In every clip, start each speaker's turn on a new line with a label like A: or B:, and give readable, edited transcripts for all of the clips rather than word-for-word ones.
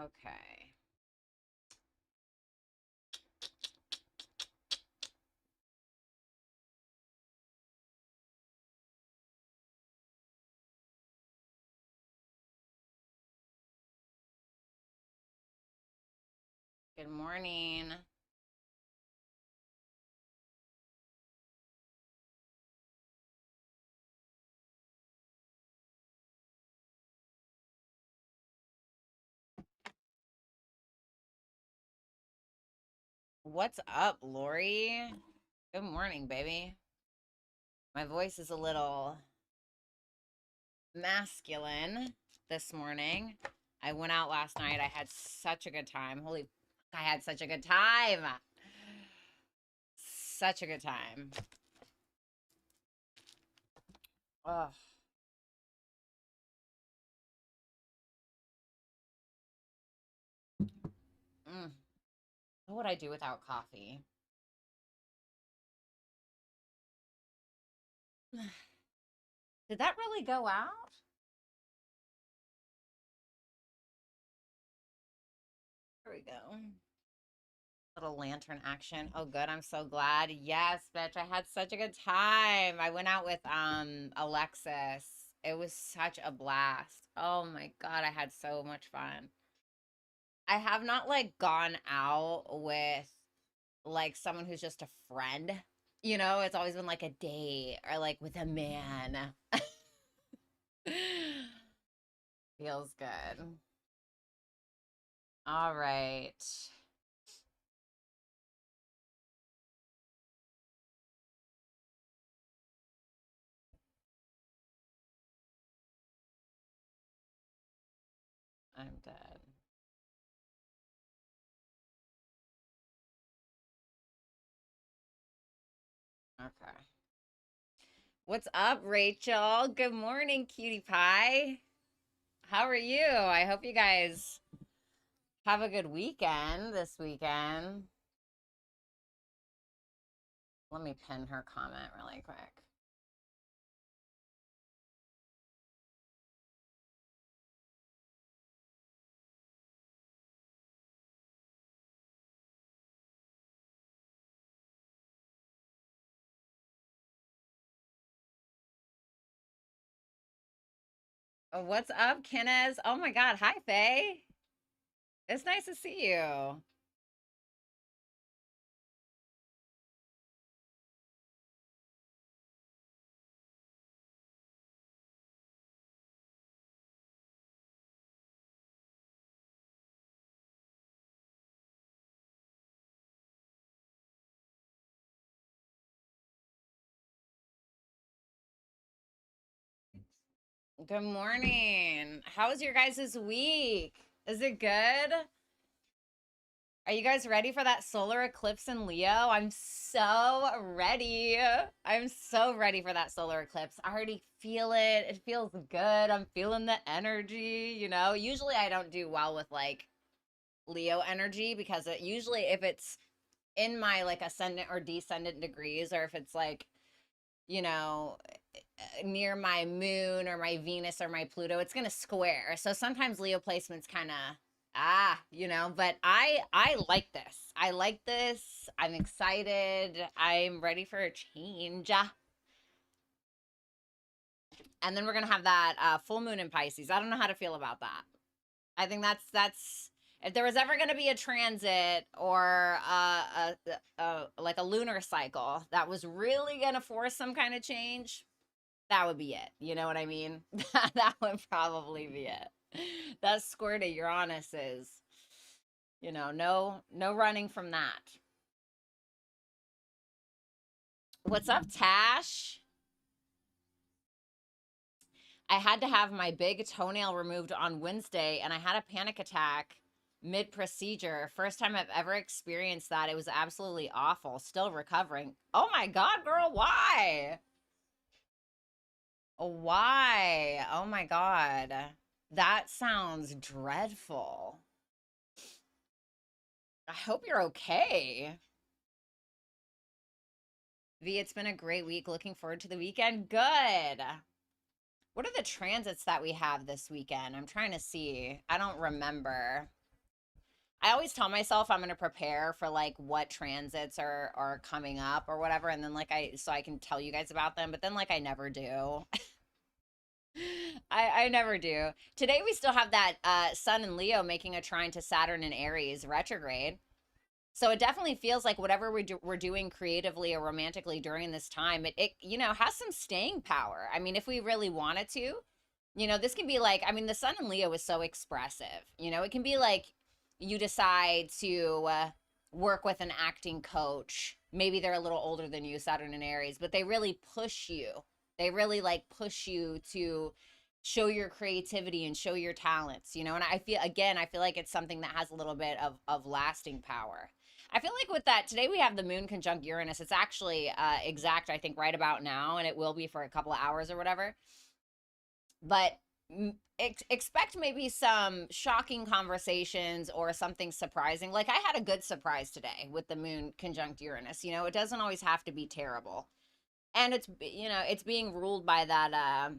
A: Okay. Good morning. What's up, Lori? Good morning, baby. My voice is a little masculine this morning. I went out last night. I had such a good time. Holy, I had such a good time. Such a good time. Ugh. Mm. What would I do without coffee? Did that really go out? Here we go. Little lantern action. Oh, good. I'm so glad. Yes, bitch. I had such a good time. I went out with Alexis. It was such a blast. Oh my God, I had so much fun. I have not like gone out with like someone who's just a friend. You know, it's always been like a date or like with a man. Feels good. All right. I'm dead. Okay. What's up, Rachel? Good morning, cutie pie. How are you? I hope you guys have a good weekend this weekend. Let me pin her comment really quick. Oh, what's up, Kenneth? Oh my God. Hi, Faye. It's nice to see you. Good morning. How was your guys' week? Is it good? Are you guys ready for that solar eclipse in Leo? I'm so ready. I'm so ready for that solar eclipse. I already feel it. It feels good. I'm feeling the energy, you know? Usually I don't do well with like Leo energy because it usually if it's in my like ascendant or descendant degrees or if it's like, you know, near my moon or my Venus or my Pluto, it's going to square. So sometimes Leo placements kind of you know, but I like this. I like this. I'm excited. I'm ready for a change. And then we're going to have that full moon in Pisces. I don't know how to feel about that. I think that's if there was ever going to be a transit or like a lunar cycle that was really going to force some kind of change, that would be it. You know what I mean? That would probably be it. That square to Uranus is, you know, no running from that. What's up, Tash? I had to have my big toenail removed on Wednesday and I had a panic attack mid procedure. First time I've ever experienced that. It was absolutely awful. Still recovering. Oh my God, girl, why? Why? Oh my God. That sounds dreadful. I hope you're okay. V, it's been a great week. Looking forward to the weekend. Good. What are the transits that we have this weekend? I'm trying to see. I don't remember. I always tell myself I'm going to prepare for like what transits are coming up or whatever, and then like I can tell you guys about them, but then like I never do. I never do. Today we still have that Sun and Leo making a trine to Saturn and Aries retrograde. So it definitely feels like whatever we're doing creatively or romantically during this time, it has some staying power. I mean, if we really wanted to, this can be like, I mean, the Sun in Leo is so expressive. It can be like you decide to work with an acting coach. Maybe they're a little older than you, Saturn and Aries, but they really push you. They really like push you to show your creativity and show your talents, and I feel like it's something that has a little bit of lasting power. I feel like with that, today we have the moon conjunct Uranus. It's actually exact, I think, right about now, and it will be for a couple of hours or whatever. But expect maybe some shocking conversations or something surprising. Like I had a good surprise today with the moon conjunct Uranus. It doesn't always have to be terrible. And it's being ruled by that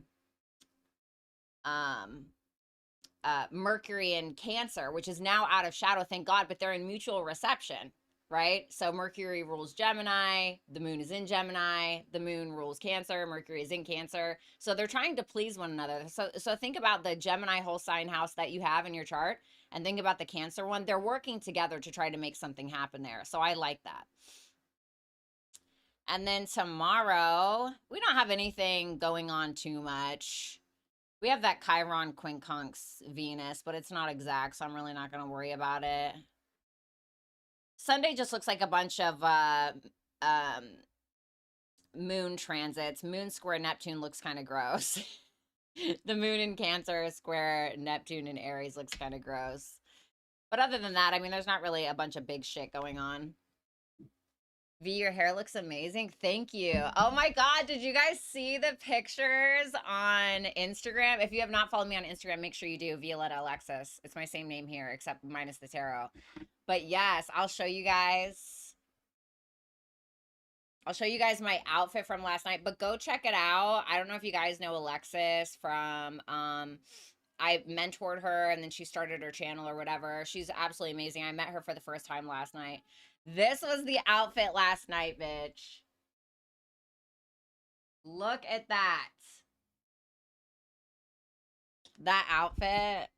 A: um Mercury in Cancer, which is now out of shadow, thank God, but they're in mutual reception, right? So Mercury rules Gemini, the moon is in Gemini, the moon rules Cancer, Mercury is in Cancer. So they're trying to please one another. So think about the Gemini whole sign house that you have in your chart and think about the Cancer one. They're working together to try to make something happen there. So I like that. And then tomorrow, we don't have anything going on too much. We have that Chiron quincunx Venus, but it's not exact, so I'm really not going to worry about it. Sunday just looks like a bunch of moon transits. Moon square Neptune looks kind of gross. The moon in Cancer square Neptune in Aries looks kind of gross. But other than that, I mean, there's not really a bunch of big shit going on. V, your hair looks amazing. Thank you. Oh my God, did you guys see the pictures on Instagram? If you have not followed me on Instagram, make sure you do. Violetta Alexis. It's my same name here, except minus the tarot. But yes, I'll show you guys. I'll show you guys my outfit from last night, but go check it out. I don't know if you guys know Alexis from, I mentored her and then she started her channel or whatever. She's absolutely amazing. I met her for the first time last night. This was the outfit last night, bitch. Look at that. That outfit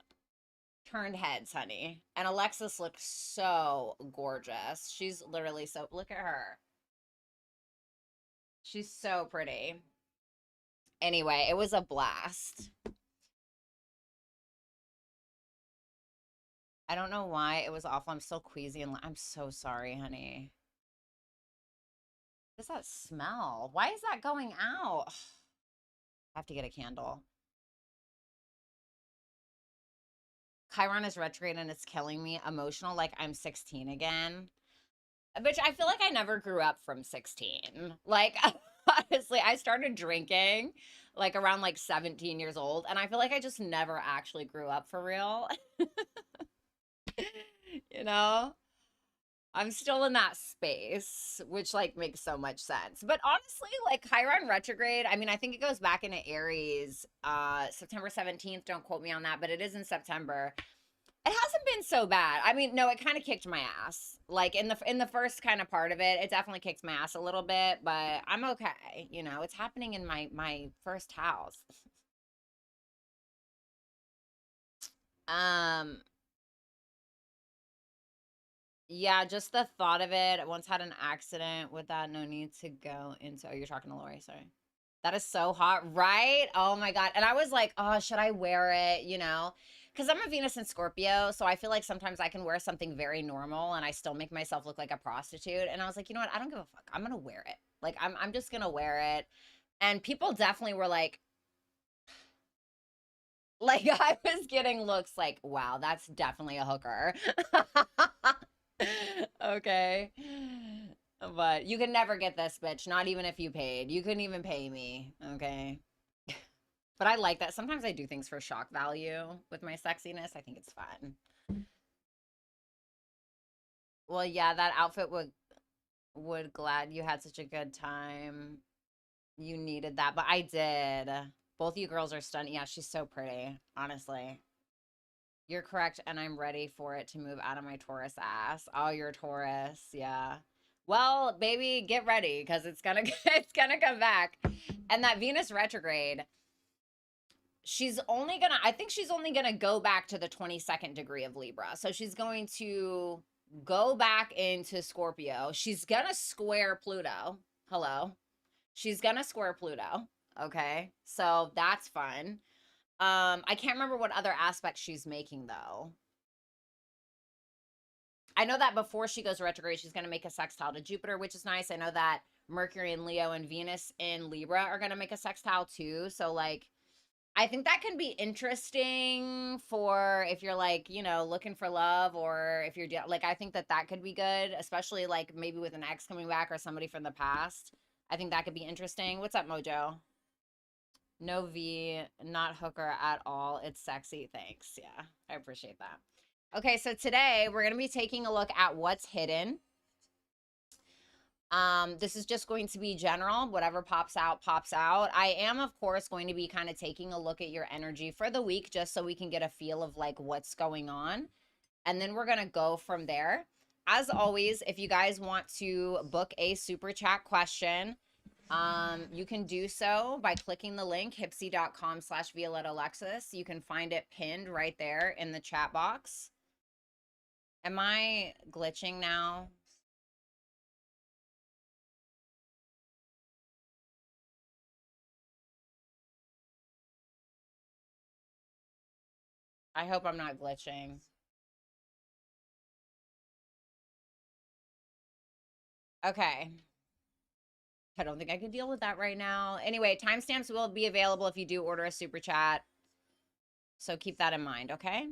A: turned heads, honey. And Alexis looks so gorgeous. She's literally so, look at her. She's so pretty. Anyway, it was a blast. I don't know why it was awful. I'm still queasy and I'm so sorry, honey. What does that smell? Why is that going out? I have to get a candle. Chiron is retrograde and it's killing me. Emotional, like I'm 16 again. Bitch, I feel like I never grew up from 16. Like, honestly, I started drinking like around like 17 years old, and I feel like I just never actually grew up for real. You know? I'm still in that space, which like makes so much sense. But honestly, like Chiron retrograde, I mean, I think it goes back into Aries, September 17th. Don't quote me on that, but it is in September. It hasn't been so bad. I mean, no, it kind of kicked my ass. Like in the first kind of part of it, it definitely kicked my ass a little bit, but I'm okay. It's happening in my first house. Um, yeah, just the thought of it. I once had an accident with that. No need to go into. Oh, you're talking to Lori. Sorry. That is so hot, right? Oh my God. And I was like, oh, should I wear it? Because I'm a Venus in Scorpio. So I feel like sometimes I can wear something very normal and I still make myself look like a prostitute. And I was like, you know what? I don't give a fuck. I'm going to wear it. Like, I'm just going to wear it. And people definitely were like I was getting looks like, wow, that's definitely a hooker. Okay. But you can never get this, bitch. Not even if you paid. You couldn't even pay me. Okay. But I like that. Sometimes I do things for shock value with my sexiness. I think it's fun. Well, yeah, that outfit would glad you had such a good time. You needed that, but I did. Both you girls are stunning. Yeah, she's so pretty, honestly. You're correct, and I'm ready for it to move out of my Taurus ass. Oh, you're Taurus, yeah. Well, baby, get ready because it's gonna it's gonna come back. And that Venus retrograde, I think she's only gonna go back to the 22nd degree of Libra. So she's going to go back into Scorpio. She's gonna square Pluto. Hello. She's gonna square Pluto. Okay. So that's fun. I can't remember what other aspects she's making though. I know that before she goes retrograde, she's going to make a sextile to Jupiter, which is nice. I know that Mercury in Leo and Venus in Libra are going to make a sextile too. So, like, I think that can be interesting for if you're like, you know, looking for love, or if you're like, I think that that could be good, especially like maybe with an ex coming back or somebody from the past. I think that could be interesting. What's up, Mojo? No V, not hooker at all. It's sexy. Thanks. Yeah, I appreciate that. Okay, so today we're going to be taking a look at what's hidden. This is just going to be general. Whatever pops out, pops out. I am, of course, going to be kind of taking a look at your energy for the week just so we can get a feel of like what's going on. And then we're going to go from there. As always, if you guys want to book a super chat question, you can do so by clicking the link hipsy.com/Violetta Alexis. You can find it pinned right there in the chat box. Am I glitching now? I hope I'm not glitching. Okay. I don't think I can deal with that right now. Anyway, timestamps will be available if you do order a super chat. So keep that in mind, okay?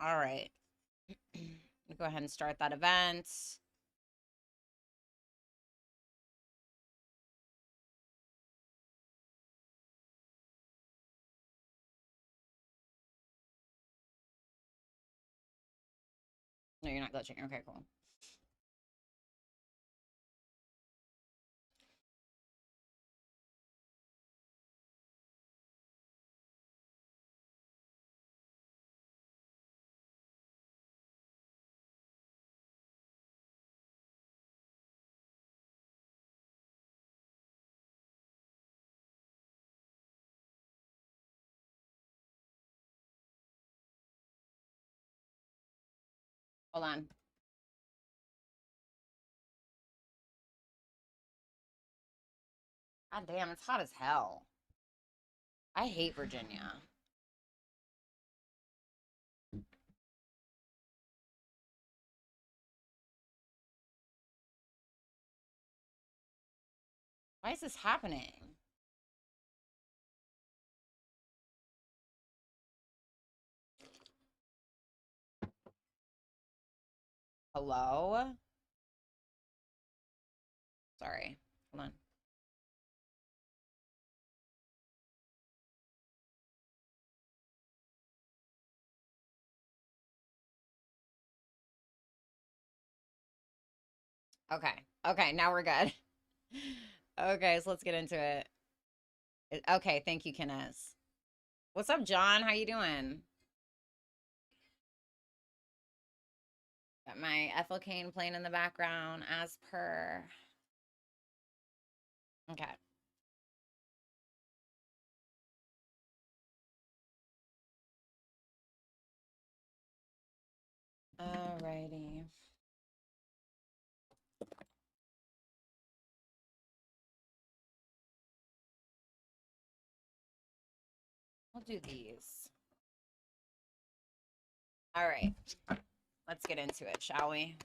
A: All right. Go ahead and start that event. No, you're not glitching. Okay, cool. Hold on. God damn, it's hot as hell. I hate Virginia. Why is this happening? Hello? Sorry. Hold on. Okay. Okay, now we're good. Okay, so let's get into it. Okay, thank you, Kenneth. What's up, John? How you doing? Got my Ethel Kane playing in the background as per. Okay. Alrighty. We'll do these. All right. Let's get into it, shall we?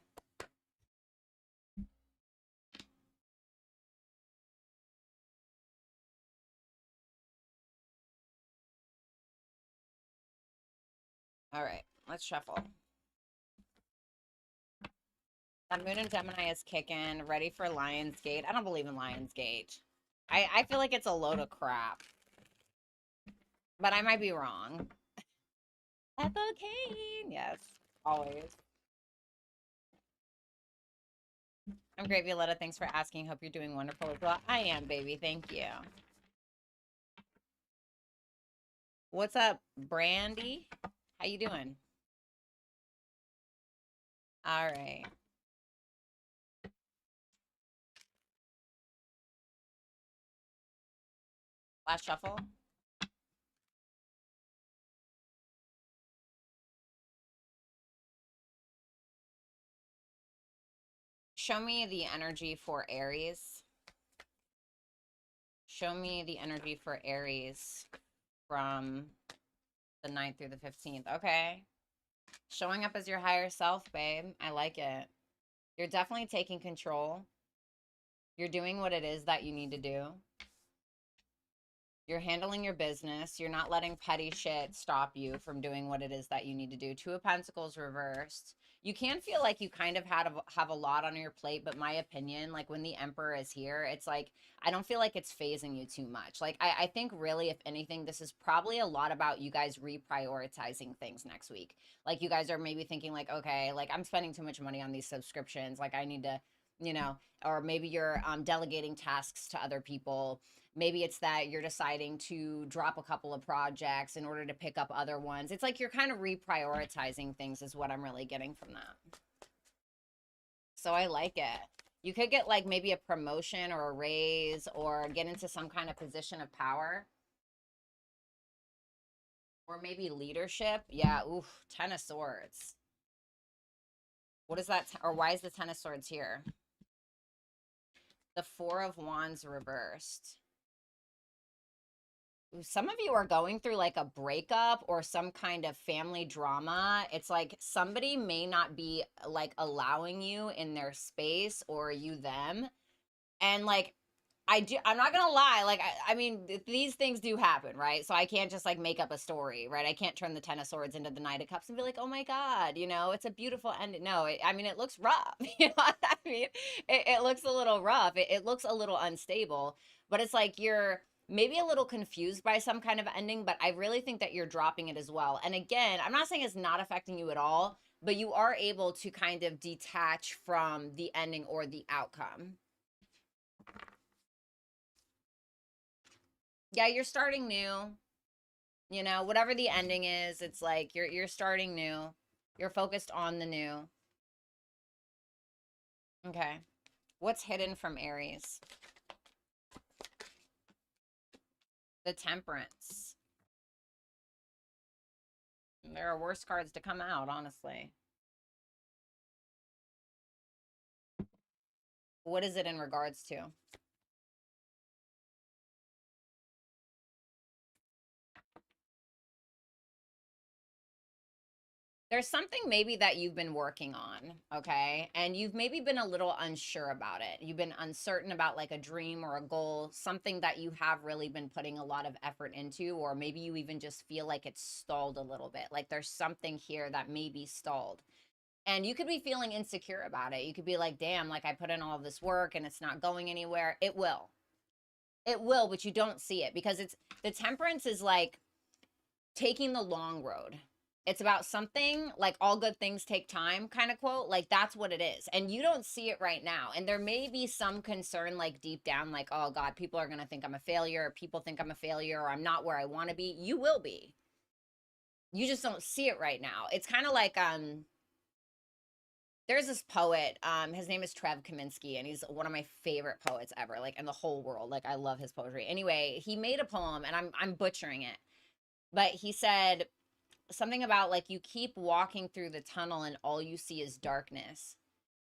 A: All right. Let's shuffle. That Moon in Gemini is kicking. Ready for Lionsgate. I don't believe in Lionsgate. I feel like it's a load of crap. But I might be wrong. Ethel Kane. Yes. Always. I'm great, Violetta. Thanks for asking. Hope you're doing wonderful as well. I am, baby. Thank you. What's up, Brandy? How you doing? All right. Last shuffle. Show me the energy for Aries. Show me the energy for Aries from the 9th through the 15th. Okay. Showing up as your higher self, babe. I like it. You're definitely taking control. You're doing what it is that you need to do. You're handling your business. You're not letting petty shit stop you from doing what it is that you need to do. Two of Pentacles reversed. You can feel like you kind of have a lot on your plate, but my opinion, like when the Emperor is here, it's like, I don't feel like it's phasing you too much. Like, I think really, if anything, this is probably a lot about you guys reprioritizing things next week. Like you guys are maybe thinking like, okay, like I'm spending too much money on these subscriptions. Like I need to, or maybe you're delegating tasks to other people. Maybe it's that you're deciding to drop a couple of projects in order to pick up other ones. It's like you're kind of reprioritizing things is what I'm really getting from that. So I like it. You could get like maybe a promotion or a raise or get into some kind of position of power. Or maybe leadership. Yeah, oof, 10 of Swords. What is that? Or why is the 10 of Swords here? The 4 of Wands reversed. Some of you are going through like a breakup or some kind of family drama. It's like somebody may not be like allowing you in their space or you them. And like I'm not gonna lie, like I mean these things do happen, right? So I can't just like make up a story, right? I can't turn the 10 of Swords into the Knight of Cups and be like, oh my God, it's a beautiful ending. No, I mean it looks rough. You know what I mean? It looks a little rough. It looks a little unstable, but it's like you're maybe a little confused by some kind of ending, but I really think that you're dropping it as well. And again, I'm not saying it's not affecting you at all, but you are able to kind of detach from the ending or the outcome. Yeah, you're starting new. Whatever the ending is, it's like you're starting new. You're focused on the new. Okay. What's hidden from Aries? The Temperance. There are worse cards to come out, honestly. What is it in regards to? There's something maybe that you've been working on, okay? And you've maybe been a little unsure about it. You've been uncertain about like a dream or a goal, something that you have really been putting a lot of effort into, or maybe you even just feel like it's stalled a little bit. Like there's something here that may be stalled. And you could be feeling insecure about it. You could be like, damn, like I put in all of this work and it's not going anywhere. It will. It will, but you don't see it because it's the Temperance is like taking the long road. It's about something like all good things take time kind of quote. Like that's what it is. And you don't see it right now. And there may be some concern like deep down, like, oh God, people are going to think I'm a failure. Or people think I'm a failure or I'm not where I want to be. You will be. You just don't see it right now. It's kind of like, there's this poet, his name is Trev Kaminsky, and he's one of my favorite poets ever, like in the whole world. Like I love his poetry. Anyway, he made a poem and I'm butchering it. But he said something about like you keep walking through the tunnel and all you see is darkness.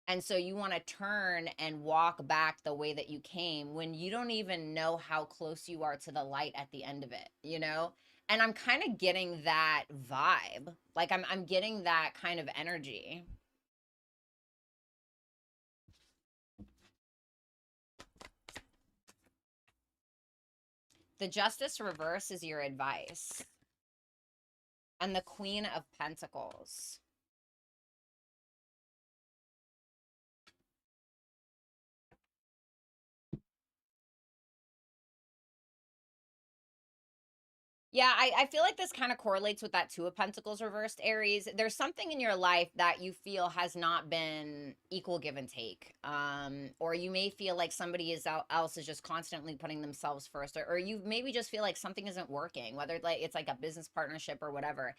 A: And so you want to turn and walk back the way that you came when you don't even know how close you are to the light at the end of it? And I'm kind of getting that vibe. Like I'm getting that kind of energy. The Justice reverse is your advice. And the Queen of Pentacles. Yeah, I feel like this kind of correlates with that Two of Pentacles reversed, Aries. There's something in your life that you feel has not been equal give and take. Or you may feel like somebody else is just constantly putting themselves first, or you maybe just feel like something isn't working, whether it's like a business partnership or whatever.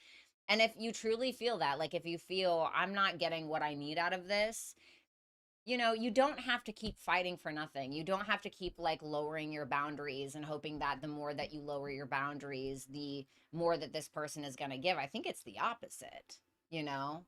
A: And if you truly feel that, like if you feel I'm not getting what I need out of this, you don't have to keep fighting for nothing. You don't have to keep like lowering your boundaries and hoping that the more that you lower your boundaries, the more that this person is going to give. I think it's the opposite, you know?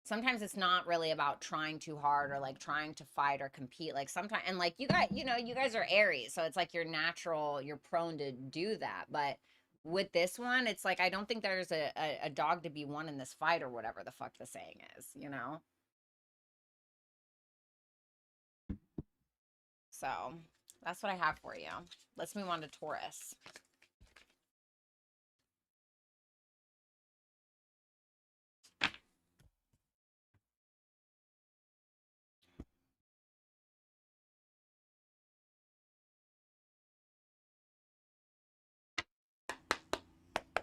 A: Sometimes it's not really about trying too hard or like trying to fight or compete. Like sometimes, and like you guys are Aries, so it's like you're natural, you're prone to do that. But with this one, it's like I don't think there's a dog to be won in this fight or whatever the fuck the saying is, you know? So that's what I have for you. Let's move on to Taurus.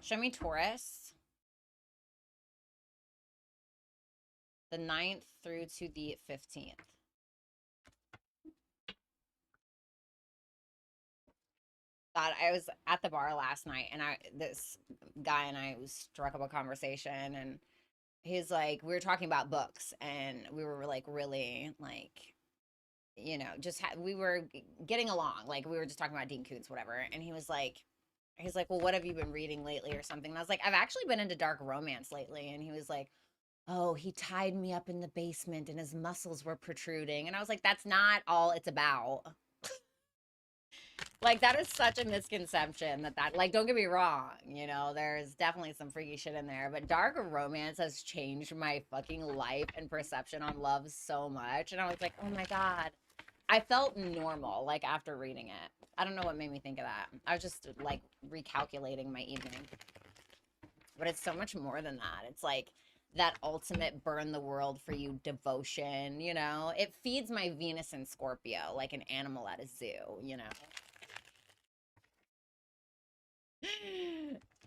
A: Show me Taurus, the 9th through to the 15th. God, I was at the bar last night and this guy and I struck up a conversation, and he's like, we were talking about books, and we were like really like, we were getting along. Like we were just talking about Dean Koontz, whatever. And he's like, well, what have you been reading lately or something? And I was like, I've actually been into dark romance lately. And he was like, oh, he tied me up in the basement and his muscles were protruding. And I was like, that's not all it's about. Like, that is such a misconception that, like, don't get me wrong, there's definitely some freaky shit in there, but dark romance has changed my fucking life and perception on love so much. And I was like, oh my God. I felt normal, like, after reading it. I don't know what made me think of that. I was just, like, recalculating my evening. But it's so much more than that. It's like that ultimate burn the world for you devotion, It feeds my Venus and Scorpio like an animal at a zoo.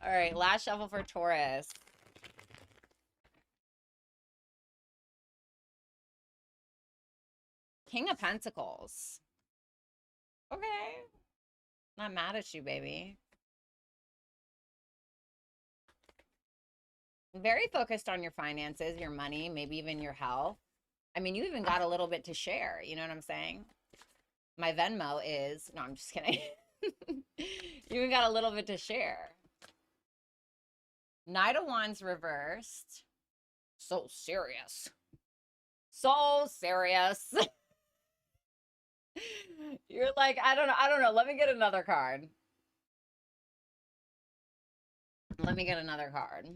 A: All right, last shuffle for Taurus. King of Pentacles. Okay. Not mad at you, baby. Very focused on your finances, your money, maybe even your health. I mean, you even got a little bit to share. You know what I'm saying? My Venmo is, no, I'm just kidding. You even got a little bit to share. Knight of Wands reversed. So serious. So serious. You're like, I don't know. Let me get another card. Let me get another card.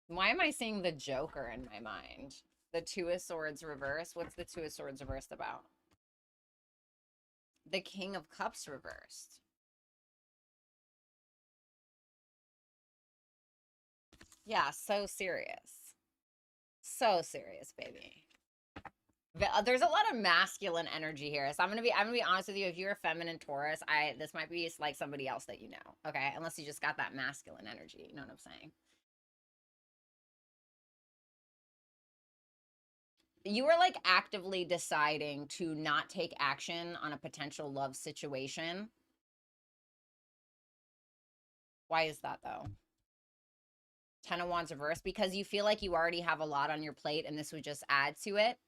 A: Why am I seeing the Joker in my mind? The Two of Swords reversed. What's the Two of Swords reversed about? The King of Cups reversed. Yeah, so serious. So serious, baby. There's a lot of masculine energy here. So I'm gonna be honest with you. If you're a feminine Taurus, this might be like somebody else that you know. Okay. Unless you just got that masculine energy. You know what I'm saying? You were like actively deciding to not take action on a potential love situation. Why is that though? Ten of Wands reversed, because you feel like you already have a lot on your plate and this would just add to it.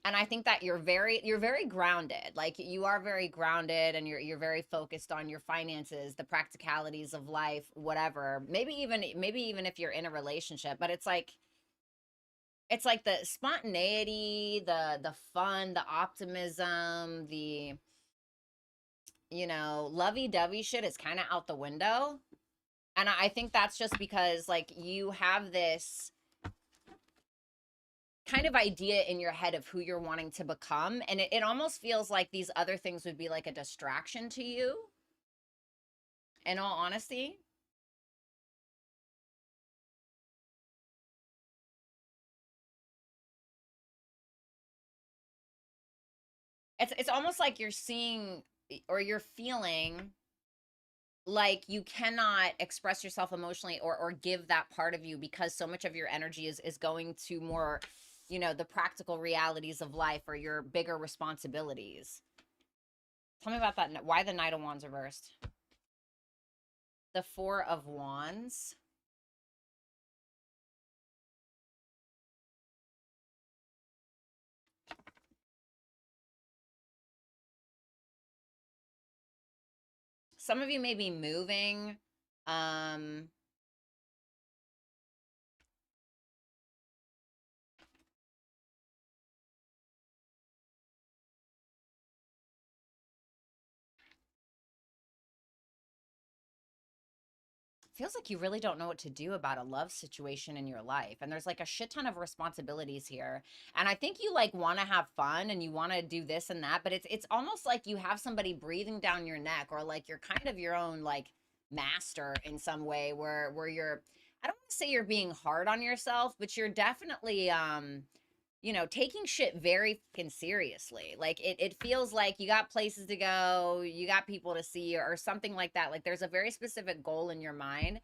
A: And I think that you're very grounded. Like you are very grounded, and you're very focused on your finances, the practicalities of life, whatever. Maybe even if you're in a relationship, but it's like the spontaneity, the fun, the optimism, the lovey-dovey shit is kind of out the window. And I think that's just because like you have this kind of idea in your head of who you're wanting to become, and it almost feels like these other things would be like a distraction to you, in all honesty. It's almost like you're seeing or you're feeling like you cannot express yourself emotionally or give that part of you because so much of your energy is going to more, you know, the practical realities of life or your bigger responsibilities. Tell me about that. Why the Knight of Wands reversed? The Four of Wands. Some of you may be moving. Feels like you really don't know what to do about a love situation in your life. And there's like a shit ton of responsibilities here. And I think you like want to have fun and you want to do this and that, but it's almost like you have somebody breathing down your neck, or like you're kind of your own like master in some way, where you're, I don't want to say you're being hard on yourself, but you're definitely you know, taking shit very fucking seriously. Like it feels like you got places to go, you got people to see, or something like that. Like there's a very specific goal in your mind.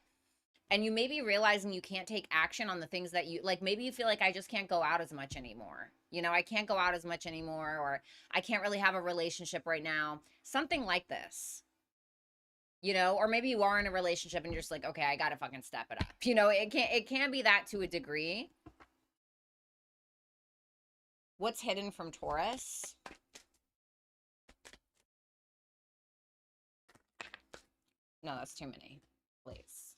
A: And you may be realizing you can't take action on the things that you like. Maybe you feel like I just can't go out as much anymore. You know, I can't go out as much anymore, or I can't really have a relationship right now. Something like this. You know, or maybe you are in a relationship and you're just like, okay, I gotta fucking step it up. You know, it can be that to a degree. What's hidden from Taurus? No, that's too many. Please.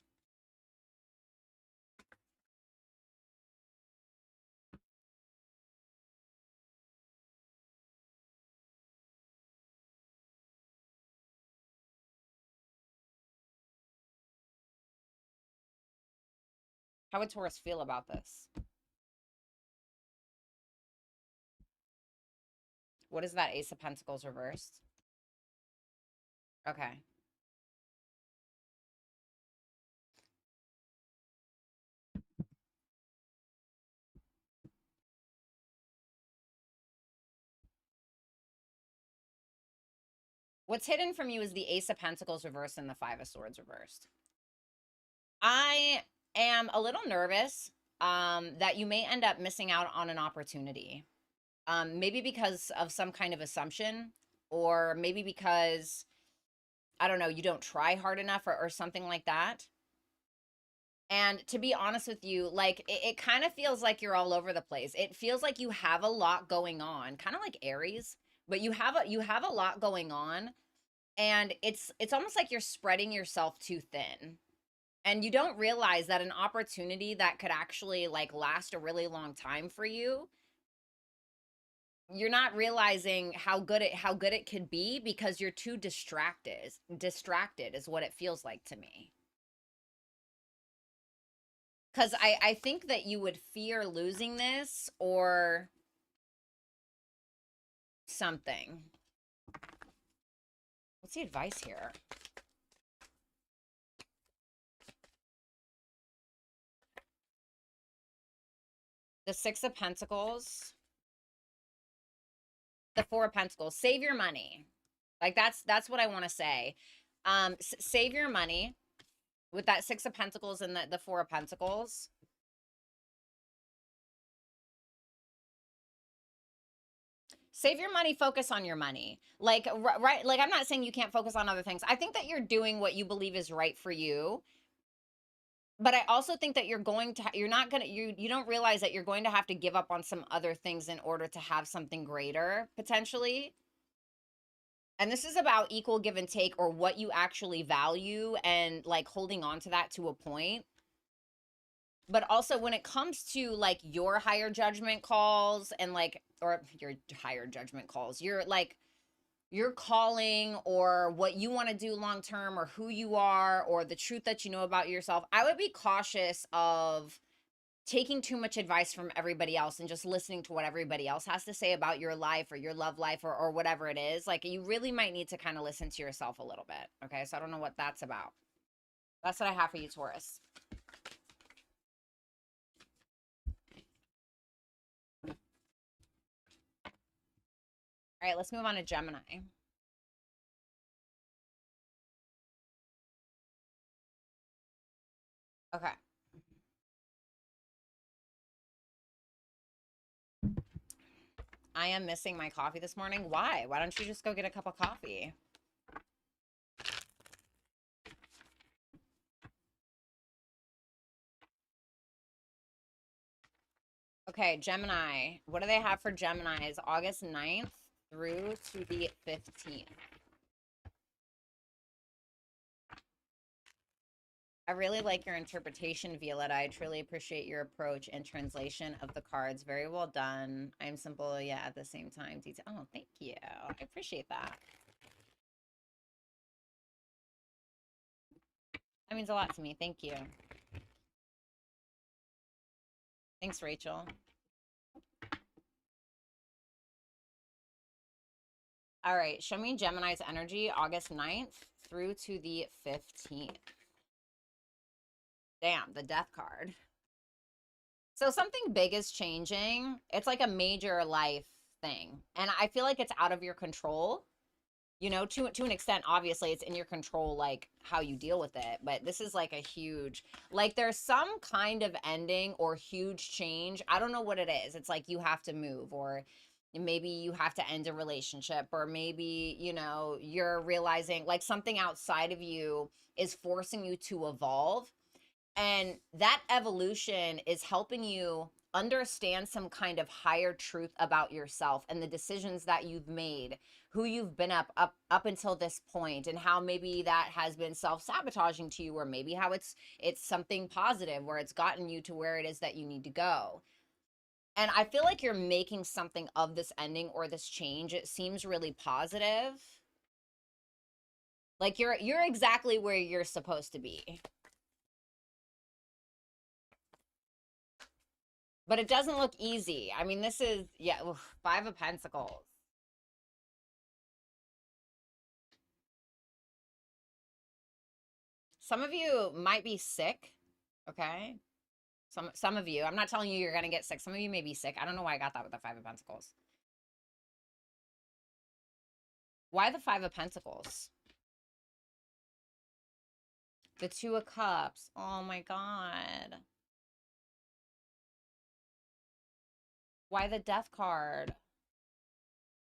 A: How would Taurus feel about this? What is that Ace of Pentacles reversed? Okay. What's hidden from you is the Ace of Pentacles reversed and the Five of Swords reversed. I am a little nervous that you may end up missing out on an opportunity. Maybe because of some kind of assumption, or maybe because, I don't know, you don't try hard enough, or something like that. And to be honest with you, like it kind of feels like you're all over the place. It feels like you have a lot going on, kind of like Aries, but you have a lot going on, and it's almost like you're spreading yourself too thin. And you don't realize that an opportunity that could actually like last a really long time for you, you're not realizing how good it could be because you're too distracted is what it feels like to me. Because I think that you would fear losing this or something. What's the advice here? The Six of Pentacles, the Four of Pentacles. Save your money. Like that's what I want to say. Save your money with that Six of Pentacles and the Four of Pentacles. Save your money, focus on your money. Like, right, like I'm not saying you can't focus on other things. I think that you're doing what you believe is right for you. But I also think that you're not going to, you don't realize that you're going to have to give up on some other things in order to have something greater, potentially. And this is about equal give and take, or what you actually value, and like holding on to that to a point. But also when it comes to like your higher judgment calls, and like, or your higher judgment calls, you're like, your calling, or what you want to do long term, or who you are, or the truth that you know about yourself, I would be cautious of taking too much advice from everybody else and just listening to what everybody else has to say about your life or your love life, or whatever it is. Like you really might need to kind of listen to yourself a little bit. Okay. So I don't know what that's about. That's what I have for you, Taurus. All right, let's move on to Gemini. Okay. I am missing my coffee this morning. Why? Why don't you just go get a cup of coffee? Okay, Gemini. What do they have for Geminis? August 9th through to the 15th. I really like your interpretation, Violetta. I truly appreciate your approach and translation of the cards. Very well done. I'm simple, yeah, at the same time. Detail. Oh, thank you. I appreciate that. That means a lot to me. Thank you. Thanks, Rachel. All right, show me Gemini's energy August 9th through to the 15th. Damn, the death card. So something big is changing. It's like a major life thing. And I feel like it's out of your control. You know, to an extent, obviously it's in your control, like how you deal with it. But this is like a huge, like there's some kind of ending or huge change. I don't know what it is. It's like you have to move, or maybe you have to end a relationship, or maybe, you know, you're realizing like something outside of you is forcing you to evolve. And that evolution is helping you understand some kind of higher truth about yourself and the decisions that you've made, who you've been up until this point, and how maybe that has been self-sabotaging to you, or maybe how it's something positive where it's gotten you to where it is that you need to go. And I feel like you're making something of this ending or this change. It seems really positive. Like you're exactly where you're supposed to be. But it doesn't look easy. I mean, this is, yeah, oof, Five of Pentacles. Some of you might be sick, okay? Some of you. I'm not telling you you're going to get sick. Some of you may be sick. I don't know why I got that with the Five of Pentacles. Why the Five of Pentacles? The Two of Cups. Oh my God. Why the Death card?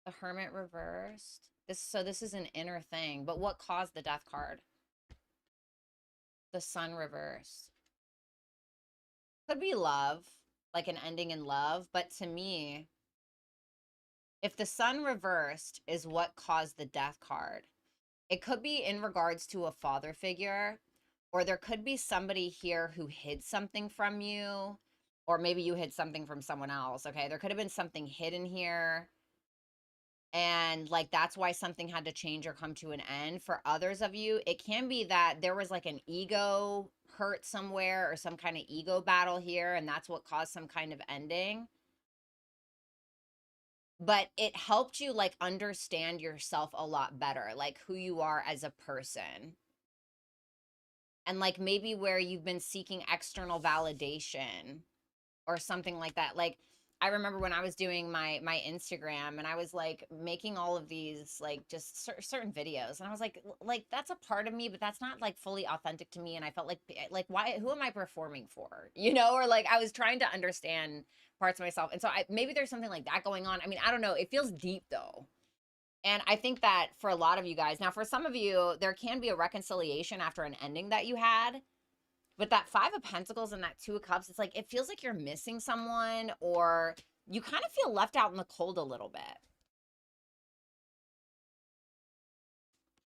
A: The Hermit reversed. This is an inner thing. But what caused the Death card? The Sun reversed. Could be love, like an ending in love. But to me, if the Sun reversed is what caused the Death card, it could be in regards to a father figure, or there could be somebody here who hid something from you, or maybe you hid something from someone else. Okay, there could have been something hidden here, and like that's why something had to change or come to an end. For others of you, it can be that there was like an ego hurt somewhere, or some kind of ego battle here, and that's what caused some kind of ending. But it helped you like understand yourself a lot better, like who you are as a person. And like maybe where you've been seeking external validation or something like that. Like I remember when I was doing my Instagram, and I was like making all of these like just certain videos, and I was like that's a part of me, but that's not like fully authentic to me. And I felt like why, who am I performing for, you know? Or like I was trying to understand parts of myself. And so maybe there's something like that going on. I mean, I don't know, it feels deep though. And I think that for a lot of you guys, now for some of you, there can be a reconciliation after an ending that you had. But that Five of Pentacles and that Two of Cups, it's like, it feels like you're missing someone, or you kind of feel left out in the cold a little bit.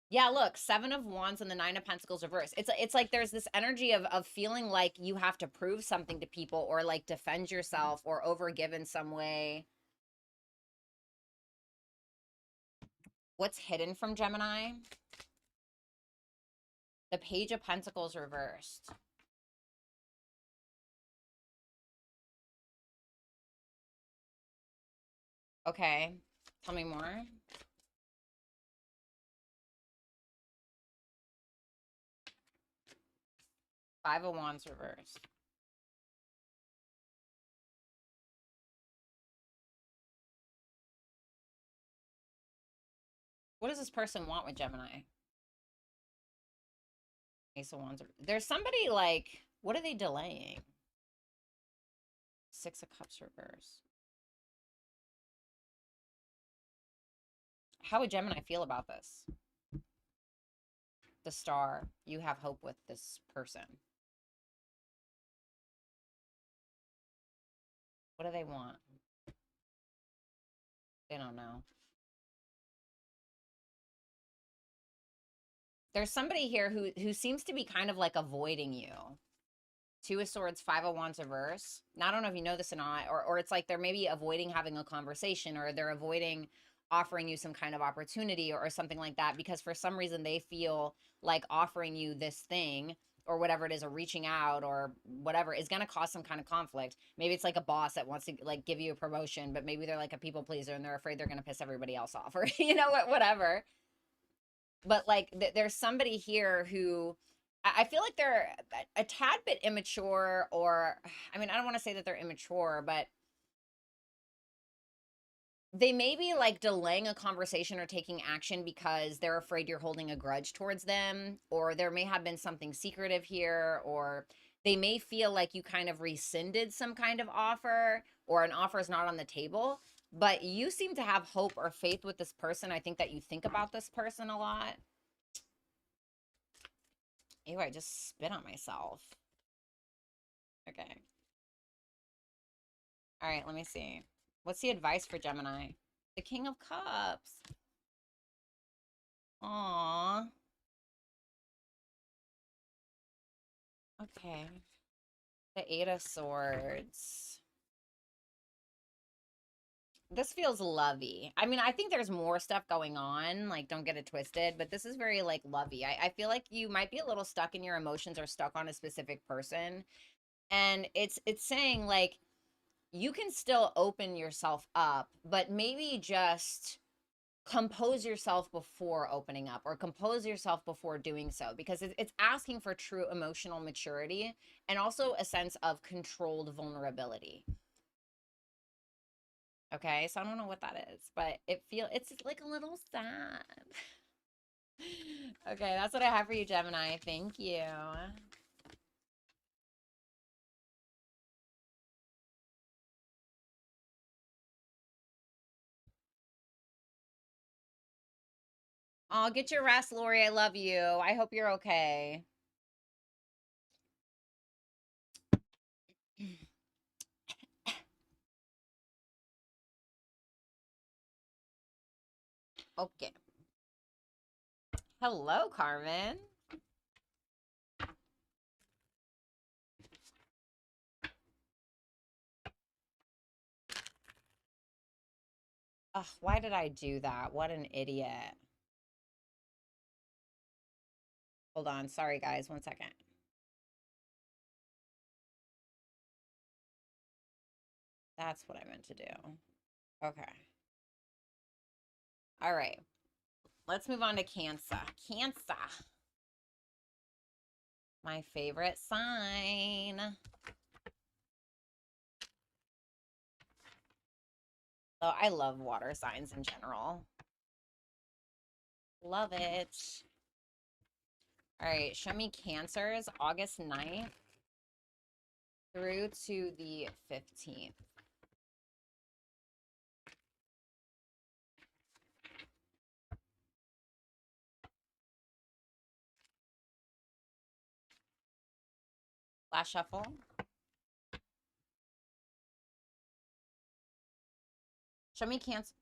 A: Yeah, look, Seven of Wands and the Nine of Pentacles reverse. It's like there's this energy of feeling like you have to prove something to people, or like defend yourself, or overgive in some way. What's hidden from Gemini? The Page of Pentacles reversed. Okay, tell me more. Five of Wands reversed. What does this person want with Gemini? Ace of Wands. There's somebody like, What are they delaying? Six of Cups reverse. How would Gemini feel about this? The Star. You have hope with this person. What do they want? They don't know. There's somebody here who seems to be kind of like avoiding you. Two of Swords, Five of Wands reverse. Now, I don't know if you know this or not, or it's like they're maybe avoiding having a conversation, or they're avoiding offering you some kind of opportunity or something like that, because for some reason they feel like offering you this thing or whatever it is, or reaching out or whatever, is going to cause some kind of conflict. Maybe it's like a boss that wants to like give you a promotion, but maybe they're like a people pleaser and they're afraid they're going to piss everybody else off, or you know what, whatever. But like there's somebody here who I feel like they're a tad bit immature, or I mean, I don't want to say that they're immature, but they may be like delaying a conversation or taking action because they're afraid you're holding a grudge towards them, or there may have been something secretive here, or they may feel like you kind of rescinded some kind of offer, or an offer is not on the table. But you seem to have hope or faith with this person. I think that you think about this person a lot. Ew, I just spit on myself. Okay. All right, let me see. What's the advice for Gemini? The King of Cups. Aww. Okay. The Eight of Swords. This feels lovey. I mean, I think there's more stuff going on. Like, don't get it twisted, but this is very, like, lovey. I feel like you might be a little stuck in your emotions or stuck on a specific person. And it's saying, like, you can still open yourself up, but maybe just compose yourself before opening up, or compose yourself before doing so, because it's asking for true emotional maturity and also a sense of controlled vulnerability. Okay, so I don't know what that is, but it's like a little sad. Okay, that's what I have for you, Gemini. Thank you. Oh, get your rest, Lori. I love you. I hope you're okay. Okay. Hello, Carmen. Ugh, why did I do that? What an idiot. Hold on. Sorry, guys. 1 second. That's what I meant to do. Okay. All right. Let's move on to Cancer. Cancer. My favorite sign. Oh, I love water signs in general. Love it. All right. Show me Cancers August 9th through to the 15th. Last shuffle. Show me Cancer.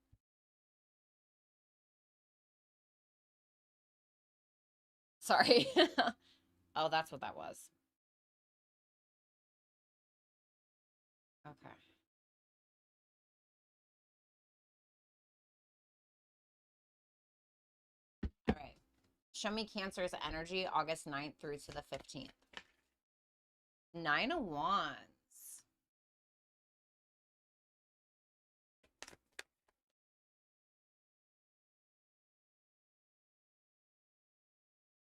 A: Sorry. Oh, that's what that was. Okay. All right. Show me Cancer's energy August 9th through to the 15th. 9 of Wands.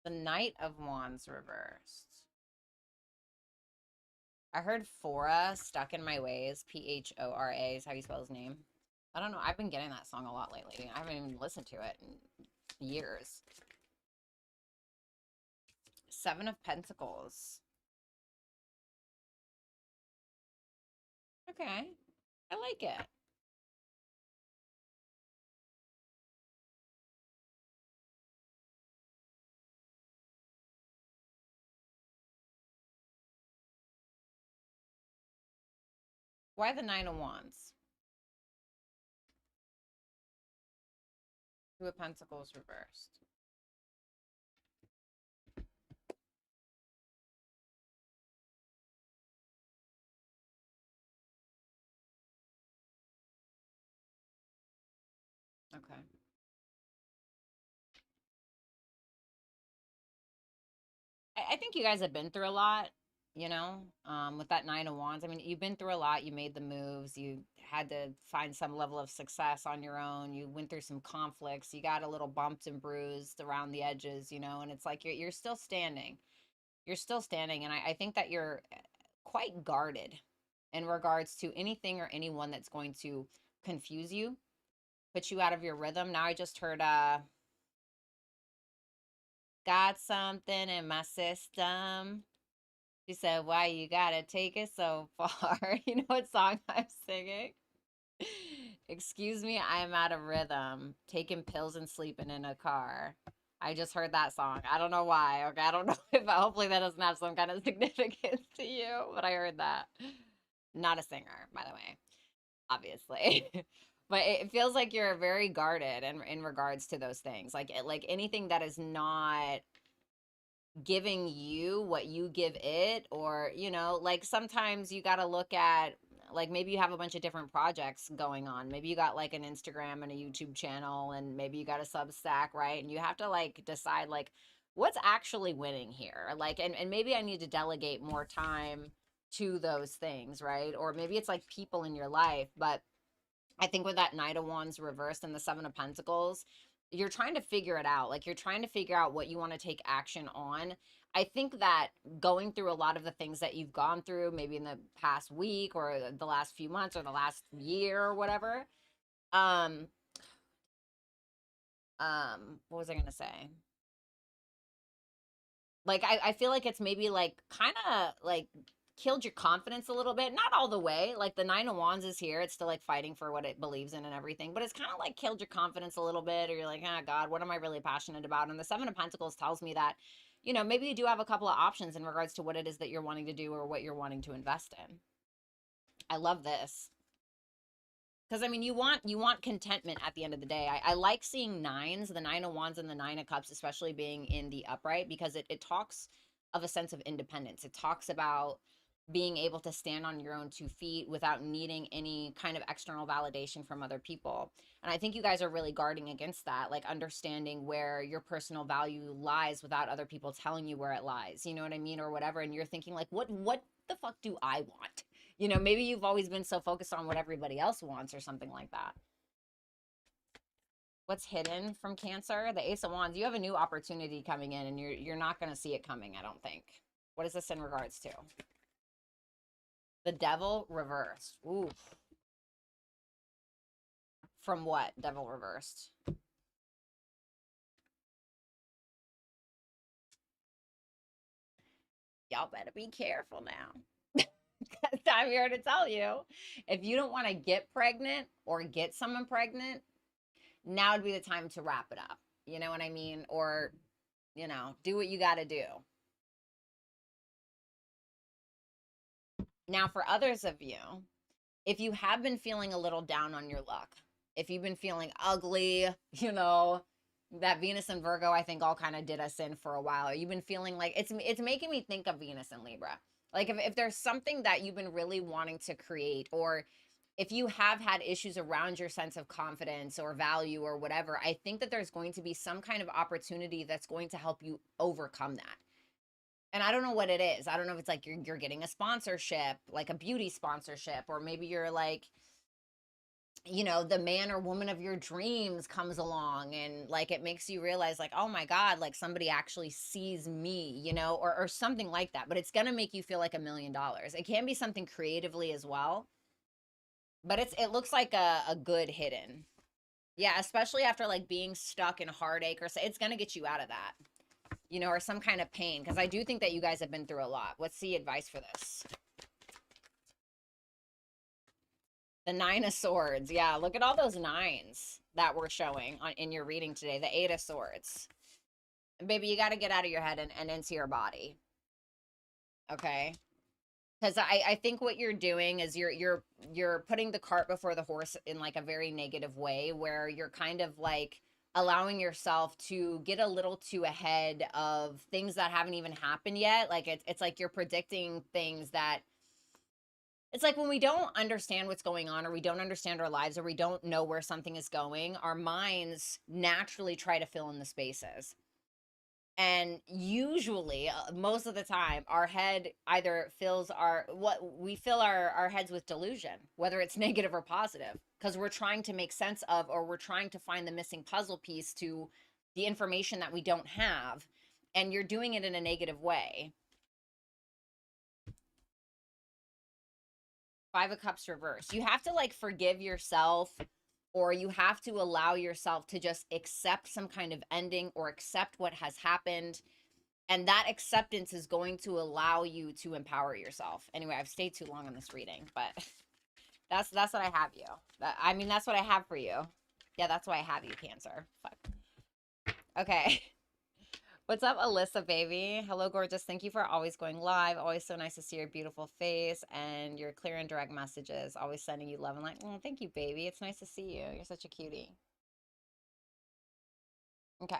A: The Knight of Wands reversed. I heard Phora, Stuck in My Ways. Phora is how you spell his name. I don't know. I've been getting that song a lot lately. I haven't even listened to it in years. Seven of Pentacles. Okay. I like it. Why the Nine of Wands? Two of Pentacles reversed. Okay. I think you guys have been through a lot, you know, with that Nine of Wands. I mean, you've been through a lot. You made the moves. You had to find some level of success on your own. You went through some conflicts. You got a little bumped and bruised around the edges, you know, and it's like you're still standing. You're still standing. And I think that you're quite guarded in regards to anything or anyone that's going to confuse you, put you out of your rhythm. Now I just heard got something in my system. She said, why you gotta take it so far? You know what song I'm singing? Excuse me, I'm out of rhythm. Taking pills and sleeping in a car. I just heard that song. I don't know why. Okay, I don't know if hopefully that doesn't have some kind of significance to you, but I heard that. Not a singer, by the way, obviously. But it feels like you're very guarded in regards to those things. Like anything that is not giving you what you give it, or you know, like sometimes you got to look at, like maybe you have a bunch of different projects going on. Maybe you got like an Instagram and a YouTube channel, and maybe you got a Substack, right? And you have to like decide like what's actually winning here, like, and maybe I need to delegate more time to those things, right? Or maybe it's like people in your life. But I think with that Knight of Wands reversed and the Seven of Pentacles, you're trying to figure it out. Like you're trying to figure out what you want to take action on. I think that going through a lot of the things that you've gone through, maybe in the past week or the last few months or the last year or whatever, um, what was I gonna say? Like I feel like it's maybe like kind of like killed your confidence a little bit. Not all the way. Like the Nine of Wands is here. It's still like fighting for what it believes in and everything. But it's kind of like killed your confidence a little bit. Or you're like, oh God, what am I really passionate about? And the Seven of Pentacles tells me that, you know, maybe you do have a couple of options in regards to what it is that you're wanting to do or what you're wanting to invest in. I love this. Because I mean, you want contentment at the end of the day. I like seeing nines, the Nine of Wands and the Nine of Cups, especially being in the upright, because it talks of a sense of independence. It talks about being able to stand on your own 2 feet without needing any kind of external validation from other people. And I think you guys are really guarding against that, like understanding where your personal value lies without other people telling you where it lies. You know what I mean? Or whatever. And you're thinking like, what the fuck do I want? You know, maybe you've always been so focused on what everybody else wants or something like that. What's hidden from Cancer? The Ace of Wands. You have a new opportunity coming in, and you're not going to see it coming, I don't think. What is this in regards to? The Devil reversed. Ooh. From what? Devil reversed. Y'all better be careful now. I'm here to tell you, if you don't want to get pregnant or get someone pregnant, now would be the time to wrap it up. You know what I mean? Or, you know, do what you got to do. Now, for others of you, if you have been feeling a little down on your luck, if you've been feeling ugly, you know, that Venus and Virgo, I think all kind of did us in for a while. You've been feeling like it's making me think of Venus and Libra. Like if there's something that you've been really wanting to create, or if you have had issues around your sense of confidence or value or whatever, I think that there's going to be some kind of opportunity that's going to help you overcome that. And I don't know what it is. I don't know if it's like you're getting a sponsorship, like a beauty sponsorship, or maybe you're like, you know, the man or woman of your dreams comes along and like it makes you realize like, oh my God, like somebody actually sees me, you know, or something like that. But it's gonna make you feel like $1,000,000. It can be something creatively as well, but it looks like a good hidden. Yeah, especially after like being stuck in heartache, or it's gonna get you out of that, you know, or some kind of pain. Because I do think that you guys have been through a lot. What's the advice for this? The Nine of Swords. Yeah, look at all those nines that we're showing in your reading today. The Eight of Swords. Baby, you got to get out of your head and into your body. Okay? Because I think what you're doing is you're putting the cart before the horse in like a very negative way, where you're kind of like allowing yourself to get a little too ahead of things that haven't even happened yet. Like it's like you're predicting things that, it's like when we don't understand what's going on, or we don't understand our lives, or we don't know where something is going, our minds naturally try to fill in the spaces. And usually, most of the time, our head either fills what we fill our heads with delusion, whether it's negative or positive, because we're trying to make sense of, or we're trying to find the missing puzzle piece to the information that we don't have. And you're doing it in a negative way. Five of Cups reversed. You have to like forgive yourself, or you have to allow yourself to just accept some kind of ending or accept what has happened. And that acceptance is going to allow you to empower yourself. Anyway, I've stayed too long on this reading, but that's what I have you. I mean, that's what I have for you. Yeah, that's why I have you, Cancer. Fuck. Okay. What's up, Alyssa, baby? Hello, gorgeous. Thank you for always going live. Always so nice to see your beautiful face and your clear and direct messages. Always sending you love and light. Oh, thank you, baby. It's nice to see you. You're such a cutie. Okay.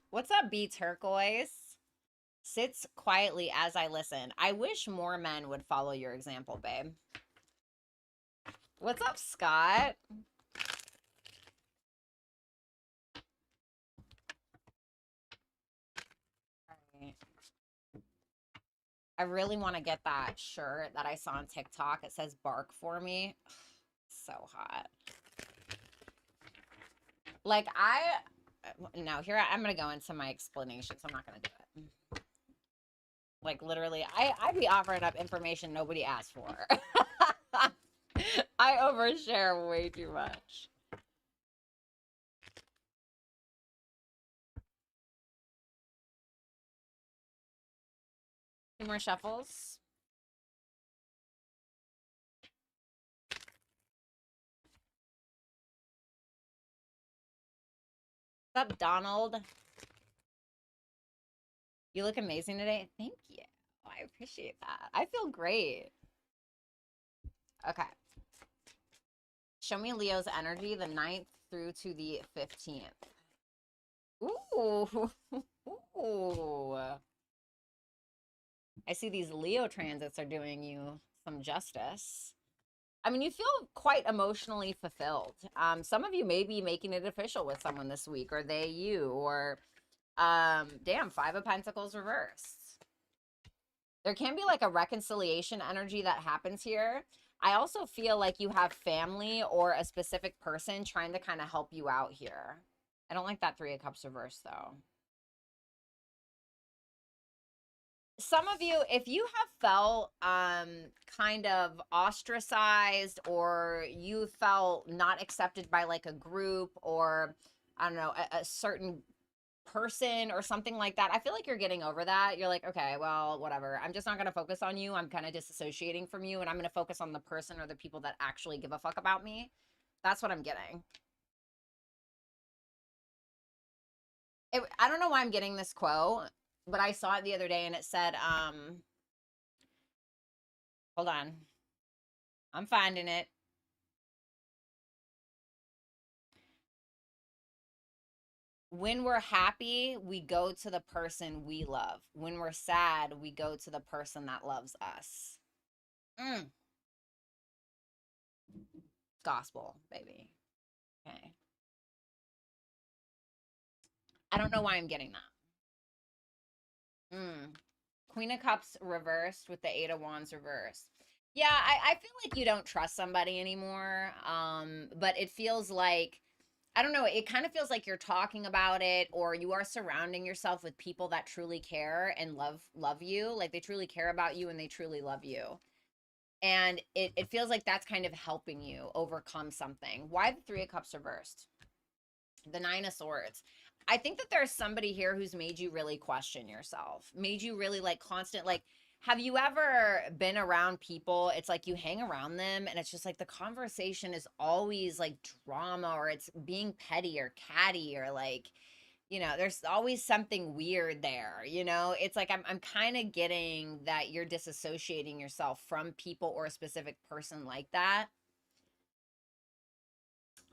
A: What's up, B Turquoise? Sits quietly as I listen. I wish more men would follow your example, babe. What's up, Scott? I really want to get that shirt that I saw on TikTok. It says bark for me. So hot. Like no, here I'm going to go into my explanations. I'm not going to do it. Like literally, I'd be offering up information nobody asked for. I overshare way too much. Two more shuffles. What's up, Donald? You look amazing today. Thank you. I appreciate that. I feel great. Okay. Show me Leo's energy the 9th through to the 15th. Ooh. Ooh. I see these Leo transits are doing you some justice. I mean, you feel quite emotionally fulfilled. Some of you may be making it official with someone this week, or they, you, or damn, Five of Pentacles reversed. There can be like a reconciliation energy that happens here. I also feel like you have family or a specific person trying to kind of help you out here. I don't like that Three of Cups reversed, though. Some of you, if you have felt kind of ostracized, or you felt not accepted by like a group, or I don't know, a certain person or something like that, I feel like you're getting over that. You're like, okay, well, whatever. I'm just not going to focus on you. I'm kind of disassociating from you, and I'm going to focus on the person or the people that actually give a fuck about me. That's what I'm getting. I don't know why I'm getting this quote, but I saw it the other day and it said, hold on. I'm finding it. When we're happy, we go to the person we love. When we're sad, we go to the person that loves us. Gospel, baby. Okay. I don't know why I'm getting that. Queen of Cups reversed with the Eight of Wands reversed. Yeah, I feel like you don't trust somebody anymore. But it feels like, I don't know, it kind of feels like you're talking about it, or you are surrounding yourself with people that truly care and love you. Like they truly care about you and they truly love you. And it feels like that's kind of helping you overcome something. Why the Three of Cups reversed? The Nine of Swords. I think that there's somebody here who's made you really question yourself, made you really like constant, like Have you ever been around people? It's like you hang around them and it's just like the conversation is always like drama or it's being petty or catty or like, there's always something weird there, It's like I'm kind of getting that you're disassociating yourself from people or a specific person like that.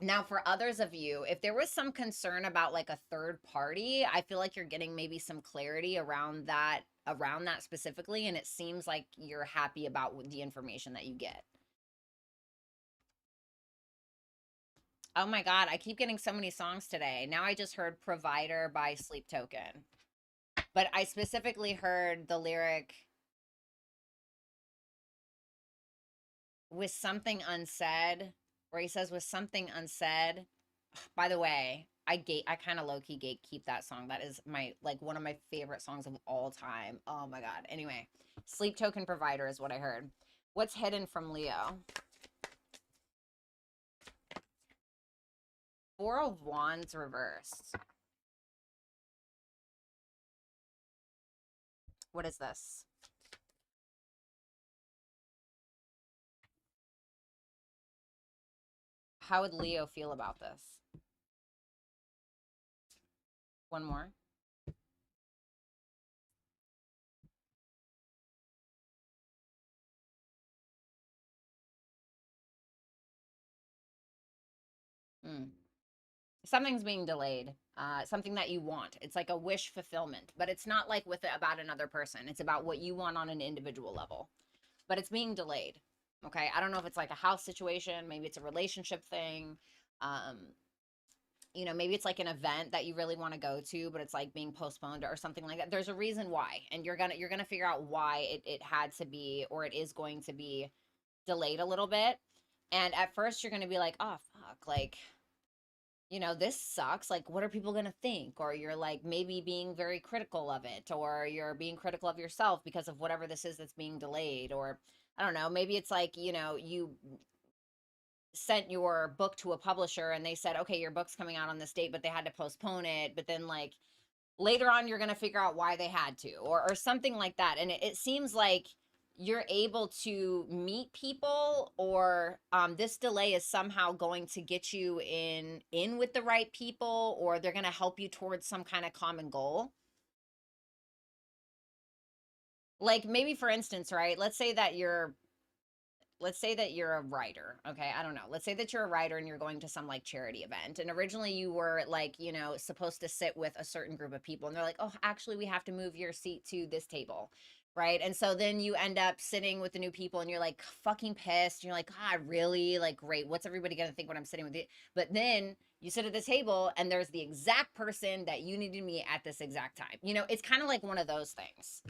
A: Now, for others of you, if there was some concern about like a third party, I feel like you're getting maybe some clarity around that specifically, and it seems like you're happy about the information that you get. Oh my God, I keep getting so many songs today. Now I just heard Provider by Sleep Token. But I specifically heard the lyric with something unsaid, where he says with something unsaid. By the way, I kind of low key gatekeep that song. That is my like one of my favorite songs of all time. Oh my God. Anyway, Sleep Token Provider is what I heard. What's hidden from Leo? Four of Wands reversed. What is this? How would Leo feel about this? One more. Hmm. Something's being delayed. Something that you want. It's like a wish fulfillment, but it's not like with about another person. It's about what you want on an individual level. But it's being delayed. Okay. I don't know if it's like a house situation, maybe it's a relationship thing. Um, maybe it's like an event that you really want to go to, but it's like being postponed or something like that. There's a reason why, and you're gonna figure out why it had to be or it is going to be delayed a little bit. And at first you're gonna be like, oh fuck, like this sucks. Like, what are people going to think? Or you're like maybe being very critical of it, or you're being critical of yourself because of whatever this is that's being delayed. Or I don't know, maybe it's like, you sent your book to a publisher and they said, okay, your book's coming out on this date, but they had to postpone it. But then, like, later on, you're going to figure out why they had to, or something like that. And it seems like you're able to meet people, or this delay is somehow going to get you in with the right people, or they're going to help you towards some kind of common goal. Like, maybe for instance, right, let's say that you're a writer. Okay, I don't know, let's say that you're a writer and you're going to some like charity event, and originally you were like, supposed to sit with a certain group of people, and they're like, oh, actually we have to move your seat to this table, right? And so then you end up sitting with the new people and you're like fucking pissed. You're like, God, really? Like, great, what's everybody gonna think when I'm sitting with you? But then you sit at the table and there's the exact person that you needed to meet at this exact time. It's kind of like one of those things.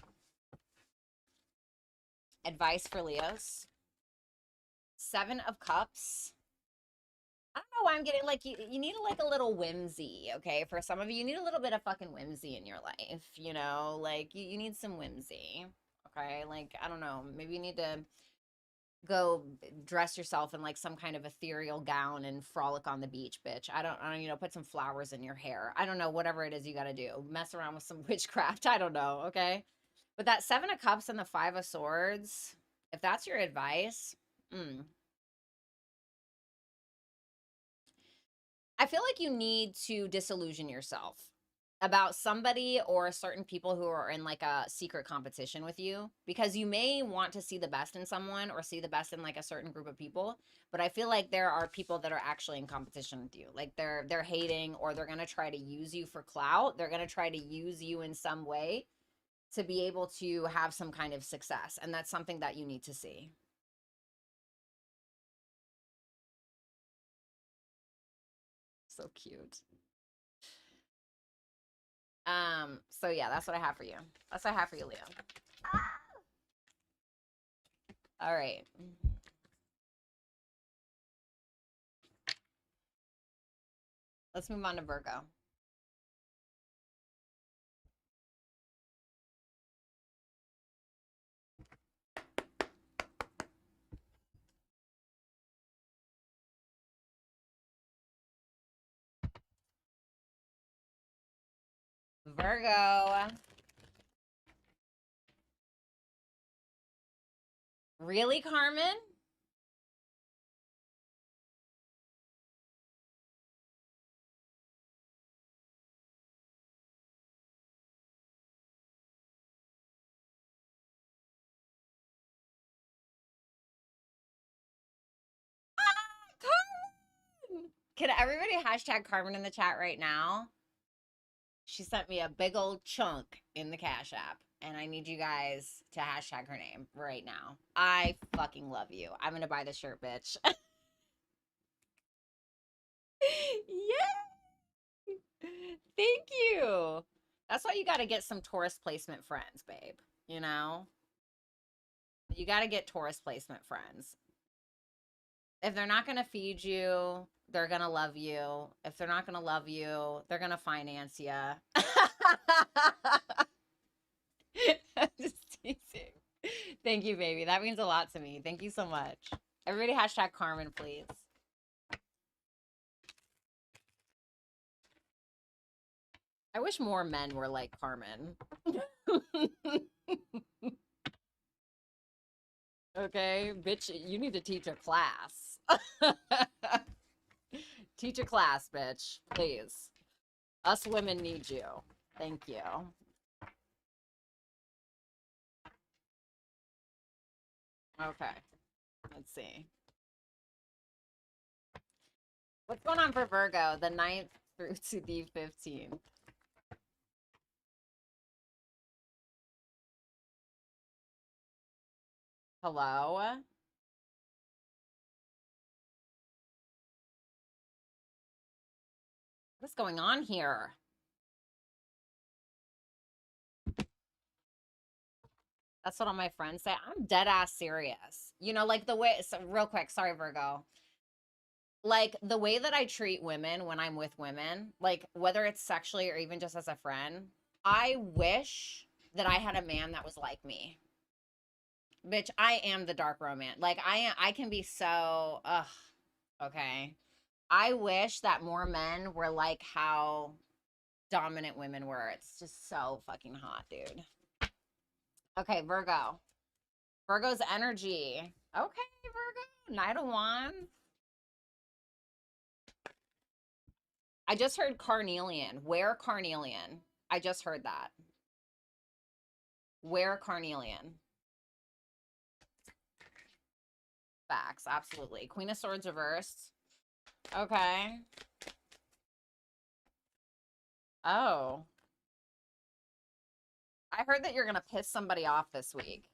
A: Advice for Leos. Seven of Cups. I don't know why I'm getting like you need like a little whimsy, okay? For some of you, you need a little bit of fucking whimsy in your life, like you need some whimsy, okay? Like, I don't know, maybe you need to go dress yourself in like some kind of ethereal gown and frolic on the beach, bitch. I don't, put some flowers in your hair. I don't know, whatever it is you got to do. Mess around with some witchcraft. I don't know, okay? But that Seven of Cups and the Five of Swords, if that's your advice, I feel like you need to disillusion yourself about somebody or certain people who are in like a secret competition with you, because you may want to see the best in someone or see the best in like a certain group of people, but I feel like there are people that are actually in competition with you. Like they're hating, or they're going to try to use you for clout. They're going to try to use you in some way to be able to have some kind of success, and that's something that you need to see. So cute. So yeah, that's what I have for you. That's what I have for you, Leo. All right. Let's move on to Virgo. Virgo. Really, Carmen? Carmen! Can everybody hashtag Carmen in the chat right now? She sent me a big old chunk in the Cash App, and I need you guys to hashtag her name right now. I fucking love you. I'm gonna buy the shirt, bitch. Yeah. Thank you. That's why you got to get some tourist placement friends, babe. You know, you got to get tourist placement friends. If they're not going to feed you, they're going to love you. If they're not going to love you, they're going to finance you. Just teasing. Thank you, baby. That means a lot to me. Thank you so much. Everybody hashtag Carmen, please. I wish more men were like Carmen. Okay, bitch, you need to teach a class. Teach a class, bitch, please. Us women need you. Thank you. Okay, let's see. What's going on for Virgo, the 9th through to the 15th? Hello? What's going on here? That's what all my friends say. I'm dead ass serious. You know, like the way, so real quick, sorry, Virgo. Like the way that I treat women when I'm with women, like whether it's sexually or even just as a friend, I wish that I had a man that was like me. Bitch, I am the dark romance. Like I can be so okay. I wish that more men were like how dominant women were. It's just so fucking hot, dude. Okay, Virgo. Virgo's energy. Okay, Virgo. Knight of Wands. I just heard carnelian. Wear carnelian. I just heard that. Wear carnelian. Facts, absolutely. Queen of Swords reversed. Okay. Oh. I heard that you're going to piss somebody off this week.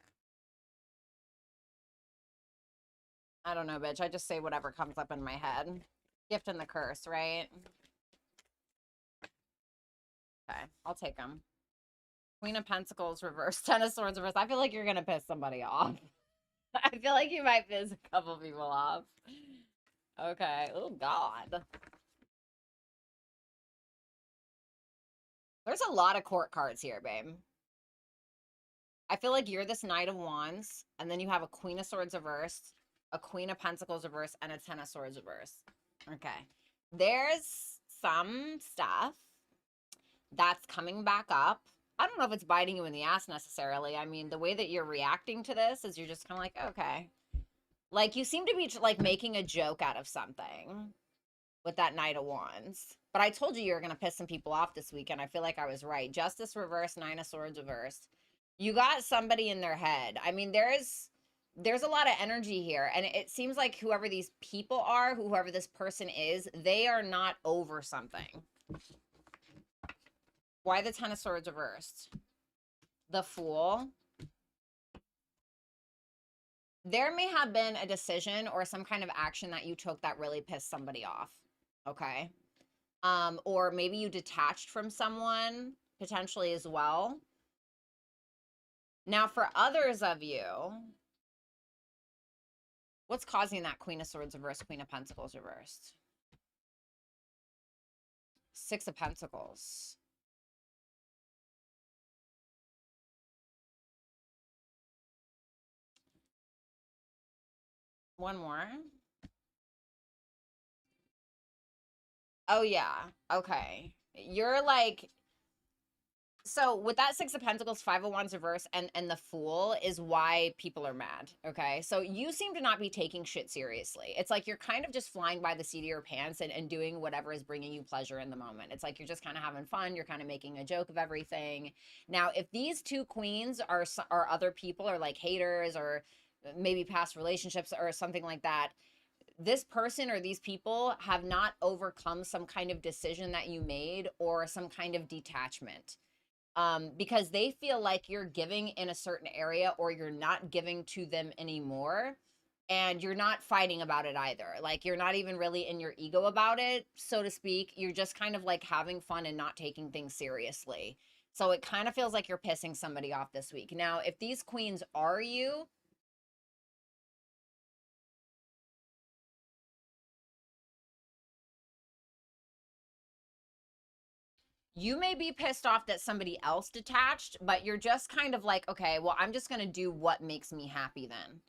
A: I don't know, bitch. I just say whatever comes up in my head. Gift and the curse, right? Okay, I'll take them. Queen of Pentacles reverse, Ten of Swords reverse. I feel like you're going to piss somebody off. I feel like you might piss a couple people off. Okay. Oh, God. There's a lot of court cards here, babe. I feel like you're this Knight of Wands, and then you have a Queen of Swords reversed, a Queen of Pentacles reversed, and a Ten of Swords reversed. Okay. There's some stuff that's coming back up. I don't know if it's biting you in the ass necessarily. I mean, the way that you're reacting to this is you're just kind of like, okay. Like, you seem to be, like, making a joke out of something with that Knight of Wands. But I told you were going to piss some people off this weekend. I feel like I was right. Justice reversed, Nine of Swords reversed. You got somebody in their head. I mean, there's a lot of energy here. And it seems like whoever these people are, whoever this person is, they are not over something. Why the Ten of Swords reversed? The Fool. There may have been a decision or some kind of action that you took that really pissed somebody off. Okay. Or maybe you detached from someone potentially as well. Now, for others of you, what's causing that Queen of Swords reversed, Queen of Pentacles reversed? Six of Pentacles. One more. Oh, yeah. Okay. You're like, So with that Six of Pentacles, Five of Wands reverse, and the Fool is why people are mad. Okay, so you seem to not be taking shit seriously. It's like you're kind of just flying by the seat of your pants and doing whatever is bringing you pleasure in the moment. It's like you're just kind of having fun. You're kind of making a joke of everything. Now, if these two queens are other people, or like haters, or maybe past relationships or something like that, this person or these people have not overcome some kind of decision that you made or some kind of detachment, because they feel like you're giving in a certain area or you're not giving to them anymore. And you're not fighting about it either. Like you're not even really in your ego about it, so to speak. You're just kind of like having fun and not taking things seriously. So it kind of feels like you're pissing somebody off this week. Now, if these queens are you, you may be pissed off that somebody else detached, but you're just kind of like, okay, well, I'm just going to do what makes me happy then.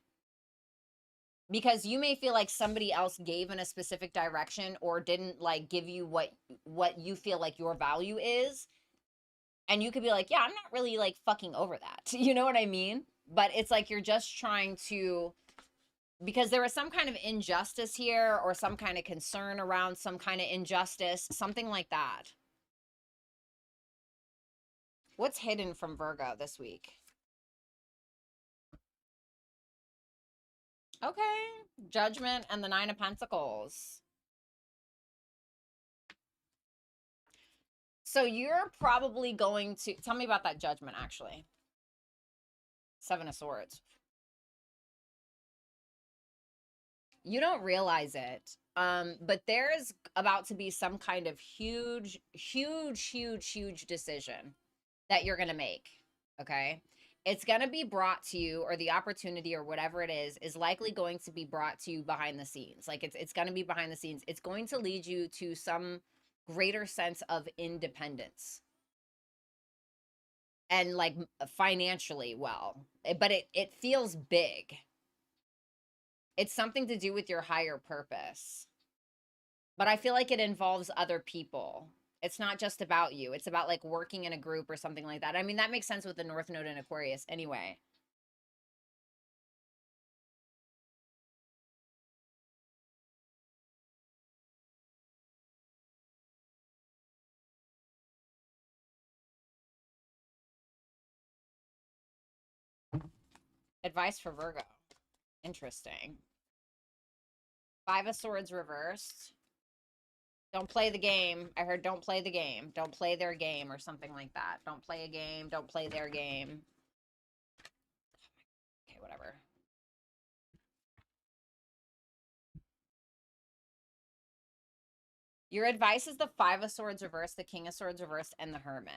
A: Because you may feel like somebody else gave in a specific direction or didn't like give you what you feel like your value is, and you could be like, yeah, I'm not really like fucking over that. You know what I mean? But it's like you're just trying to, because there was some kind of injustice here or some kind of concern around some kind of injustice, something like that. What's hidden from Virgo this week? Okay, Judgment and the Nine of Pentacles. So you're probably going to tell me about that Judgment, actually. Seven of Swords. You don't realize it, but there's about to be some kind of huge decision that you're going to make. Okay, it's going to be brought to you, or the opportunity or whatever it is likely going to be brought to you behind the scenes. Like it's going to be behind the scenes. It's going to lead you to some greater sense of independence and like financially well, but it feels big. It's something to do with your higher purpose, but I feel like it involves other people. It's not just about you. It's about like working in a group or something like that. I mean, that makes sense with the North Node in Aquarius anyway. Advice for Virgo. Interesting. Five of Swords reversed. Don't play the game. I heard don't play the game. Don't play their game or something like that. Don't play a game. Don't play their game. Okay, whatever. Your advice is the Five of Swords reversed, the King of Swords reversed, and the Hermit.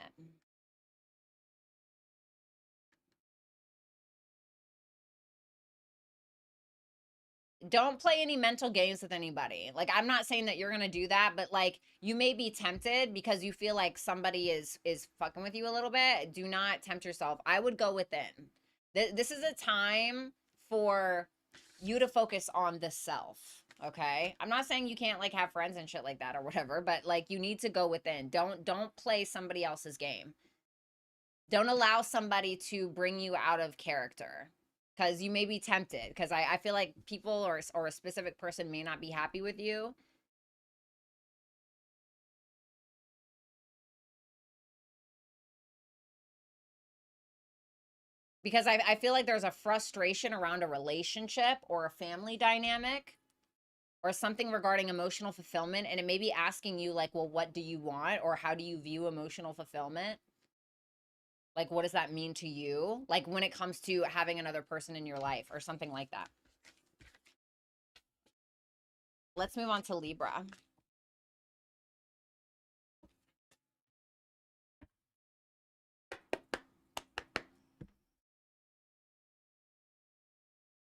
A: Don't play any mental games with anybody. Like I'm not saying that you're going to do that, but like you may be tempted because you feel like somebody is fucking with you a little bit. Do not tempt yourself. I would go within. This is a time for you to focus on the self, okay? I'm not saying you can't like have friends and shit like that or whatever, but like you need to go within. Don't play somebody else's game. Don't allow somebody to bring you out of character, because you may be tempted, because I feel like people or a specific person may not be happy with you. Because I feel like there's a frustration around a relationship or a family dynamic or something regarding emotional fulfillment. And it may be asking you like, well, what do you want? Or how do you view emotional fulfillment? Like, what does that mean to you? Like when it comes to having another person in your life or something like that. Let's move on to Libra.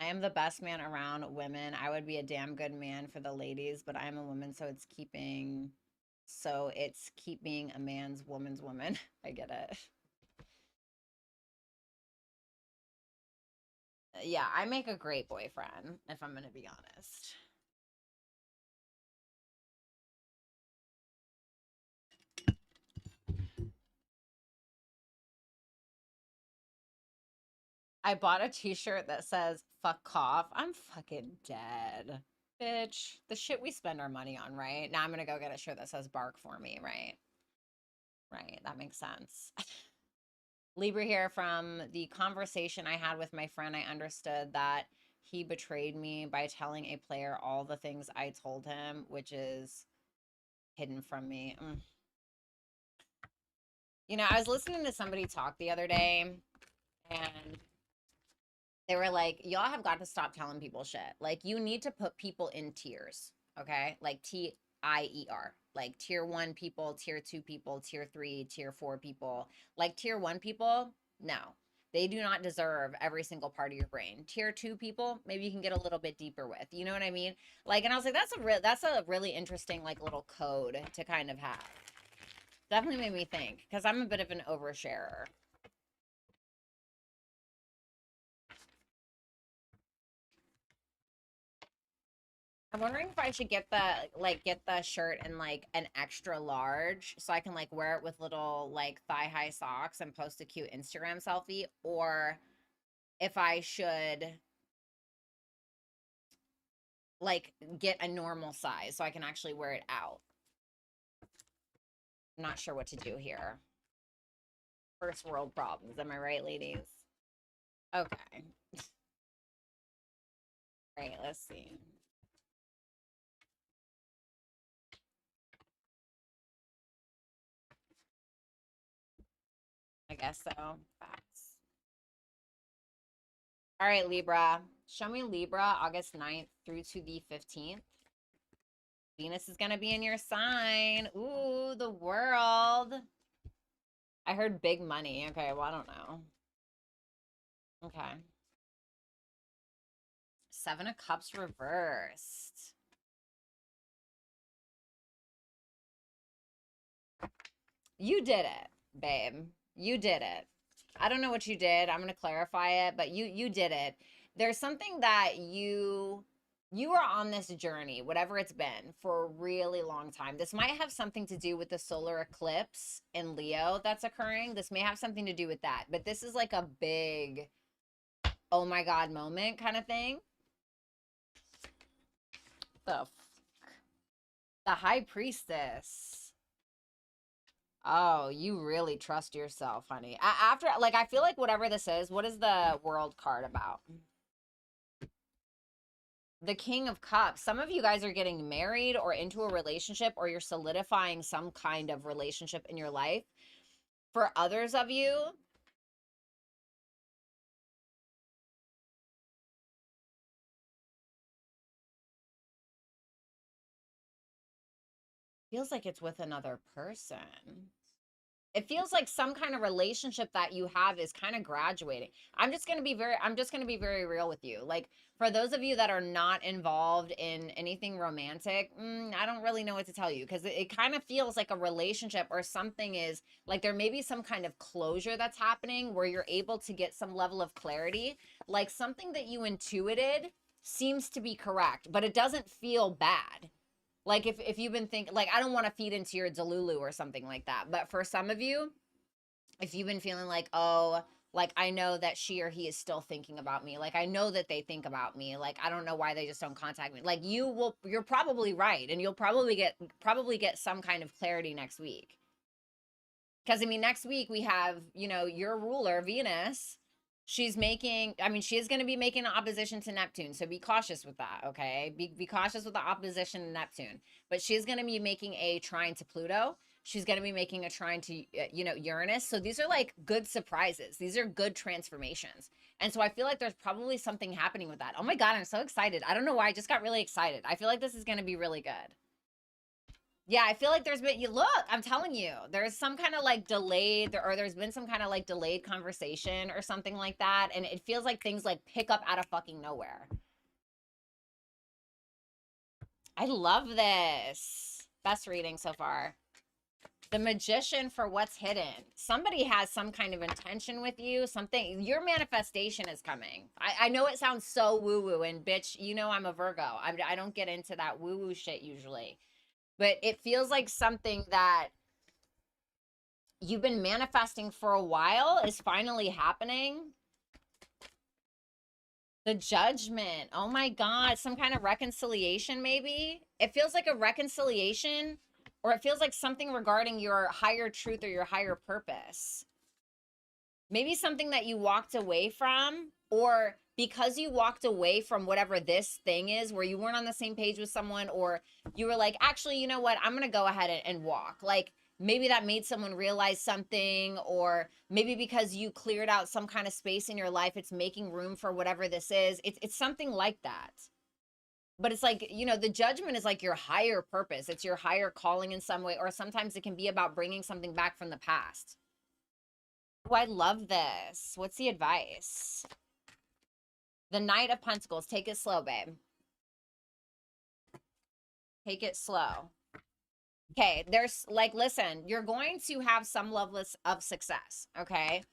A: I am the best man around women. I would be a damn good man for the ladies, but I'm a woman, so it's keeping a man's woman's woman. I get it. Yeah, I make a great boyfriend, if I'm gonna be honest. I bought a t-shirt that says fuck cough. I'm fucking dead. Bitch, the shit we spend our money on, right? Now I'm gonna go get a shirt that says bark for me, right? Right, that makes sense. Libra here. From the conversation I had with my friend, I understood that he betrayed me by telling a player all the things I told him, which is hidden from me. You know, I was listening to somebody talk the other day, and they were like, y'all have got to stop telling people shit. Like, you need to put people in tiers, okay? Like TIER. Like tier 1 people, tier 2 people, tier 3, tier 4 people. Like tier 1 people, no. They do not deserve every single part of your brain. Tier 2 people, maybe you can get a little bit deeper with. You know what I mean? Like, and I was like, that's a really interesting like little code to kind of have. Definitely made me think, because I'm a bit of an oversharer. I'm wondering if I should get the shirt in like an extra large so I can like wear it with little like thigh high socks and post a cute Instagram selfie, or if I should like get a normal size so I can actually wear it out. I'm not sure what to do here. First world problems, am I right, ladies? Okay. All right, let's see. I guess so. Facts. All right, Libra. Show me Libra, August 9th through to the 15th. Venus is going to be in your sign. Ooh, the world. I heard big money. Okay, well, I don't know. Okay. 7 of Cups reversed. You did it, babe. You did it. I don't know what you did. I'm going to clarify it, but you did it. There's something that you are on this journey, whatever it's been, for a really long time. This might have something to do with the solar eclipse in Leo that's occurring. This may have something to do with that, but this is like a big, oh my God moment kind of thing. The High Priestess. Oh, you really trust yourself, honey. After, like, I feel like whatever this is, what is the world card about? The King of Cups. Some of you guys are getting married or into a relationship, or you're solidifying some kind of relationship in your life. For others of you, feels like it's with another person. It feels like some kind of relationship that you have is kind of graduating. I'm just going to be very real with you. Like, for those of you that are not involved in anything romantic, I don't really know what to tell you, because it kind of feels like a relationship or something is like there may be some kind of closure that's happening where you're able to get some level of clarity. Like, something that you intuited seems to be correct, but it doesn't feel bad. Like, if you've been thinking, like, I don't want to feed into your Delulu or something like that. But for some of you, if you've been feeling like, oh, like, I know that she or he is still thinking about me. Like, I know that they think about me. Like, I don't know why they just don't contact me. Like, you're probably right. And you'll probably get some kind of clarity next week. Because, I mean, next week we have, you know, your ruler, Venus. She's making, I mean, she is going to be making an opposition to Neptune. So be cautious with that, okay? Be cautious with the opposition to Neptune. But she's going to be making a trine to Pluto. She's going to be making a trine to, you know, Uranus. So these are like good surprises. These are good transformations. And so I feel like there's probably something happening with that. Oh my God, I'm so excited. I don't know why. I just got really excited. I feel like this is going to be really good. Yeah, I feel like there's been, you look, I'm telling you, there's some kind of like delayed, or there's been some kind of like delayed conversation or something like that. And it feels like things like pick up out of fucking nowhere. I love this. Best reading so far. The Magician for what's hidden. Somebody has some kind of intention with you. Something, your manifestation is coming. I know it sounds so woo-woo, and bitch, you know I'm a Virgo. I don't get into that woo-woo shit usually. But it feels like something that you've been manifesting for a while is finally happening. The Judgment. Oh my God. Some kind of reconciliation, maybe? It feels like a reconciliation, or it feels like something regarding your higher truth or your higher purpose. Maybe something that you walked away from, or because you walked away from whatever this thing is, where you weren't on the same page with someone, or you were like, actually, you know what? I'm going to go ahead and walk. Like, maybe that made someone realize something, or maybe because you cleared out some kind of space in your life, it's making room for whatever this is. It's something like that. But it's like, you know, the Judgment is like your higher purpose. It's your higher calling in some way, or sometimes it can be about bringing something back from the past. Oh, I love this. What's the advice? The Knight of Pentacles. Take it slow, babe. Take it slow. Okay, there's like, listen, you're going to have some level of success, okay?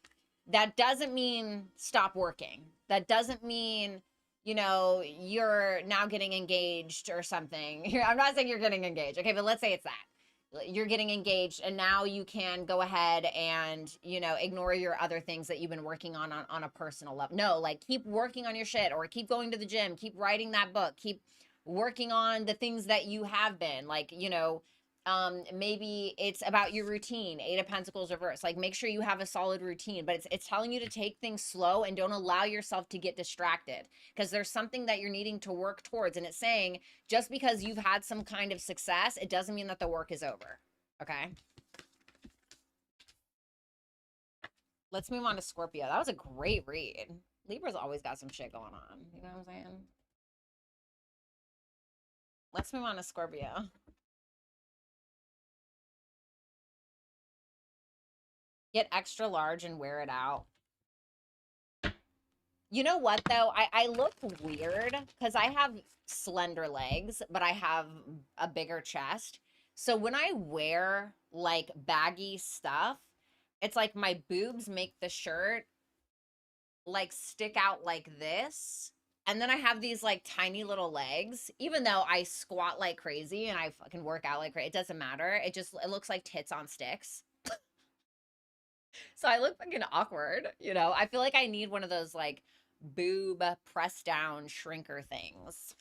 A: That doesn't mean stop working. That doesn't mean, you know, you're now getting engaged or something. I'm not saying you're getting engaged, okay? But let's say it's that. You're getting engaged and now you can go ahead and, you know, ignore your other things that you've been working on a personal level. No, like keep working on your shit, or keep going to the gym, keep writing that book, keep working on the things that you have been, like, you know, maybe it's about your routine. Eight of Pentacles reverse. Like, make sure you have a solid routine, but it's telling you to take things slow and don't allow yourself to get distracted, because there's something that you're needing to work towards. And it's saying just because you've had some kind of success, it doesn't mean that the work is over. Okay. Let's move on to Scorpio. That was a great read. Libra's always got some shit going on. You know what I'm saying? Let's move on to Scorpio. Get extra large and wear it out. You know what, though? I look weird because I have slender legs, but I have a bigger chest. So when I wear like baggy stuff, it's like my boobs make the shirt like stick out like this. And then I have these like tiny little legs, even though I squat like crazy and I fucking work out like crazy. It doesn't matter. It looks like tits on sticks. So I look fucking awkward, you know? I feel like I need one of those like boob press down shrinker things.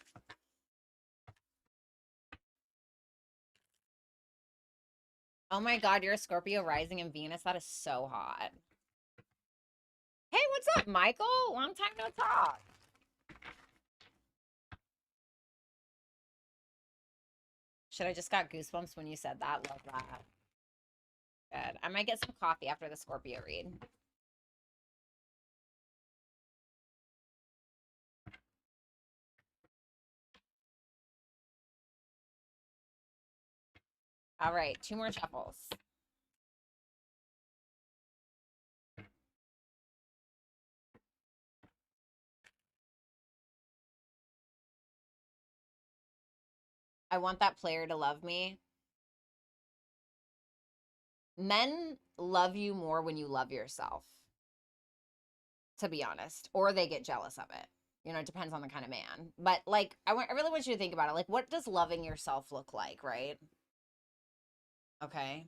A: Oh my God, you're a Scorpio rising in Venus. That is so hot. Hey, what's up, Michael? Long time no talk. Should I just got goosebumps when you said that? Love that. Good. I might get some coffee after the Scorpio read. All right, two more shuffles. I want that player to love me. Men love you more when you love yourself, to be honest, or they get jealous of it. You know, it depends on the kind of man. But like, I really want you to think about it. Like, what does loving yourself look like, right? Okay.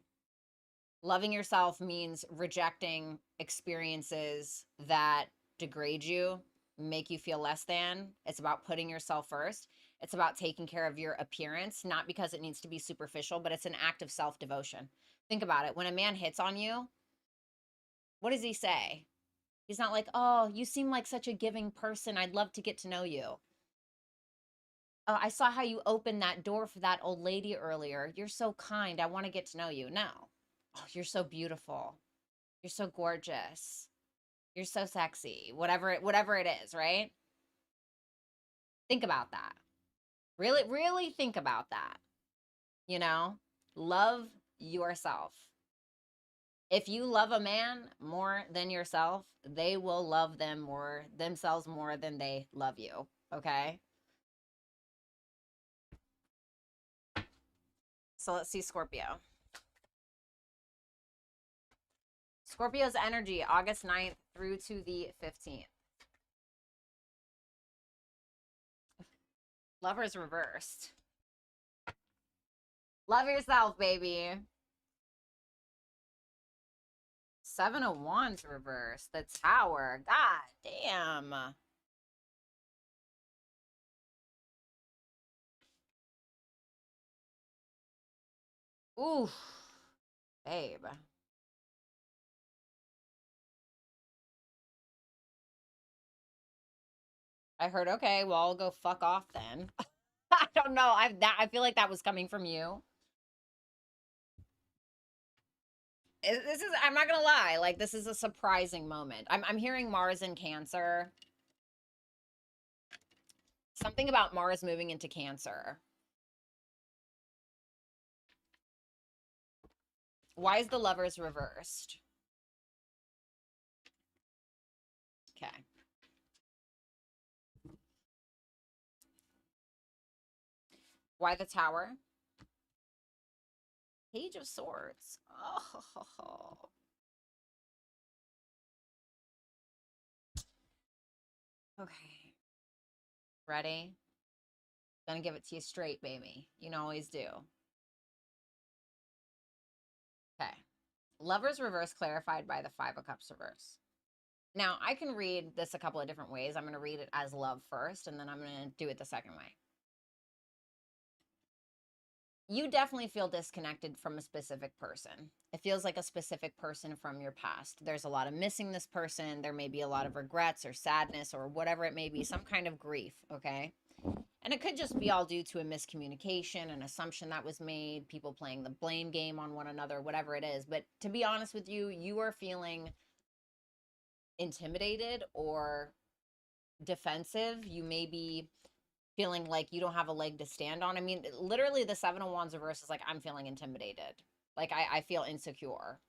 A: Loving yourself means rejecting experiences that degrade you, make you feel less than. It's about putting yourself first. It's about taking care of your appearance, not because it needs to be superficial, but it's an act of self-devotion. Think about it. When a man hits on you, what does he say? He's not like, oh, you seem like such a giving person. I'd love to get to know you. Oh, I saw how you opened that door for that old lady earlier. You're so kind. I want to get to know you. No. Oh, you're so beautiful. You're so gorgeous. You're so sexy. Whatever it is, right? Think about that. Really, really think about that. You know, love yourself. If you love a man more than yourself, they will love themselves more than they love you. Okay? So let's see Scorpio. Scorpio's energy, August 9th through to the 15th. Lovers reversed. Love yourself, baby. Seven of Wands reversed. The Tower. God damn. Ooh, babe. I heard, okay, well, I'll go fuck off then. I don't know. I feel like that was coming from you. This is, I'm not gonna lie, like this is a surprising moment. I'm hearing Mars in Cancer. Something about Mars moving into Cancer. Why is the Lovers reversed? Okay. Why the Tower? Page of Swords. Oh. Okay. Ready? Gonna give it to you straight, baby. You know, always do. Okay. Lovers reverse clarified by the Five of Cups reverse. Now, I can read this a couple of different ways. I'm going to read it as love first, and then I'm going to do it the second way. You definitely feel disconnected from a specific person. It feels like a specific person from your past. There's a lot of missing this person. There may be a lot of regrets or sadness or whatever it may be, some kind of grief, okay? And it could just be all due to a miscommunication, an assumption that was made, people playing the blame game on one another, whatever it is. But to be honest with you, you are feeling intimidated or defensive. You may be feeling like you don't have a leg to stand on. I mean, literally the Seven of Wands reverse is like, I'm feeling intimidated. Like I feel insecure.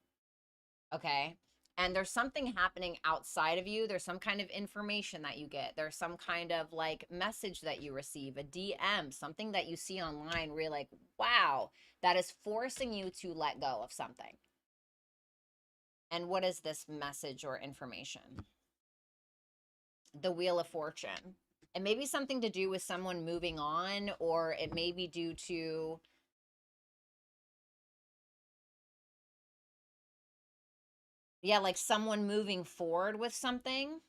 A: Okay. And there's something happening outside of you. There's some kind of information that you get. There's some kind of like message that you receive, a DM, something that you see online where you're like, wow, that is forcing you to let go of something. And what is this message or information? The Wheel of Fortune. It may be something to do with someone moving on, or it may be due to like someone moving forward with something.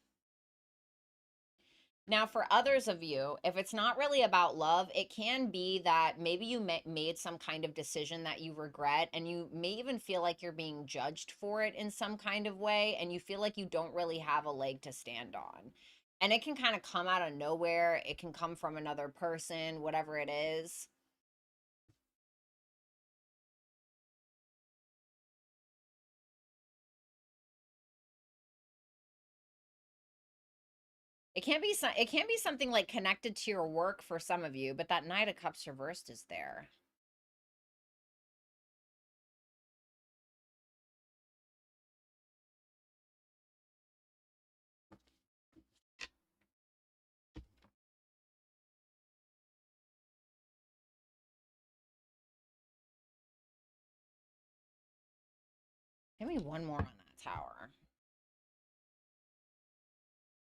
A: Now, for others of you, if it's not really about love, it can be that maybe you made some kind of decision that you regret, and you may even feel like you're being judged for it in some kind of way, and you feel like you don't really have a leg to stand on. And it can kind of come out of nowhere. It can come from another person, whatever it is. It can't be something like connected to your work for some of you, but that Knight of Cups reversed is there. Give me one more on that Tower.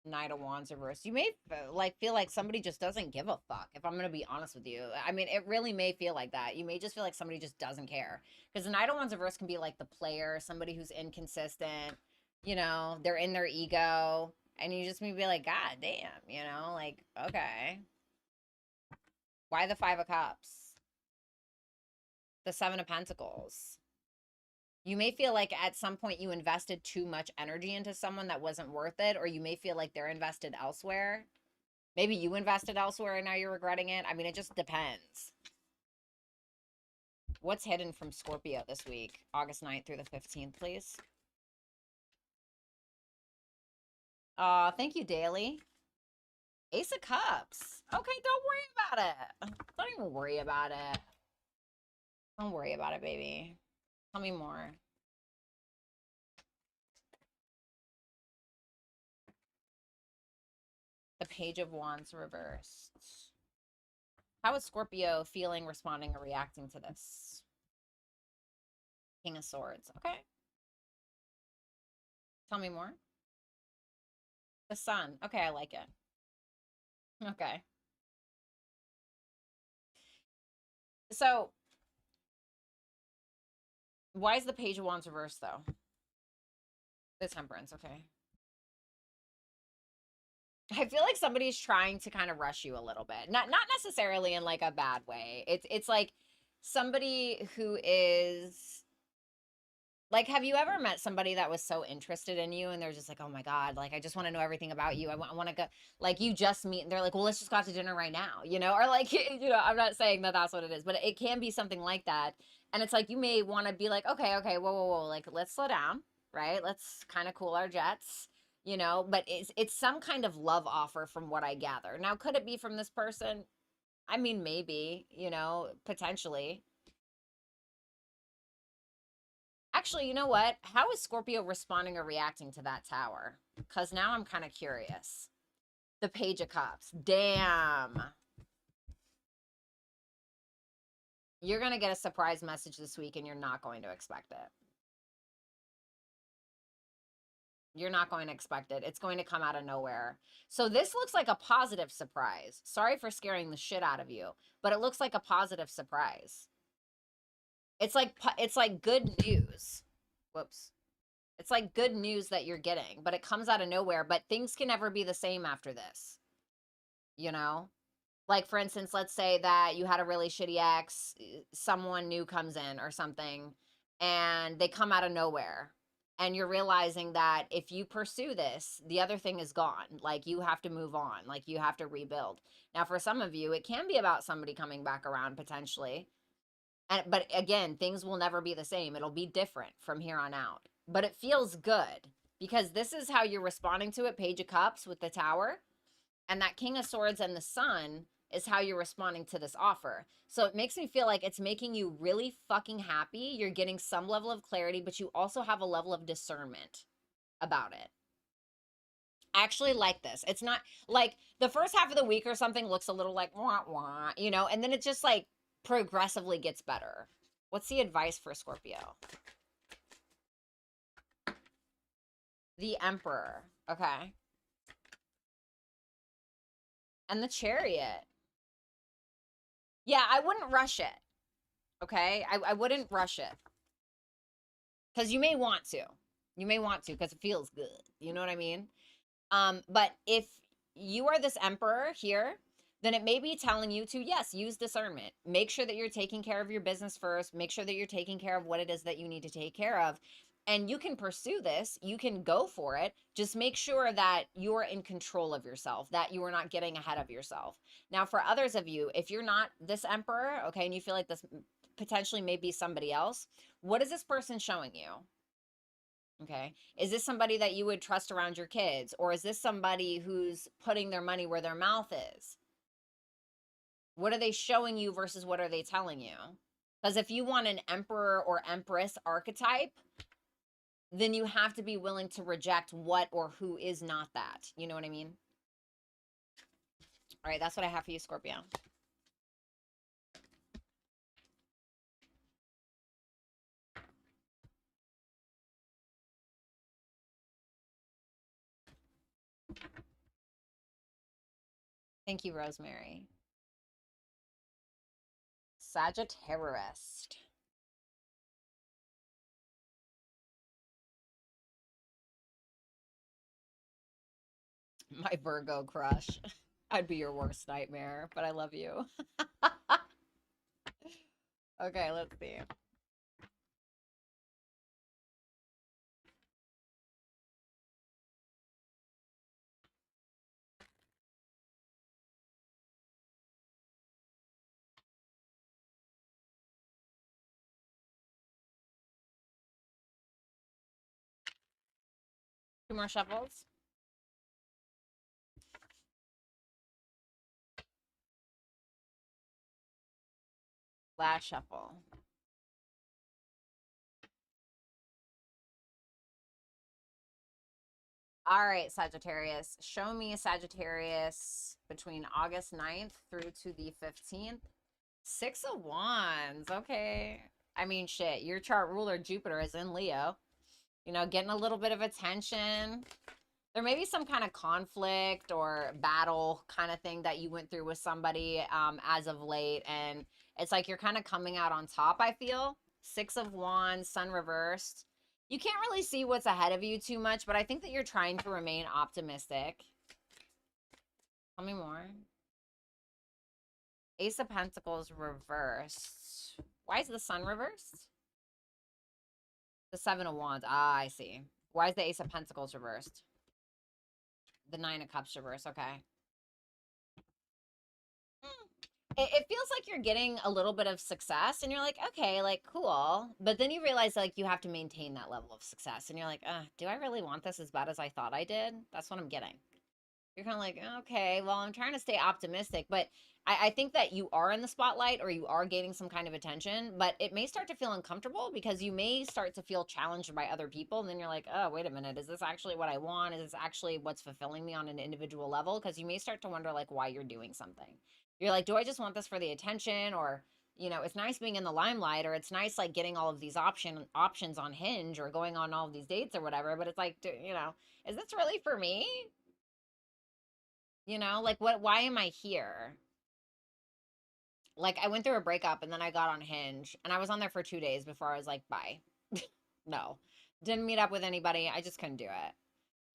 A: Knight of Wands reversed. You may like feel like somebody just doesn't give a fuck, if I'm going to be honest with you. I mean, it really may feel like that. You may just feel like somebody just doesn't care. Because the Knight of Wands reversed can be like the player, somebody who's inconsistent, you know, they're in their ego. And you just may be like, God damn, you know, like, okay. Why the Five of Cups? The Seven of Pentacles. You may feel like at some point you invested too much energy into someone that wasn't worth it, or you may feel like they're invested elsewhere. Maybe you invested elsewhere and now you're regretting it. I mean, it just depends. What's hidden from Scorpio this week? August 9th through the 15th, please. Thank you, Daily. Ace of Cups. Okay, don't worry about it. Don't even worry about it. Don't worry about it, baby. Tell me more. The Page of Wands reversed. How is Scorpio feeling, responding, or reacting to this? King of Swords. Okay. Tell me more. The Sun. Okay, I like it. Okay. So, why is the Page of Wands reversed, though? The Temperance. Okay. I feel like somebody's trying to kind of rush you a little bit. Not necessarily in like a bad way. It's like somebody who is like, have you ever met somebody that was so interested in you and they're just like, oh my God, like, I just want to know everything about you. I want to go, like, you just meet and they're like, well, let's just go out to dinner right now, you know? Or like, you know, I'm not saying that that's what it is, but it can be something like that. And it's like, you may want to be like, okay, whoa, like, let's slow down, right? Let's kind of cool our jets, you know? But it's some kind of love offer from what I gather. Now, could it be from this person? I mean, maybe, you know, potentially. Actually, you know what? How is Scorpio responding or reacting to that tower? Because now I'm kind of curious. The Page of Cups. Damn. You're going to get a surprise message this week and you're not going to expect it. You're not going to expect it. It's going to come out of nowhere. So this looks like a positive surprise. Sorry for scaring the shit out of you, but it looks like a positive surprise. It's like good news. Whoops. It's like good news that you're getting, but it comes out of nowhere. But things can never be the same after this, you know? Like, for instance, let's say that you had a really shitty ex, someone new comes in or something, and they come out of nowhere. And you're realizing that if you pursue this, the other thing is gone. Like, you have to move on. Like, you have to rebuild. Now, for some of you, it can be about somebody coming back around potentially. But again, things will never be the same. It'll be different from here on out. But it feels good because this is how you're responding to it. Page of Cups with the Tower, and that King of Swords and the Sun is how you're responding to this offer. So it makes me feel like it's making you really fucking happy. You're getting some level of clarity, but you also have a level of discernment about it. I actually like this. It's not like the first half of the week or something looks a little like wah wah, you know, and then it just like progressively gets better. What's the advice for Scorpio? The Emperor. Okay. And the Chariot. Yeah, I wouldn't rush it. Okay? I wouldn't rush it. Because you may want to. You may want to because it feels good. You know what I mean? But if you are this Emperor here, then it may be telling you to, yes, use discernment. Make sure that you're taking care of your business first. Make sure that you're taking care of what it is that you need to take care of. And you can pursue this. You can go for it. Just make sure that you're in control of yourself, that you are not getting ahead of yourself. Now, for others of you, if you're not this Emperor, okay, and you feel like this potentially may be somebody else, what is this person showing you? Okay. Is this somebody that you would trust around your kids? Or is this somebody who's putting their money where their mouth is? What are they showing you versus what are they telling you? Because if you want an emperor or empress archetype, then you have to be willing to reject what or who is not that. You know what I mean? All right, that's what I have for you, Scorpio. Thank you, Rosemary. Sagittarius. My Virgo crush. I'd be your worst nightmare, but I love you. Okay, let's see. Two more shuffles. Last shuffle. All right, Sagittarius. Show me a Sagittarius between August 9th through to the 15th. Six of Wands. Okay. I mean, shit. Your chart ruler, Jupiter, is in Leo. You know, getting a little bit of attention. There may be some kind of conflict or battle kind of thing that you went through with somebody as of late. And it's like you're kind of coming out on top, I feel. Six of Wands, Sun reversed. You can't really see what's ahead of you too much, but I think that you're trying to remain optimistic. Tell me more. Ace of Pentacles reversed. Why is the sun reversed? The Seven of Wands. Ah, I see. Why is the Ace of Pentacles reversed? The Nine of Cups reversed. Okay. It feels like you're getting a little bit of success and you're like, okay, like cool. But then you realize like you have to maintain that level of success. And you're like, do I really want this as bad as I thought I did? That's what I'm getting. You're kind of like, okay, well, I'm trying to stay optimistic, but I think that you are in the spotlight or you are gaining some kind of attention, but it may start to feel uncomfortable because you may start to feel challenged by other people. And then you're like, oh, wait a minute. Is this actually what I want? Is this actually what's fulfilling me on an individual level? Because you may start to wonder like why you're doing something. You're like, do I just want this for the attention? Or, you know, it's nice being in the limelight, or it's nice like getting all of these options on Hinge or going on all of these dates or whatever. But it's like, you know, is this really for me? You know, like why am I here? Like I went through a breakup and then I got on Hinge and I was on there for 2 days before I was like, bye. No, didn't meet up with anybody. I just couldn't do it.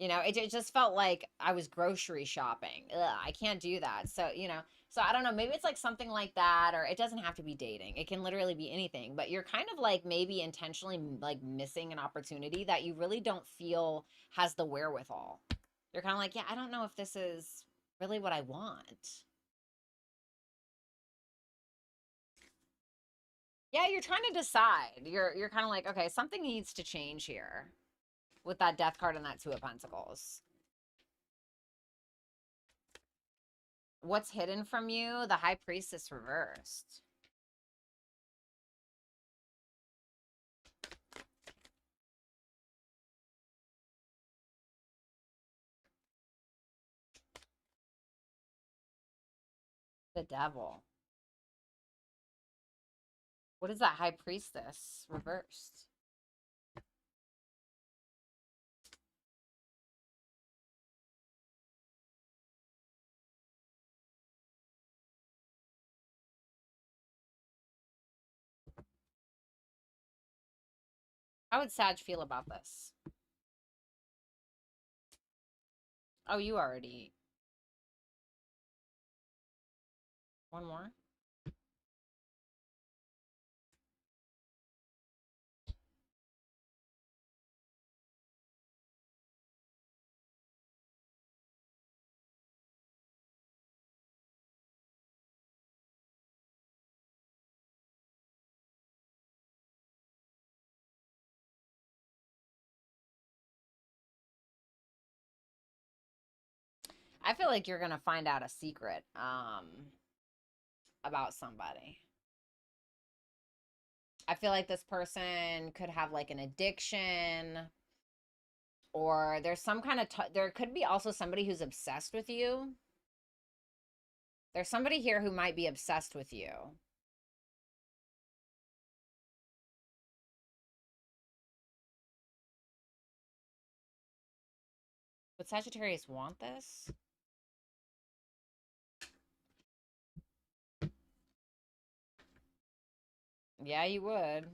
A: You know, it just felt like I was grocery shopping. Ugh, I can't do that. So, you know, so I don't know, maybe it's like something like that, or it doesn't have to be dating. It can literally be anything, but you're kind of like maybe intentionally like missing an opportunity that you really don't feel has the wherewithal. You're kind of like, yeah, I don't know if this is really what I want. Yeah, you're trying to decide. You're kind of like, okay, something needs to change here with that Death card and that Two of Pentacles. What's hidden from you? The High Priestess reversed. The Devil. What is that High Priestess reversed? How would Sag feel about this? Oh, you already. One more? I feel like you're going to find out a secret about somebody. I feel like this person could have like an addiction, or there's some kind of there could be also somebody who's obsessed with you. There's somebody here who might be obsessed with you. Would Sagittarius want this? Yeah, you would.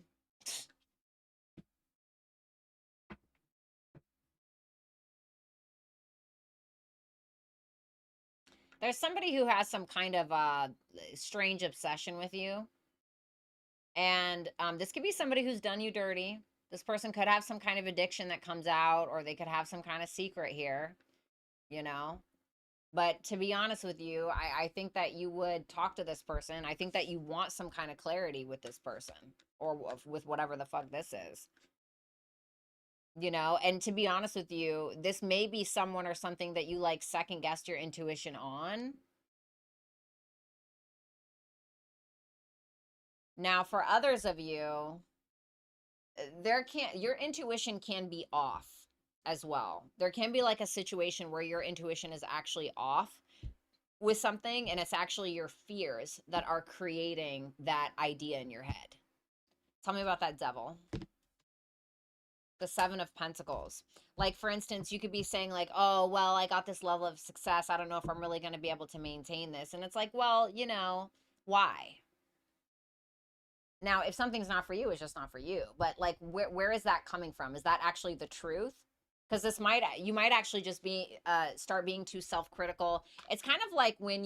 A: There's somebody who has some kind of strange obsession with you. And this could be somebody who's done you dirty. This person could have some kind of addiction that comes out, or they could have some kind of secret here, you know? But to be honest with you, I think that you would talk to this person. I think that you want some kind of clarity with this person, or with whatever the fuck this is. You know, and to be honest with you, this may be someone or something that you like second guessed your intuition on. Now, for others of you, your intuition can be off as well. There can be like a situation where your intuition is actually off with something, and it's actually your fears that are creating that idea in your head. Tell me about that Devil. The Seven of Pentacles. Like, for instance, you could be saying like, oh, well, I got this level of success. I don't know if I'm really going to be able to maintain this. And it's like, well, you know, why? Now, if something's not for you, it's just not for you. But like, where is that coming from? Is that actually the truth? Because you might actually just be start being too self-critical. It's kind of like when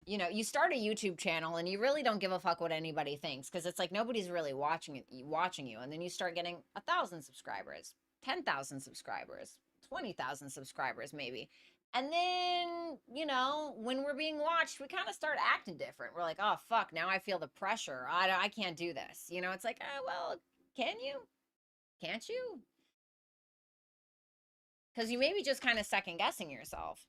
A: you know, you start a YouTube channel and you really don't give a fuck what anybody thinks because it's like nobody's really watching you. And then you start getting 1,000 subscribers, 10,000 subscribers, 20,000 subscribers, maybe. And then, you know, when we're being watched, we kind of start acting different. We're like, oh, fuck, now I feel the pressure. I can't do this. You know, it's like, well, can you? Can't you? Because you may be just kind of second guessing yourself.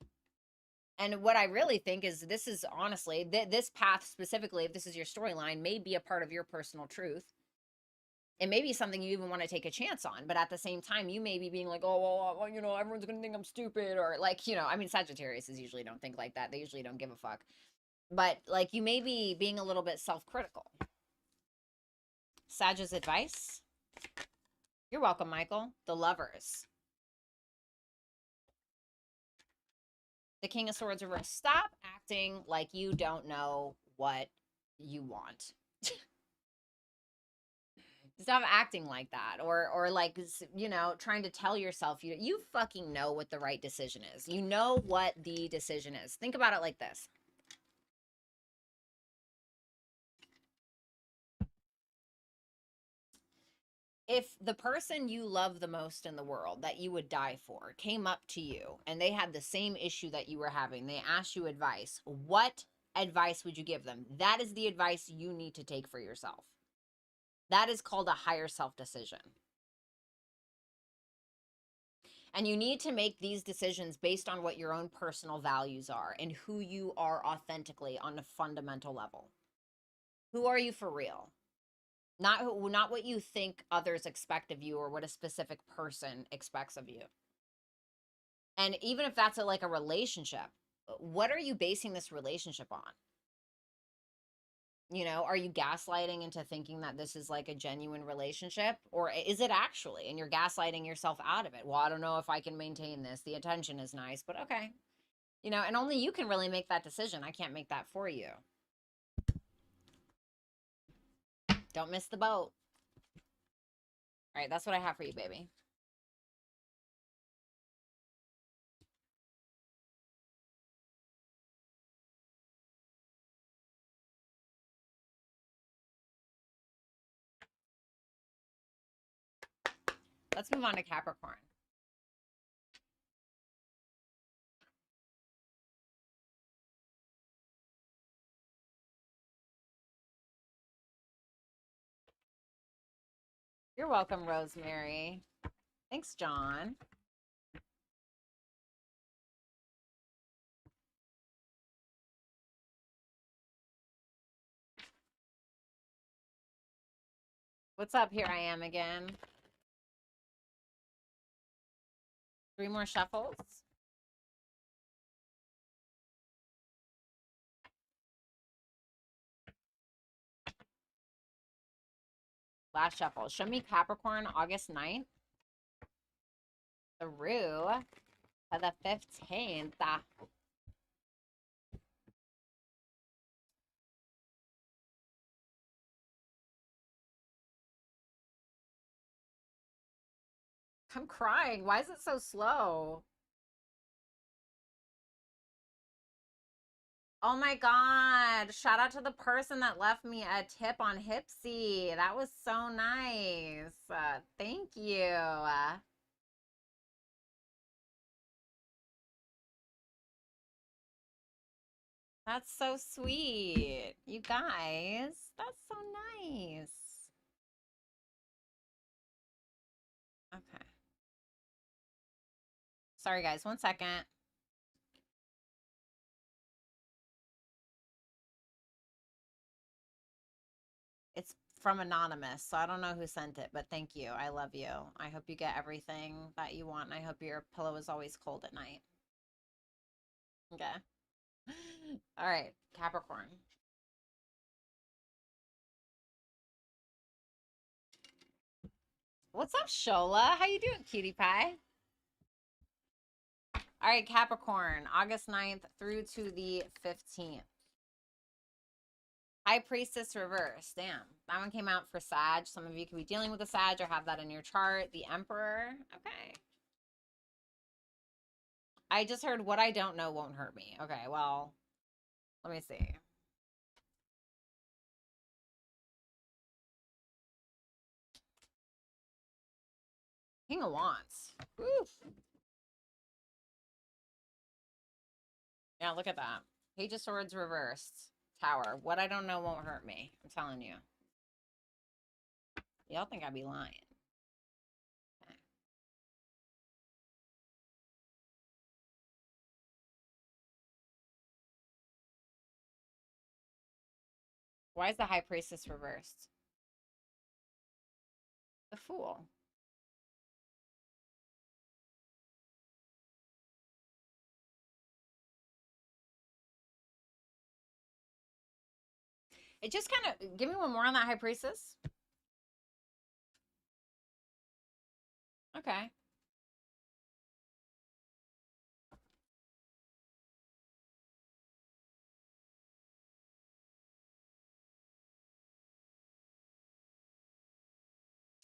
A: And what I really think is this is honestly, this path specifically, if this is your storyline, may be a part of your personal truth. It may be something you even want to take a chance on. But at the same time, you may be being like, oh, well, you know, everyone's going to think I'm stupid. Or like, you know, I mean, Sagittarius usually don't think like that. They usually don't give a fuck. But like, you may be being a little bit self-critical. Sag's advice. You're welcome, Michael. The Lovers. The King of Swords reversed. Stop acting like you don't know what you want. Stop acting like that, or like, you know, trying to tell yourself you fucking know what the right decision is. You know what the decision is. Think about it like this. If the person you love the most in the world that you would die for came up to you and they had the same issue that you were having, they asked you advice, what advice would you give them? That is the advice you need to take for yourself. That is called a higher self decision. And you need to make these decisions based on what your own personal values are and who you are authentically on a fundamental level. Who are you for real? Not what you think others expect of you or what a specific person expects of you. And even if that's like a relationship, what are you basing this relationship on? You know, are you gaslighting into thinking that this is like a genuine relationship? Or is it actually? And you're gaslighting yourself out of it. Well, I don't know if I can maintain this. The attention is nice, but okay. You know, and only you can really make that decision. I can't make that for you. Don't miss the boat. All right, that's what I have for you, baby. Let's move on to Capricorn. You're welcome, Rosemary. Thanks, John. What's up? Here I am again. 3 more shuffles. Last shuffle. Show me Capricorn, August 9th. Through the 15th. I'm crying. Why is it so slow? Oh my God. Shout out to the person that left me a tip on Hipsy. That was so nice. Thank you. That's so sweet. You guys, that's so nice. Okay. Sorry, guys. 1 second. It's from Anonymous, so I don't know who sent it, but thank you. I love you. I hope you get everything that you want, and I hope your pillow is always cold at night. Okay. All right, Capricorn. What's up, Shola? How you doing, cutie pie? All right, Capricorn, August 9th through to the 15th. High Priestess reverse. Damn. That one came out for Sag. Some of you could be dealing with a Sag or have that in your chart. The Emperor. Okay. I just heard what I don't know won't hurt me. Okay, well, Let me see. King of Wands. Oof. Yeah, look at that. Page of Swords reversed. Tower. What I don't know won't hurt me. I'm telling you. Y'all think I'd be lying. Okay. Why is the High Priestess reversed? The Fool. It just kind of, give me one more on that High Priestess. Okay.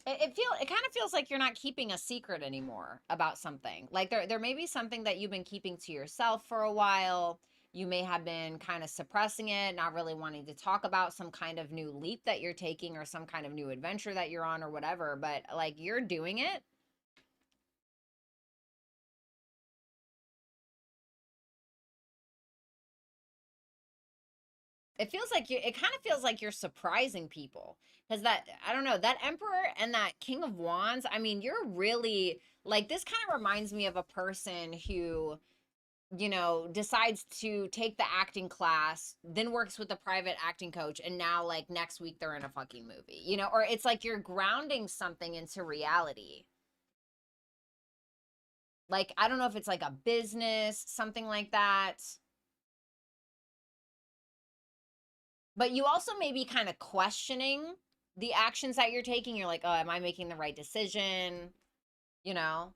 A: It kind of feels like you're not keeping a secret anymore about something. Like there may be something that you've been keeping to yourself for a while. You may have been kind of suppressing it, not really wanting to talk about some kind of new leap that you're taking or some kind of new adventure that you're on or whatever, but like you're doing it. It feels like it kind of feels like you're surprising people because that, I don't know, that Emperor and that King of Wands, I mean, you're really like, this kind of reminds me of a person who, you know, decides to take the acting class, then works with a private acting coach, and now like next week they're in a fucking movie, you know, or it's like you're grounding something into reality. Like, I don't know if it's like a business, something like that. But you also may be kind of questioning the actions that you're taking. You're like, oh, am I making the right decision? You know?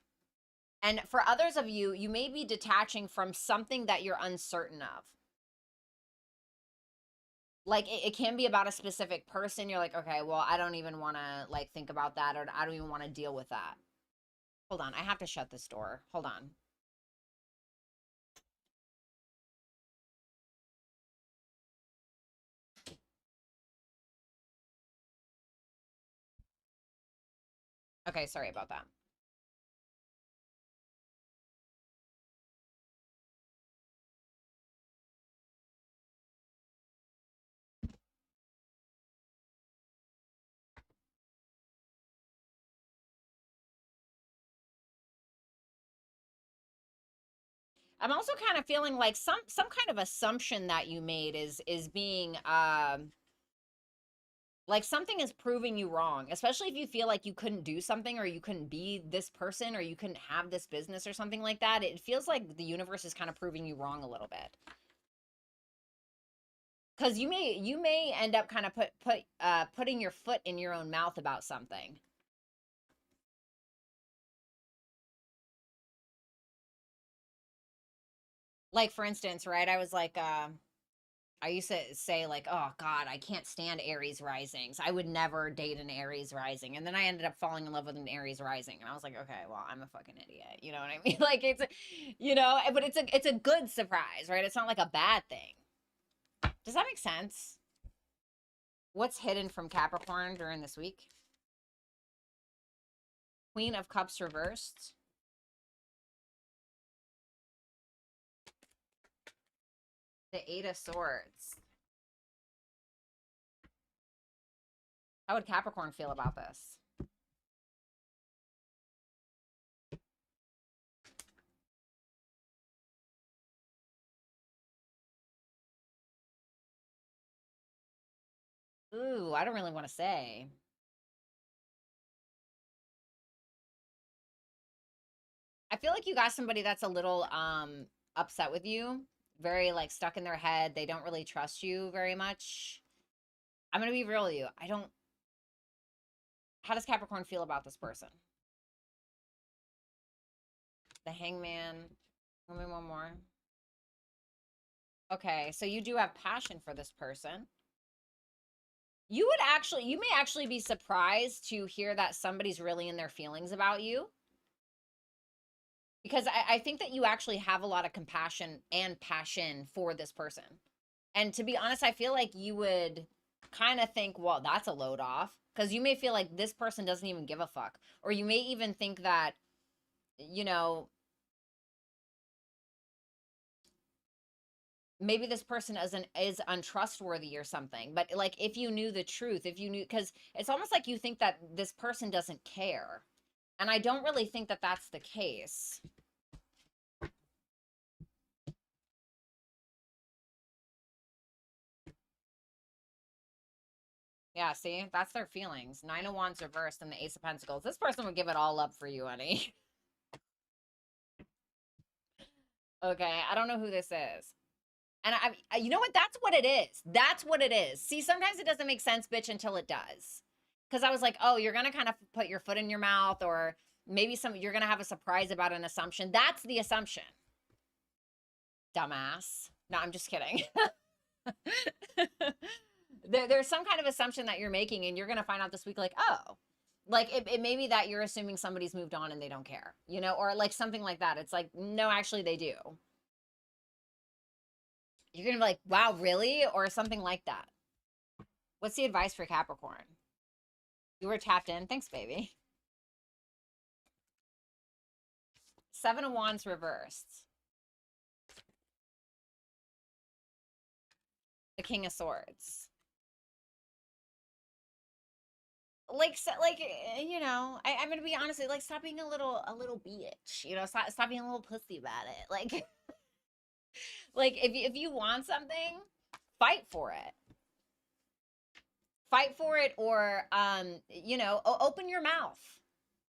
A: And for others of you, you may be detaching from something that you're uncertain of. Like it can be about a specific person. You're like, okay, well, I don't even want to like think about that, or I don't even want to deal with that. Hold on, I have to shut this door. Hold on. Okay, sorry about that. I'm also kind of feeling like some kind of assumption that you made is being like something is proving you wrong, especially if you feel like you couldn't do something or you couldn't be this person or you couldn't have this business or something like that. It feels like the universe is kind of proving you wrong a little bit. Cuz you may end up kind of putting your foot in your own mouth about something. Like for instance, right? I was like I used to say like, oh God, I can't stand Aries risings. I would never date an Aries rising. And then I ended up falling in love with an Aries rising. And I was like, okay, well, I'm a fucking idiot. You know what I mean? Like it's, you know, but it's a good surprise, right? It's not like a bad thing. Does that make sense? What's hidden from Capricorn during this week? Queen of Cups reversed. The Eight of Swords. How would Capricorn feel about this? Ooh, I don't really want to say. I feel like you got somebody that's a little upset with you, very like stuck in their head. They don't really trust you very much. I'm gonna be real with you. I don't. How does Capricorn feel about this person? The Hangman. Let me one more. Okay, so you do have passion for this person. You may actually be surprised to hear that somebody's really in their feelings about you. Because I think that you actually have a lot of compassion and passion for this person. And to be honest, I feel like you would kind of think, well, that's a load off. Because you may feel like this person doesn't even give a fuck. Or you may even think that, you know, maybe this person is untrustworthy or something. But like if you knew the truth, if you knew, because it's almost like you think that this person doesn't care. And I don't really think that that's the case. Yeah, see, that's their feelings. Nine of Wands reversed and the Ace of Pentacles. This person would give it all up for you, honey. Okay, I don't know who this is. And you know what? That's what it is. That's what it is. See, sometimes it doesn't make sense, bitch, until it does. Because I was like, oh, you're gonna kind of put your foot in your mouth, or maybe you're gonna have a surprise about an assumption. That's the assumption. Dumbass. No, I'm just kidding. There's some kind of assumption that you're making, and you're gonna find out this week, like, oh, like it may be that you're assuming somebody's moved on and they don't care, or like something like that. It's like, no, actually they do. You're gonna be like, wow, really? Or something like that. What's the advice for Capricorn? You were tapped in. Thanks, baby. Seven of Wands reversed. The King of Swords. Like, I'm gonna be honest. Like, stop being a little bitch. Stop being a little pussy about it. Like, like if you want something, fight for it. Fight for it, or open your mouth.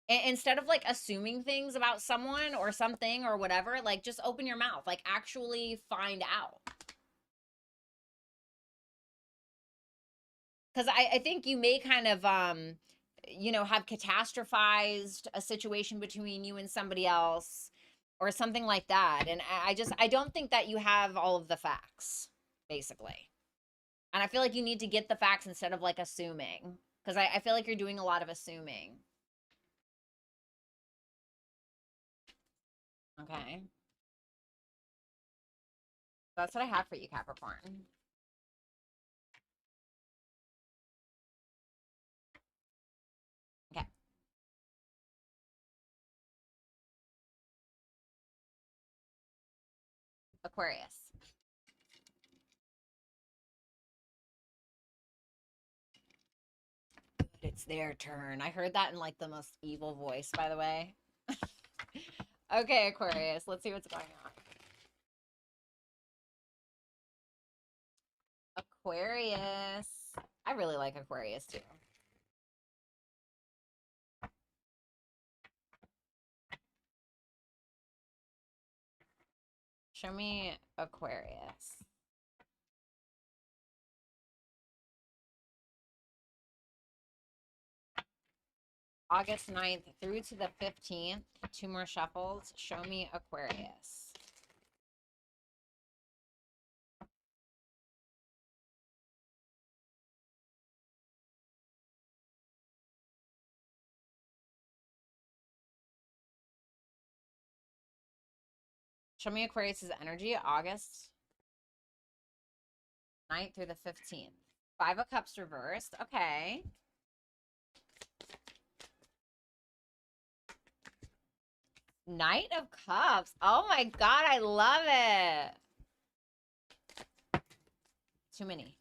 A: Instead of like assuming things about someone or something or whatever, like just open your mouth, like actually find out. Because I think you may kind of have catastrophized a situation between you and somebody else or something like that. And I don't think that you have all of the facts, basically. And I feel like you need to get the facts instead of like assuming. Because I feel like you're doing a lot of assuming. Okay. That's what I have for you, Capricorn. Okay. Aquarius. It's their turn. I heard that in like the most evil voice, by the way. Okay, Aquarius. Let's see what's going on. Aquarius. I really like Aquarius too. Show me Aquarius. August 9th through to the 15th. Two more shuffles. Show me Aquarius. Show me Aquarius's energy, August 9th through the 15th. Five of Cups reversed. Okay. Knight of Cups. Oh my God, I love it. Too many.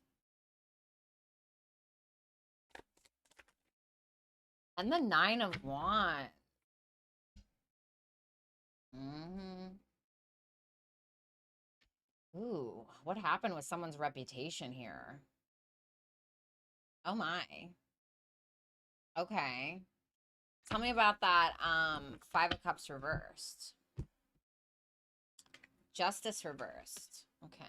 A: And the Nine of Wands. Ooh, what happened with someone's reputation here? Oh my. Okay. Tell me about that Five of Cups reversed. Justice reversed. Okay.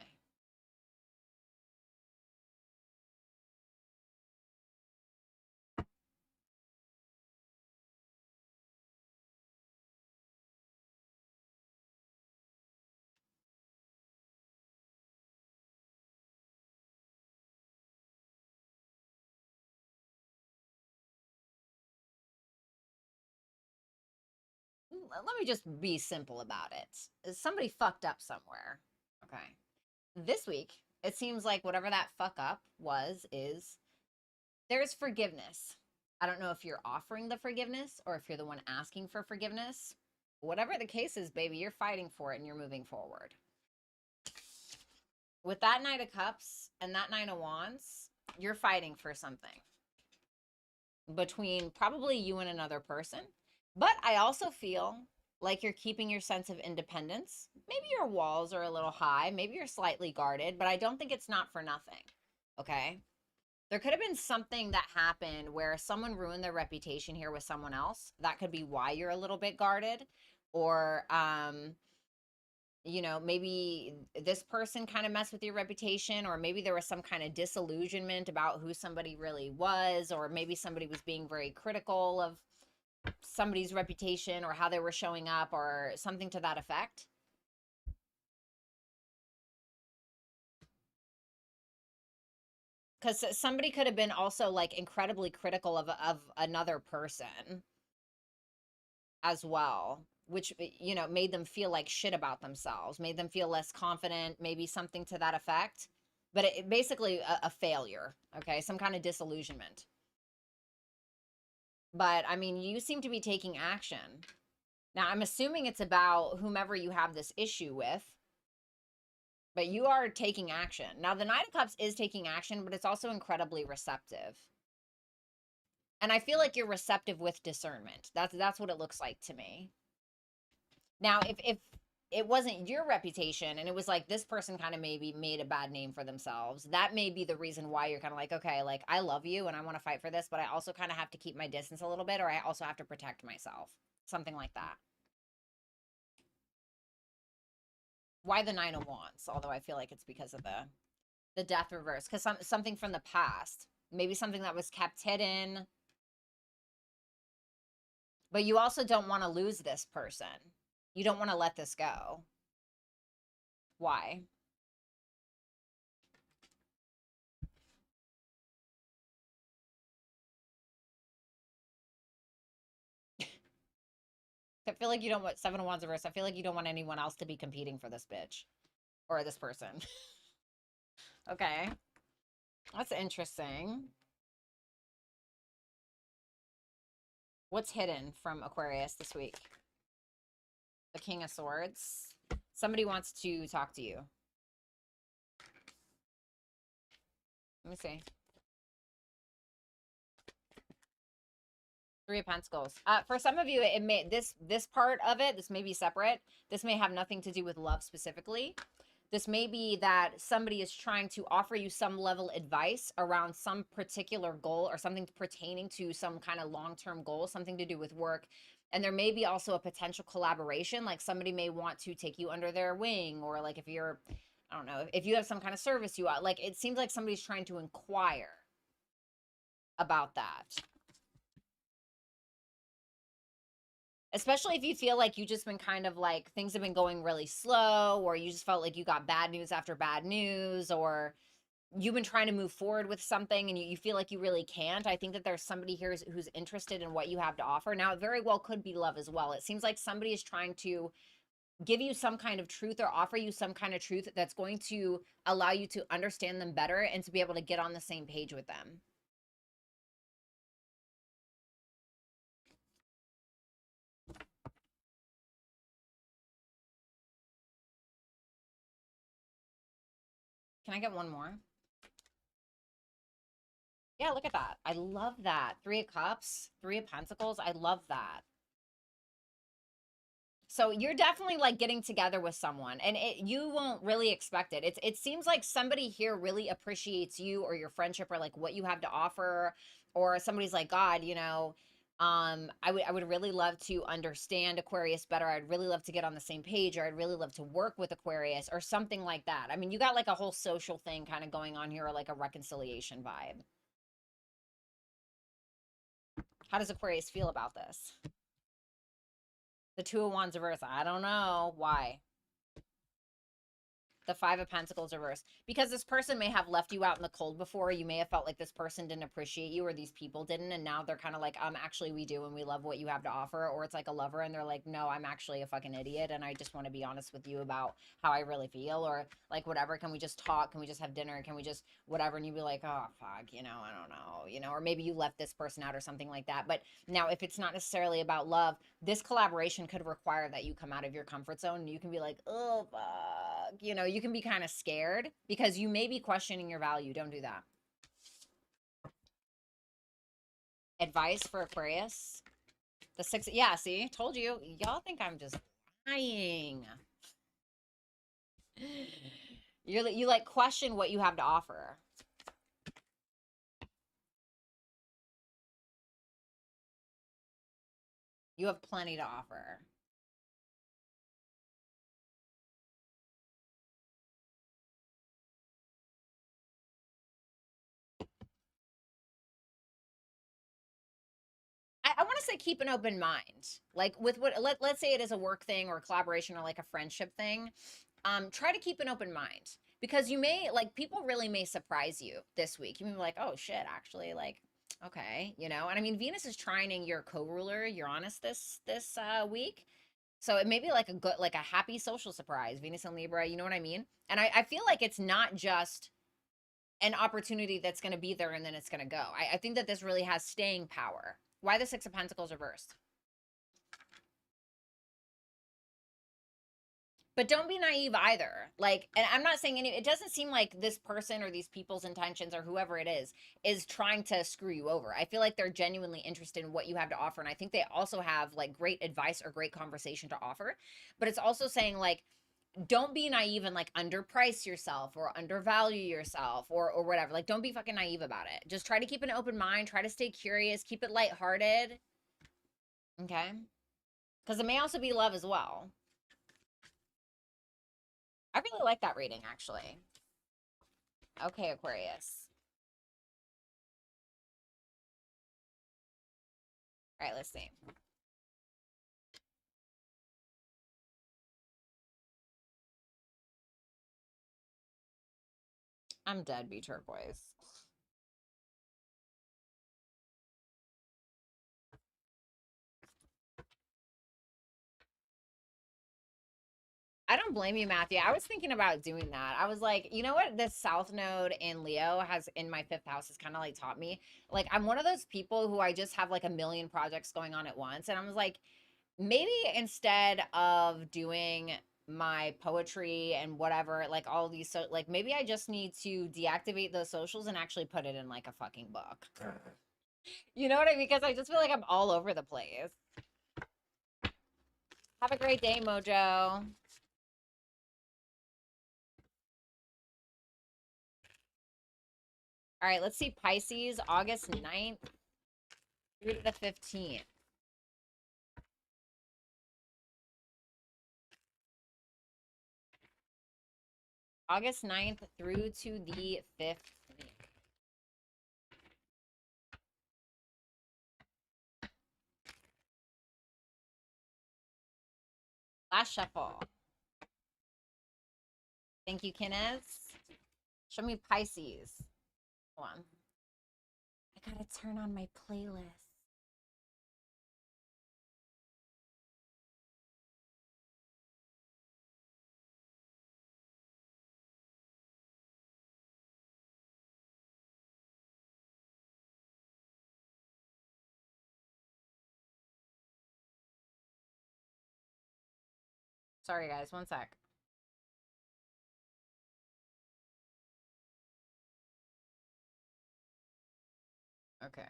A: Let me just be simple about it. Somebody fucked up somewhere. Okay. This week, It seems like whatever that fuck up was, is there's forgiveness. I don't know if you're offering the forgiveness or if you're the one asking for forgiveness. Whatever the case is, baby, you're fighting for it and you're moving forward. With that Knight of Cups and that Nine of Wands, you're fighting for something between probably you and another person. But I also feel like you're keeping your sense of independence. Maybe your walls are a little high. Maybe you're slightly guarded, but I don't think it's not for nothing. Okay? There could have been something that happened where someone ruined their reputation here with someone else. That could be why you're a little bit guarded. Or, you know, maybe this person kind of messed with your reputation, or maybe there was some kind of disillusionment about who somebody really was, or maybe somebody was being very critical of somebody's reputation or how they were showing up or something to that effect. Because somebody could have been also like incredibly critical of another person as well, which, you know, made them feel like shit about themselves, made them feel less confident, maybe something to that effect. But it basically a failure, okay? Some kind of disillusionment. But I mean, you seem to be taking action. Now, I'm assuming it's about whomever you have this issue with, but you are taking action. Now, the Knight of Cups is taking action, but it's also incredibly receptive. And I feel like you're receptive with discernment. That's what it looks like to me. Now, if it wasn't your reputation and it was like this person kind of maybe made a bad name for themselves, that may be the reason why you're kind of like, okay, like I love you and I want to fight for this, but I also kind of have to keep my distance a little bit, or I also have to protect myself. Something like that. Why the Nine of Wands? Although I feel like it's because of the Death reverse, because something from the past, maybe something that was kept hidden. But you also don't want to lose this person. You don't want to let this go. Why? I feel like you don't want Seven of Wands reverse. I feel like you don't want anyone else to be competing for this bitch or this person. Okay. That's interesting. What's hidden from Aquarius this week? The King of Swords. Somebody wants to talk to you. Let me see. Three of Pentacles. For some of you, it may this part of it, this may be separate. This may have nothing to do with love specifically. This may be that somebody is trying to offer you some level advice around some particular goal or something pertaining to some kind of long-term goal, something to do with work. And there may be also a potential collaboration, like somebody may want to take you under their wing, or like if you're, I don't know, if you have some kind of service you want, like it seems like somebody's trying to inquire about that. Especially if you feel like you just been kind of like things have been going really slow, or you just felt like you got bad news after bad news, or you've been trying to move forward with something and you feel like you really can't. I think that there's somebody here who's interested in what you have to offer. Now, it very well could be love as well. It seems like somebody is trying to give you some kind of truth or offer you some kind of truth that's going to allow you to understand them better and to be able to get on the same page with them. Can I get one more? Yeah, look at that. I love that. Three of Cups, Three of Pentacles. I love that. So you're definitely like getting together with someone, and you won't really expect it. It seems like somebody here really appreciates you or your friendship or like what you have to offer, or somebody's like, God, you know, I would really love to understand Aquarius better. I'd really love to get on the same page, or I'd really love to work with Aquarius or something like that. I mean, you got like a whole social thing kind of going on here, or like a reconciliation vibe. How does Aquarius feel about this? The Two of Wands reverse. I don't know. Why? The Five of Pentacles reversed. Because this person may have left you out in the cold before. You may have felt like this person didn't appreciate you, or these people didn't, and now they're kind of like, actually we do, and we love what you have to offer. Or it's like a lover and they're like, no, I'm actually a fucking idiot, and I just want to be honest with you about how I really feel, or like whatever. Can we just talk? Can we just have dinner? Can we just whatever? And you'd be like, oh fuck, I don't know, or maybe you left this person out or something like that. But now if it's not necessarily about love, this collaboration could require that you come out of your comfort zone, and you can be like, oh fuck, you can be kind of scared because you may be questioning your value. Don't do that. Advice for Aquarius. The 6, yeah, see, told you. Y'all think I'm just lying. You like question what you have to offer. You have plenty to offer. I want to say keep an open mind. Like with let's say it is a work thing or a collaboration or like a friendship thing. Try to keep an open mind, because you may, like, people really may surprise you this week. You may be like, oh shit, actually, like, okay, And I mean, Venus is trining your co-ruler, Uranus, this week. So it may be like a good, like a happy social surprise, Venus and Libra, you know what I mean? And I feel like it's not just an opportunity that's going to be there and then it's going to go. I think that this really has staying power. Why the Six of Pentacles reversed? But don't be naive either. Like, and I'm not saying it doesn't seem like this person or these people's intentions or whoever it is trying to screw you over. I feel like they're genuinely interested in what you have to offer. And I think they also have like great advice or great conversation to offer. But it's also saying, like, don't be naive and like underprice yourself or undervalue yourself or whatever. Like, don't be fucking naive about it. Just try to keep an open mind, try to stay curious, keep it lighthearted. Okay? Because it may also be love as well. I really like that reading, actually. Okay, Aquarius. All right, let's see. I'm dead, be turquoise. I don't blame you, Matthew. I was thinking about doing that. I was like, you know what? This South Node in Leo has in my 5th house has kind of like taught me. Like, I'm one of those people who I just have like a million projects going on at once. And I was like, maybe instead of doing my poetry and whatever, like all these, so like maybe I just need to deactivate those socials and actually put it in like a fucking book. You know what I mean? Because I just feel like I'm all over the place. Have a great day, Mojo. All right, let's see Pisces, August 9th through to the 15th. August 9th through to the 15th. Last shuffle. Thank you, Kenneth. Show me Pisces. Hold on. I gotta turn on my playlist. Sorry, guys. One sec. Okay.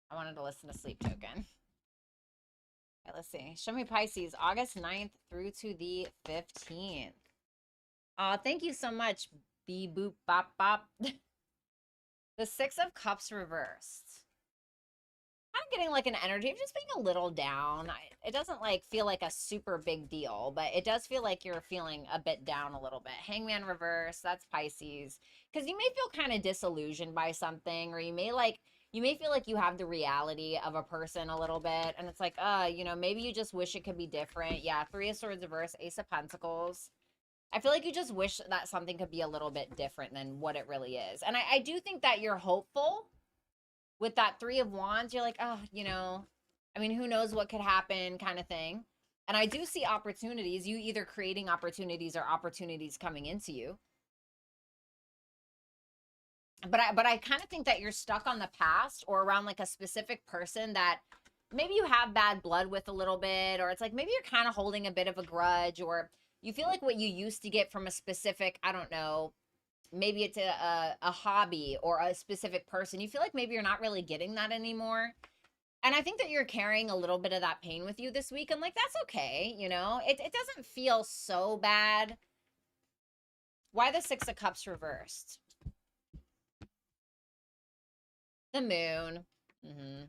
A: I wanted to listen to Sleep Token. Okay, let's see. Show me Pisces, August 9th through to the 15th. Thank you so much, Bee Boop Bop Bop. The Six of Cups reversed. I'm getting like an energy of just being a little down. It doesn't like feel like a super big deal, but it does feel like you're feeling a bit down a little bit. Hangman reverse, that's Pisces. Because you may feel kind of disillusioned by something, or you may like you may feel like you have the reality of a person a little bit, and it's like, you know, maybe you just wish it could be different. Yeah, Three of Swords reverse, Ace of Pentacles. I feel like you just wish that something could be a little bit different than what it really is. And I do think that you're hopeful with that Three of Wands. You're like, oh, you know, I mean, who knows what could happen kind of thing. And I do see opportunities, you either creating opportunities or opportunities coming into you. But I kind of think that you're stuck on the past or around like a specific person that maybe you have bad blood with a little bit, or it's like maybe you're kind of holding a bit of a grudge, or you feel like what you used to get from a specific, I don't know, maybe it's a hobby or a specific person. You feel like maybe you're not really getting that anymore. And I think that you're carrying a little bit of that pain with you this week. And like, that's okay. You know, it doesn't feel so bad. Why the Six of Cups reversed? The moon. Mm-hmm.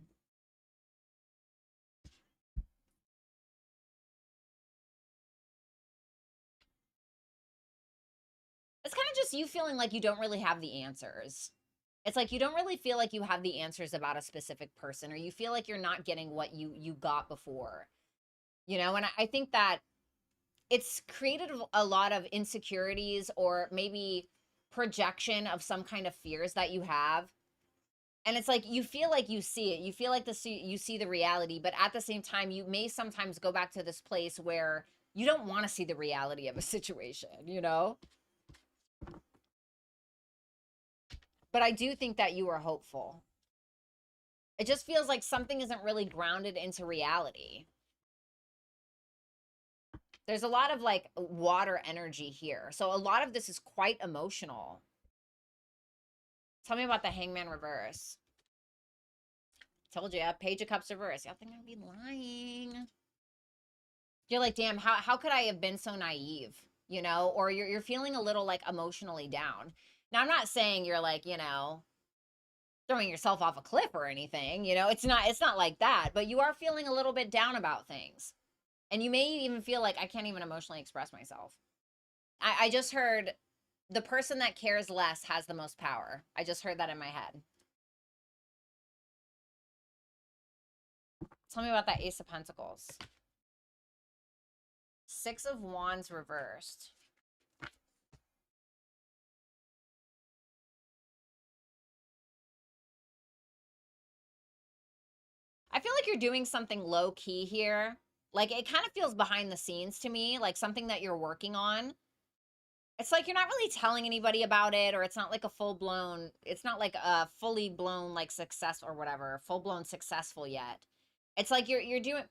A: It's kind of just you feeling like you don't really have the answers. It's like you don't really feel like you have the answers about a specific person, or you feel like you're not getting what you got before. You know, and I think that it's created a lot of insecurities or maybe projection of some kind of fears that you have. And it's like you feel like you see it. You feel like you see the reality, but at the same time you may sometimes go back to this place where you don't want to see the reality of a situation, you know? But I do think that you are hopeful. It just feels like something isn't really grounded into reality. There's a lot of like water energy here. So a lot of this is quite emotional. Tell me about the Hangman reverse. Told you, Page of Cups reverse. Y'all think I'd be lying. You're like, damn, how could I have been so naive? You know, or you're feeling a little like emotionally down. Now, I'm not saying you're like, you know, throwing yourself off a cliff or anything. You know, it's not like that, but you are feeling a little bit down about things. And you may even feel like I can't even emotionally express myself. I just heard the person that cares less has the most power. I just heard that in my head. Tell me about that Ace of Pentacles. Six of Wands reversed. I feel like you're doing something low key here. Like it kind of feels behind the scenes to me, like something that you're working on. It's like you're not really telling anybody about it, or it's not like a full blown, it's not like a fully blown like success or whatever, full blown successful yet. It's like you're doing,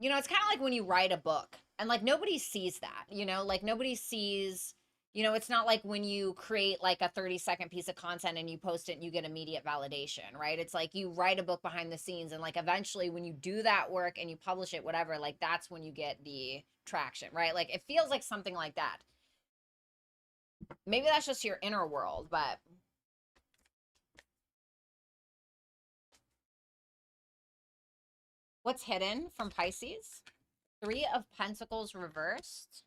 A: you know, it's kind of like when you write a book and like nobody sees that, you know, like nobody sees, you know, it's not like when you create like a 30-second piece of content and you post it and you get immediate validation, right? It's like you write a book behind the scenes and like eventually when you do that work and you publish it, whatever, like that's when you get the traction, right? Like it feels like something like that. Maybe that's just your inner world, but what's hidden from Pisces? Three of Pentacles reversed.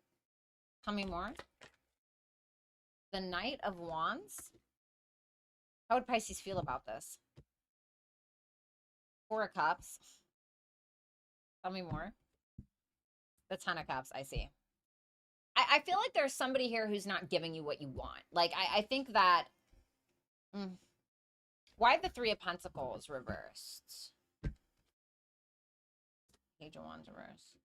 A: Tell me more. The Knight of Wands. How would Pisces feel about this? Four of Cups. Tell me more. The Ten of Cups, I see. I feel like there's somebody here who's not giving you what you want. Like, I think that... Why the Three of Pentacles reversed? Page of Wands reversed.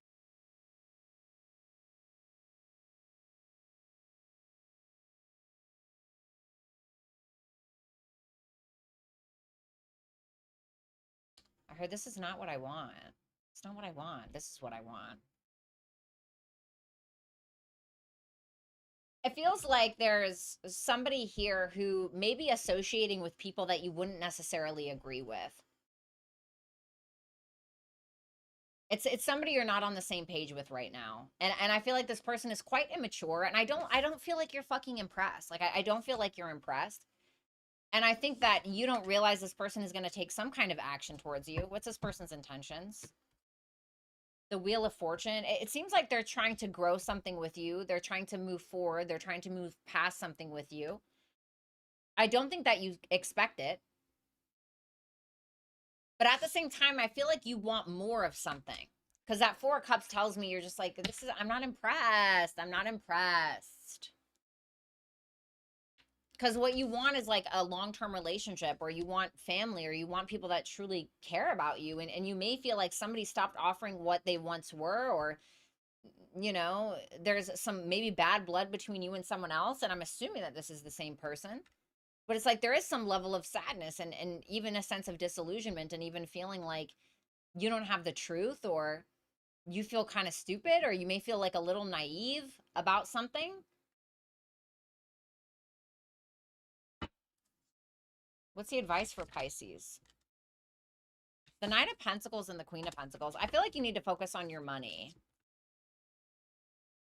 A: I heard this is not what I want. It's not what I want. This is what I want. It feels like there's somebody here who may be associating with people that you wouldn't necessarily agree with. It's somebody you're not on the same page with right now. And I feel like this person is quite immature, and I don't feel like you're fucking impressed. Like I don't feel like you're impressed. And I think that you don't realize this person is going to take some kind of action towards you. What's this person's intentions? The Wheel of Fortune. It seems like they're trying to grow something with you. They're trying to move forward. They're trying to move past something with you. I don't think that you expect it. But at the same time, I feel like you want more of something. Because that Four of Cups tells me you're just like, I'm not impressed. I'm not impressed. Because what you want is like a long-term relationship, or you want family, or you want people that truly care about you. And you may feel like somebody stopped offering what they once were, or, there's some maybe bad blood between you and someone else. And I'm assuming that this is the same person. But it's like there is some level of sadness and even a sense of disillusionment, and even feeling like you don't have the truth, or you feel kind of stupid, or you may feel like a little naive about something. What's the advice for Pisces? The Nine of Pentacles and the Queen of Pentacles. I feel like you need to focus on your money.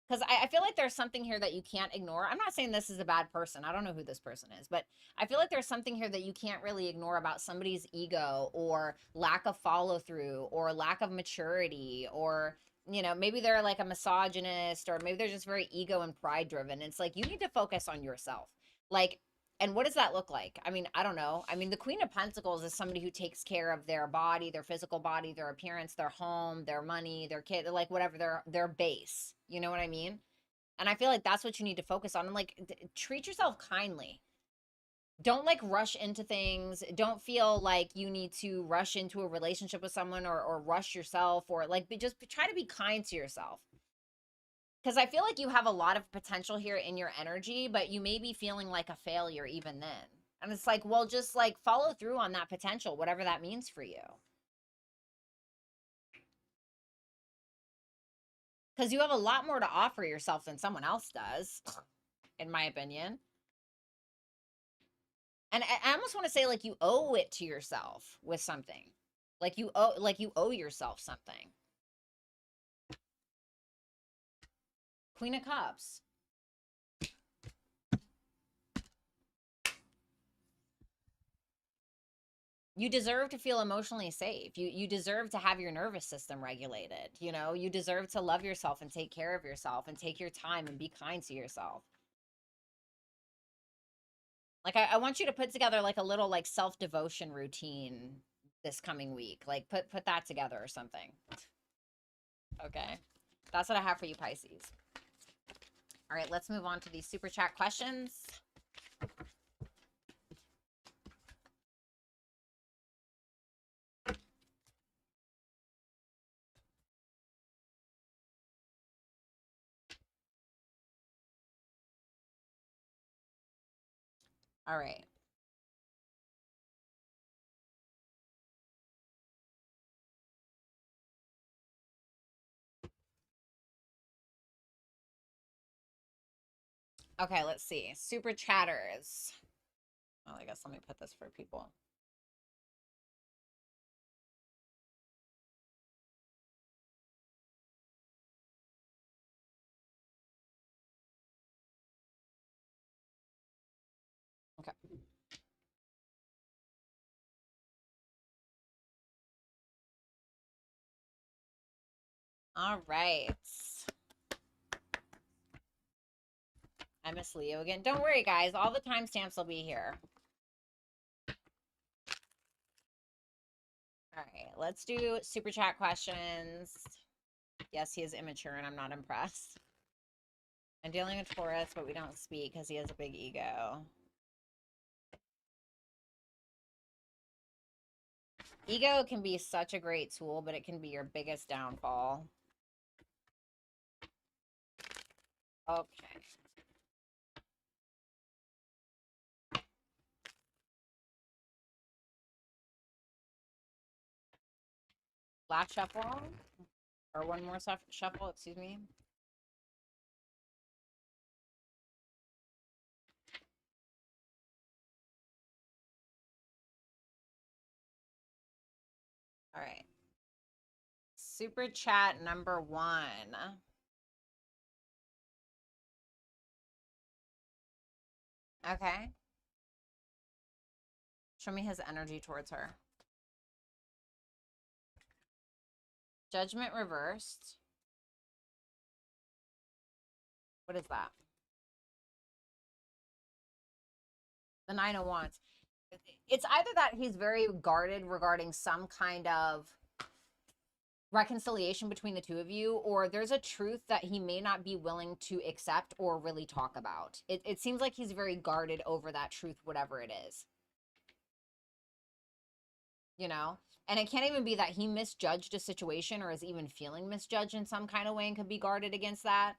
A: Because I feel like there's something here that you can't ignore. I'm not saying this is a bad person. I don't know who this person is, but I feel like there's something here that you can't really ignore about somebody's ego, or lack of follow through, or lack of maturity, or, maybe they're like a misogynist, or maybe they're just very ego and pride driven. It's like you need to focus on yourself. Like, and what does that look like? I mean, I don't know. I mean, the Queen of Pentacles is somebody who takes care of their body, their physical body, their appearance, their home, their money, their kid, like whatever, their base. You know what I mean? And I feel like that's what you need to focus on. And like, treat yourself kindly. Don't like rush into things. Don't feel like you need to rush into a relationship with someone, or rush yourself, or like just try to be kind to yourself. Because I feel like you have a lot of potential here in your energy, but you may be feeling like a failure even then. And it's like, well, just like follow through on that potential, whatever that means for you. Because you have a lot more to offer yourself than someone else does, in my opinion. And I almost want to say like you owe it to yourself with something. Like you owe yourself something. Queen of Cups. You deserve to feel emotionally safe. You deserve to have your nervous system regulated. You deserve to love yourself and take care of yourself and take your time and be kind to yourself. Like I want you to put together like a little like self-devotion routine this coming week. Like put that together or something. Okay. That's what I have for you, Pisces. All right, let's move on to these super chat questions. All right. Okay, let's see. Super chatters. Well, I guess let me put this for people. Okay. All right. I miss Leo again. Don't worry, guys. All the timestamps will be here. All right, let's do super chat questions. Yes, he is immature and I'm not impressed. I'm dealing with Taurus, but we don't speak because he has a big ego. Ego can be such a great tool, but it can be your biggest downfall. Okay. Last shuffle? Or one more shuffle, excuse me. All right. Super chat number 1. Okay. Show me his energy towards her. Judgment reversed. What is that? The 9 of Wands. It's either that he's very guarded regarding some kind of reconciliation between the two of you, or there's a truth that he may not be willing to accept or really talk about. It seems like he's very guarded over that truth, whatever it is, you know? And it can't even be that he misjudged a situation or is even feeling misjudged in some kind of way and could be guarded against that.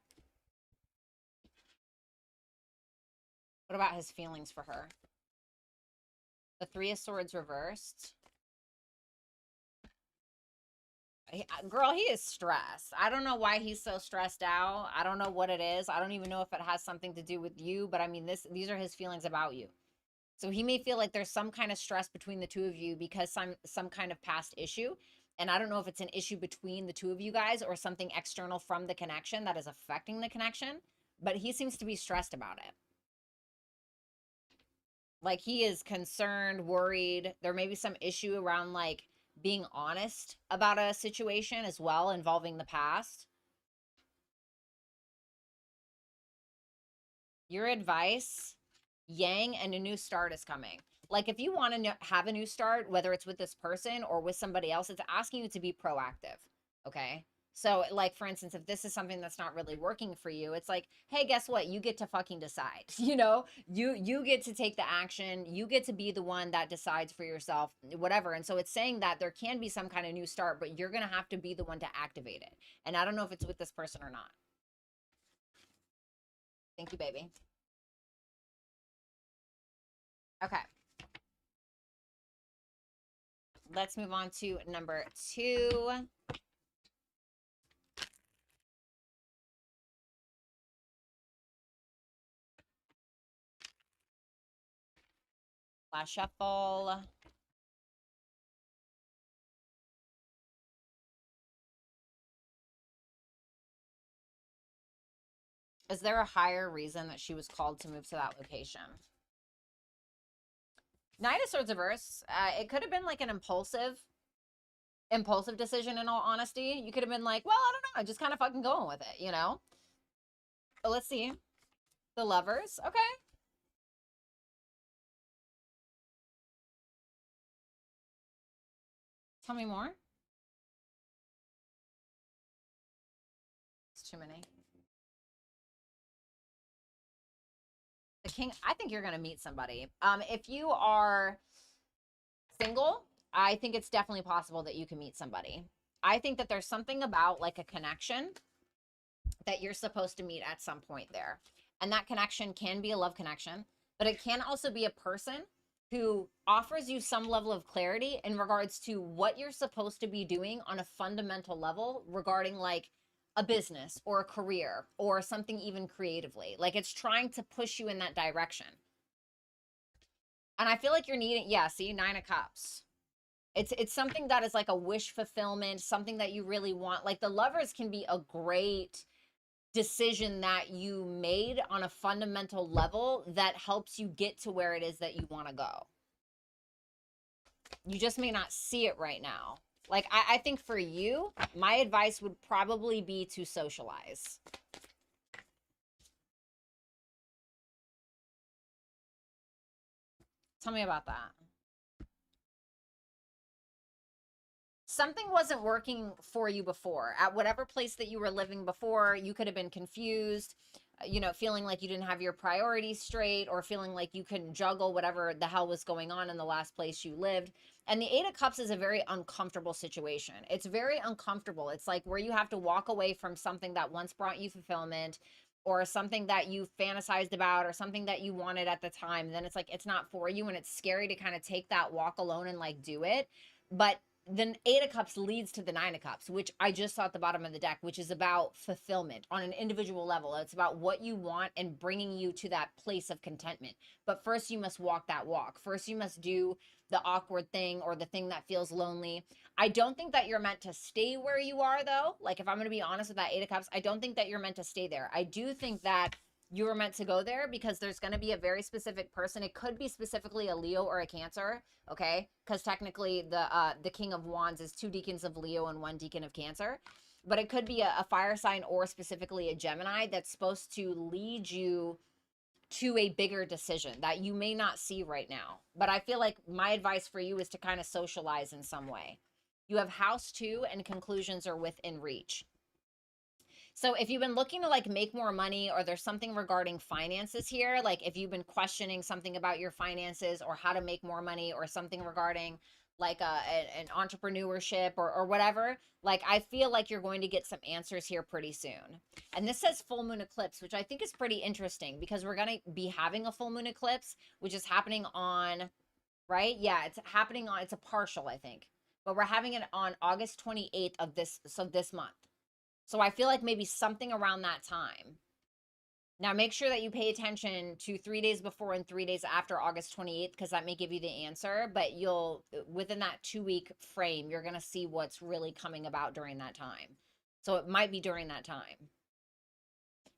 A: What about his feelings for her? The Three of Swords reversed. Girl, he is stressed. I don't know why he's so stressed out. I don't know what it is. I don't even know if it has something to do with you, but I mean, these are his feelings about you. So he may feel like there's some kind of stress between the two of you because some kind of past issue. And I don't know if it's an issue between the two of you guys or something external from the connection that is affecting the connection, but he seems to be stressed about it. Like he is concerned, worried. There may be some issue around like being honest about a situation as well involving the past. Your advice, Yang, and a new start is coming. Like if you want to have a new start, whether it's with this person or with somebody else, it's asking you to be proactive. Okay. So like, for instance, if this is something that's not really working for you, it's like, hey, guess what? You get to fucking decide, you know, you get to take the action. You get to be the one that decides for yourself, whatever. And so it's saying that there can be some kind of new start, but you're going to have to be the one to activate it. And I don't know if it's with this person or not. Thank you, baby. Okay. Let's move on to number 2. Last shuffle. Is there a higher reason that she was called to move to that location? Knight of Swords reverse. It could have been like an impulsive decision, in all honesty. You could have been like, well, I don't know, just kind of fucking going with it, you know? But let's see. The Lovers. Okay. Tell me more. It's too many. The King. I think you're going to meet somebody. If you are single, I think it's definitely possible that you can meet somebody. I think that there's something about like a connection that you're supposed to meet at some point there. And that connection can be a love connection, but it can also be a person who offers you some level of clarity in regards to what you're supposed to be doing on a fundamental level regarding like a business or a career or something even creatively. Like it's trying to push you in that direction. And I feel like you're needing, yeah, see, 9 of Cups. It's something that is like a wish fulfillment, something that you really want. Like the Lovers can be a great decision that you made on a fundamental level that helps you get to where it is that you want to go. You just may not see it right now. Like I think for you, my advice would probably be to socialize. Tell me about that. Something wasn't working for you before. At whatever place that you were living before, you could have been confused, you know, feeling like you didn't have your priorities straight or feeling like you couldn't juggle whatever the hell was going on in the last place you lived. And the 8 of Cups is a very uncomfortable situation. It's very uncomfortable. It's like where you have to walk away from something that once brought you fulfillment or something that you fantasized about or something that you wanted at the time. And then it's like, it's not for you. And it's scary to kind of take that walk alone and like do it. But then 8 of Cups leads to the 9 of Cups, which I just saw at the bottom of the deck, which is about fulfillment on an individual level. It's about what you want and bringing you to that place of contentment. But first you must walk that walk. First you must do the awkward thing or the thing that feels lonely. I don't think that you're meant to stay where you are though. Like if I'm going to be honest with that 8 of Cups, I don't think that you're meant to stay there. I do think that you were meant to go there because there's going to be a very specific person. It could be specifically a Leo or a Cancer, okay? Because technically the King of Wands is 2 deacons of Leo and 1 deacon of Cancer. But it could be a fire sign or specifically a Gemini that's supposed to lead you to a bigger decision that you may not see right now. But I feel like my advice for you is to kind of socialize in some way. You have house 2 and conclusions are within reach. So if you've been looking to like make more money, or there's something regarding finances here, like if you've been questioning something about your finances or how to make more money, or something regarding like an entrepreneurship, or whatever, like I feel like you're going to get some answers here pretty soon. And this says full moon eclipse, which I think is pretty interesting because we're going to be having a full moon eclipse, which is happening on, right? Yeah, it's happening on, it's a partial, I think, but we're having it on August 28th of this month. So I feel like maybe something around that time. Now make sure that you pay attention to 3 days before and 3 days after August 28th, because that may give you the answer, but you'll, within that 2-week frame, you're going to see what's really coming about during that time. So it might be during that time.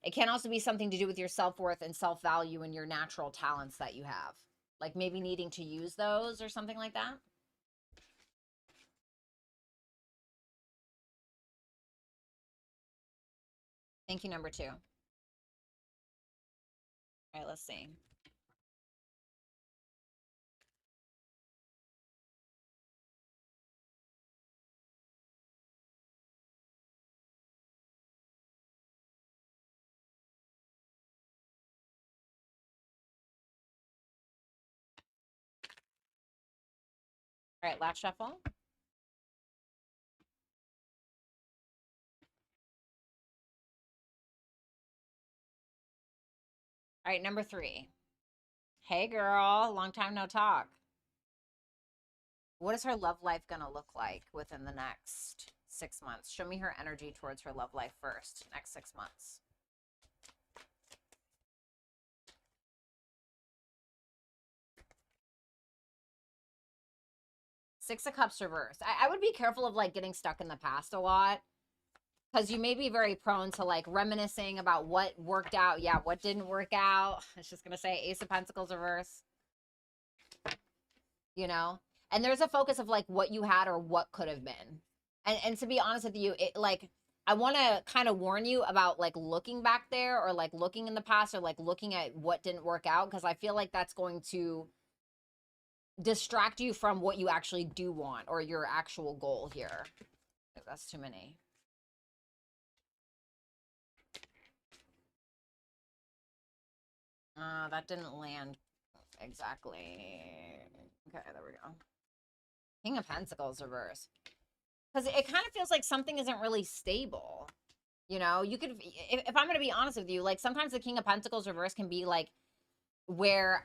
A: It can also be something to do with your self-worth and self-value and your natural talents that you have. Like maybe needing to use those or something like that. Thank you, number 2. All right, let's see. All right, last shuffle. All right, number 3. Hey, girl, long time no talk. What is her love life going to look like within the next 6 months? Show me her energy towards her love life first, next 6 months. Six of Cups reversed. I would be careful of like getting stuck in the past a lot, because you may be very prone to like reminiscing about what worked out. Yeah, what didn't work out. I was just going to say Ace of Pentacles reverse. You know? And there's a focus of like what you had or what could have been. And to be honest with you, it like, I want to kind of warn you about like looking back there, or like looking in the past, or like looking at what didn't work out, because I feel like that's going to distract you from what you actually do want, or your actual goal here. That's too many. That didn't land exactly. Okay, there we go. King of Pentacles reverse. Because it kind of feels like something isn't really stable. You know, you could, if I'm going to be honest with you, like sometimes the King of Pentacles reverse can be like where,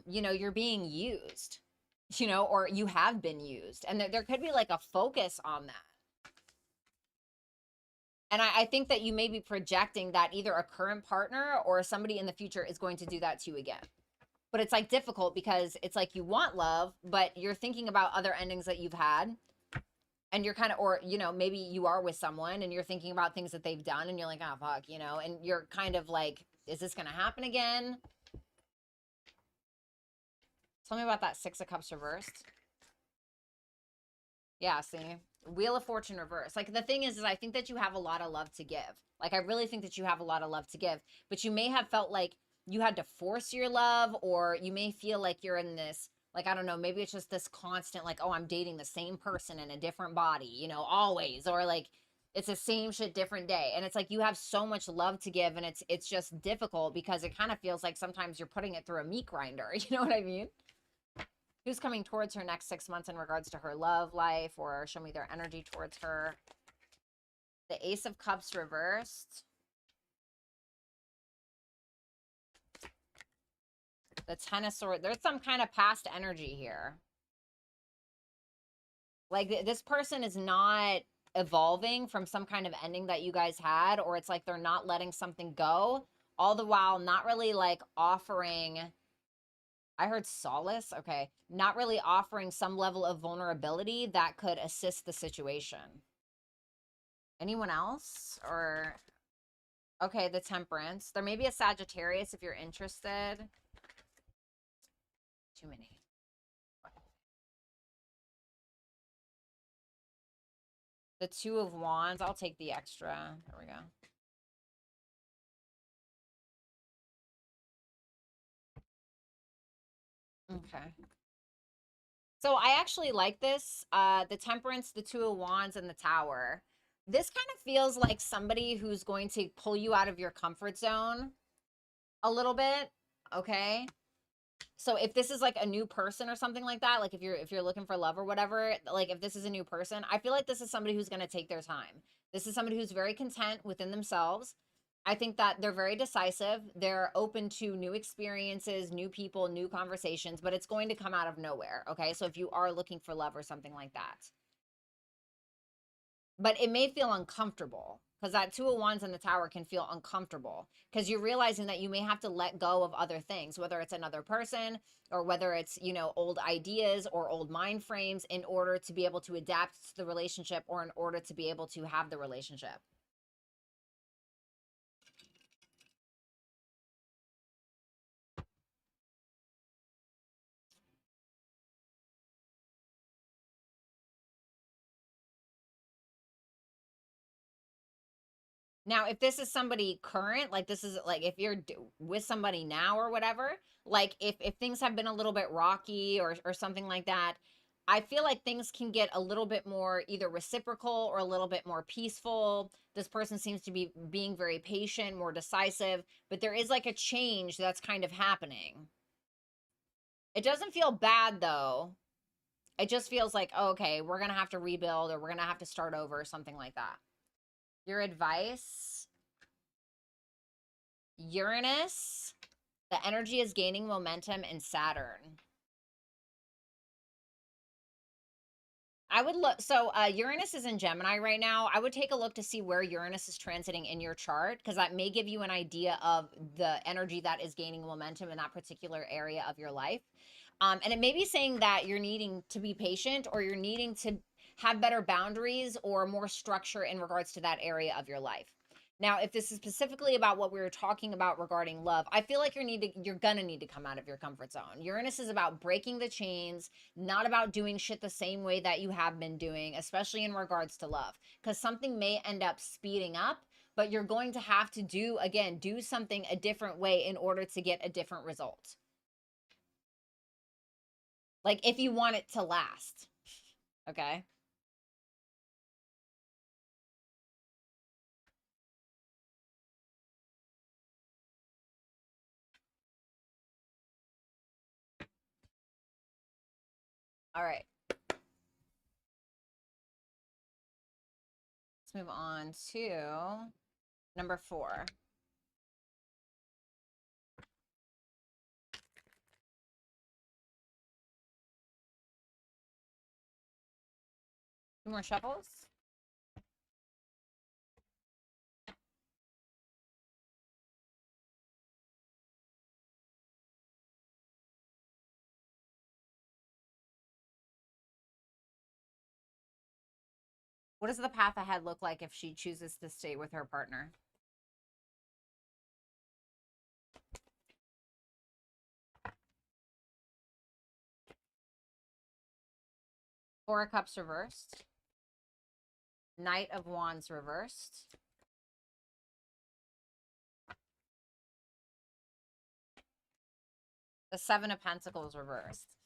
A: you know, you're being used, you know, or you have been used. And there could be like a focus on that. And I think that you may be projecting that either a current partner or somebody in the future is going to do that to you again. But it's like difficult because it's like you want love, but you're thinking about other endings that you've had. And you're kind of, or, you know, maybe you are with someone and you're thinking about things that they've done and you're like, oh, fuck, you know, and you're kind of like, is this going to happen again? Tell me about that Six of Cups reversed. Yeah, see? Wheel of Fortune reversed. Like, the thing is I think that you have a lot of love to give. Like, I really think that you have a lot of love to give. But you may have felt like you had to force your love, or you may feel like you're in this, like, I don't know, maybe it's just this constant, like, oh, I'm dating the same person in a different body, you know, always. Or, like, it's the same shit, different day. And it's like you have so much love to give, and it's just difficult because it kind of feels like sometimes you're putting it through a meat grinder. You know what I mean? Who's coming towards her next 6 months in regards to her love life, or show me their energy towards her. The Ace of Cups reversed. The Ten of Swords. There's some kind of past energy here. Like, this person is not evolving from some kind of ending that you guys had, or it's like they're not letting something go, all the while not really like offering, I heard solace. Okay. Not really offering some level of vulnerability that could assist the situation. Anyone else? Or, okay, the Temperance. There may be a Sagittarius if you're interested. Too many. The Two of Wands. I'll take the extra. There we go. Okay. So I actually like this. The Temperance, the Two of Wands, and the Tower. This kind of feels like somebody who's going to pull you out of your comfort zone a little bit. Okay. So if this is like a new person or something like that, like if you're looking for love or whatever, like if this is a new person, I feel like this is somebody who's going to take their time. This is somebody who's very content within themselves. I think that they're very decisive. They're open to new experiences, new people, new conversations, but it's going to come out of nowhere. Okay. So if you are looking for love or something like that, but it may feel uncomfortable because that Two of Wands in the Tower can feel uncomfortable because you're realizing that you may have to let go of other things, whether it's another person or whether it's, you know, old ideas or old mind frames in order to be able to adapt to the relationship or in order to be able to have the relationship. Now, if this is somebody current, like this is like if you're with somebody now or whatever, like if things have been a little bit rocky or something like that, I feel like things can get a little bit more either reciprocal or a little bit more peaceful. This person seems to be being very patient, more decisive, but there is like a change that's kind of happening. It doesn't feel bad though. It just feels like, oh, okay, we're going to have to rebuild or we're going to have to start over or something like that. Your advice? Uranus, the energy is gaining momentum in Saturn. I would look, so Uranus is in Gemini right now. I would take a look to see where Uranus is transiting in your chart because that may give you an idea of the energy that is gaining momentum in that particular area of your life. And it may be saying that you're needing to be patient or you're needing to have better boundaries or more structure in regards to that area of your life. Now, if this is specifically about what we were talking about regarding love, I feel like you're gonna need to come out of your comfort zone. Uranus is about breaking the chains, not about doing shit the same way that you have been doing, especially in regards to love, because something may end up speeding up, but you're going to have to do something a different way in order to get a different result. Like if you want it to last. Okay. All right. Let's move on to number 4. Two more shuffles. What does the path ahead look like if she chooses to stay with her partner? Four of Cups reversed. Knight of Wands reversed. The Seven of Pentacles reversed.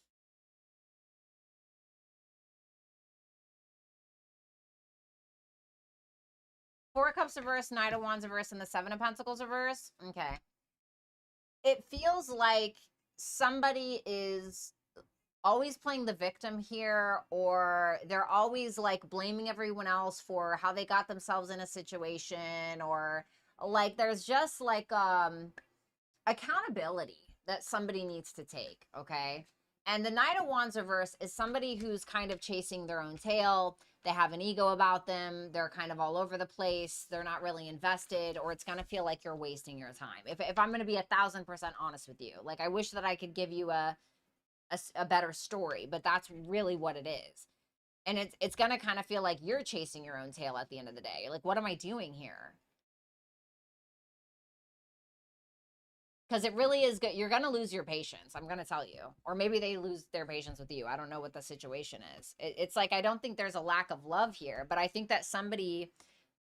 A: Four of Cups reversed, Knight of Wands reversed, and the Seven of Pentacles reversed. Okay. It feels like somebody is always playing the victim here, or they're always like blaming everyone else for how they got themselves in a situation, or like there's just like accountability that somebody needs to take. Okay. And the Knight of Wands reverse is somebody who's kind of chasing their own tail. They have an ego about them. They're kind of all over the place. They're not really invested, or it's going to feel like you're wasting your time. If I'm going to be 1,000% honest with you, like I wish that I could give you a better story, but that's really what it is. And it's going to kind of feel like you're chasing your own tail at the end of the day. Like, what am I doing here? Because it really is good. You're going to lose your patience. I'm going to tell you. Or maybe they lose their patience with you. I don't know what the situation is. It's like, I don't think there's a lack of love here, but I think that somebody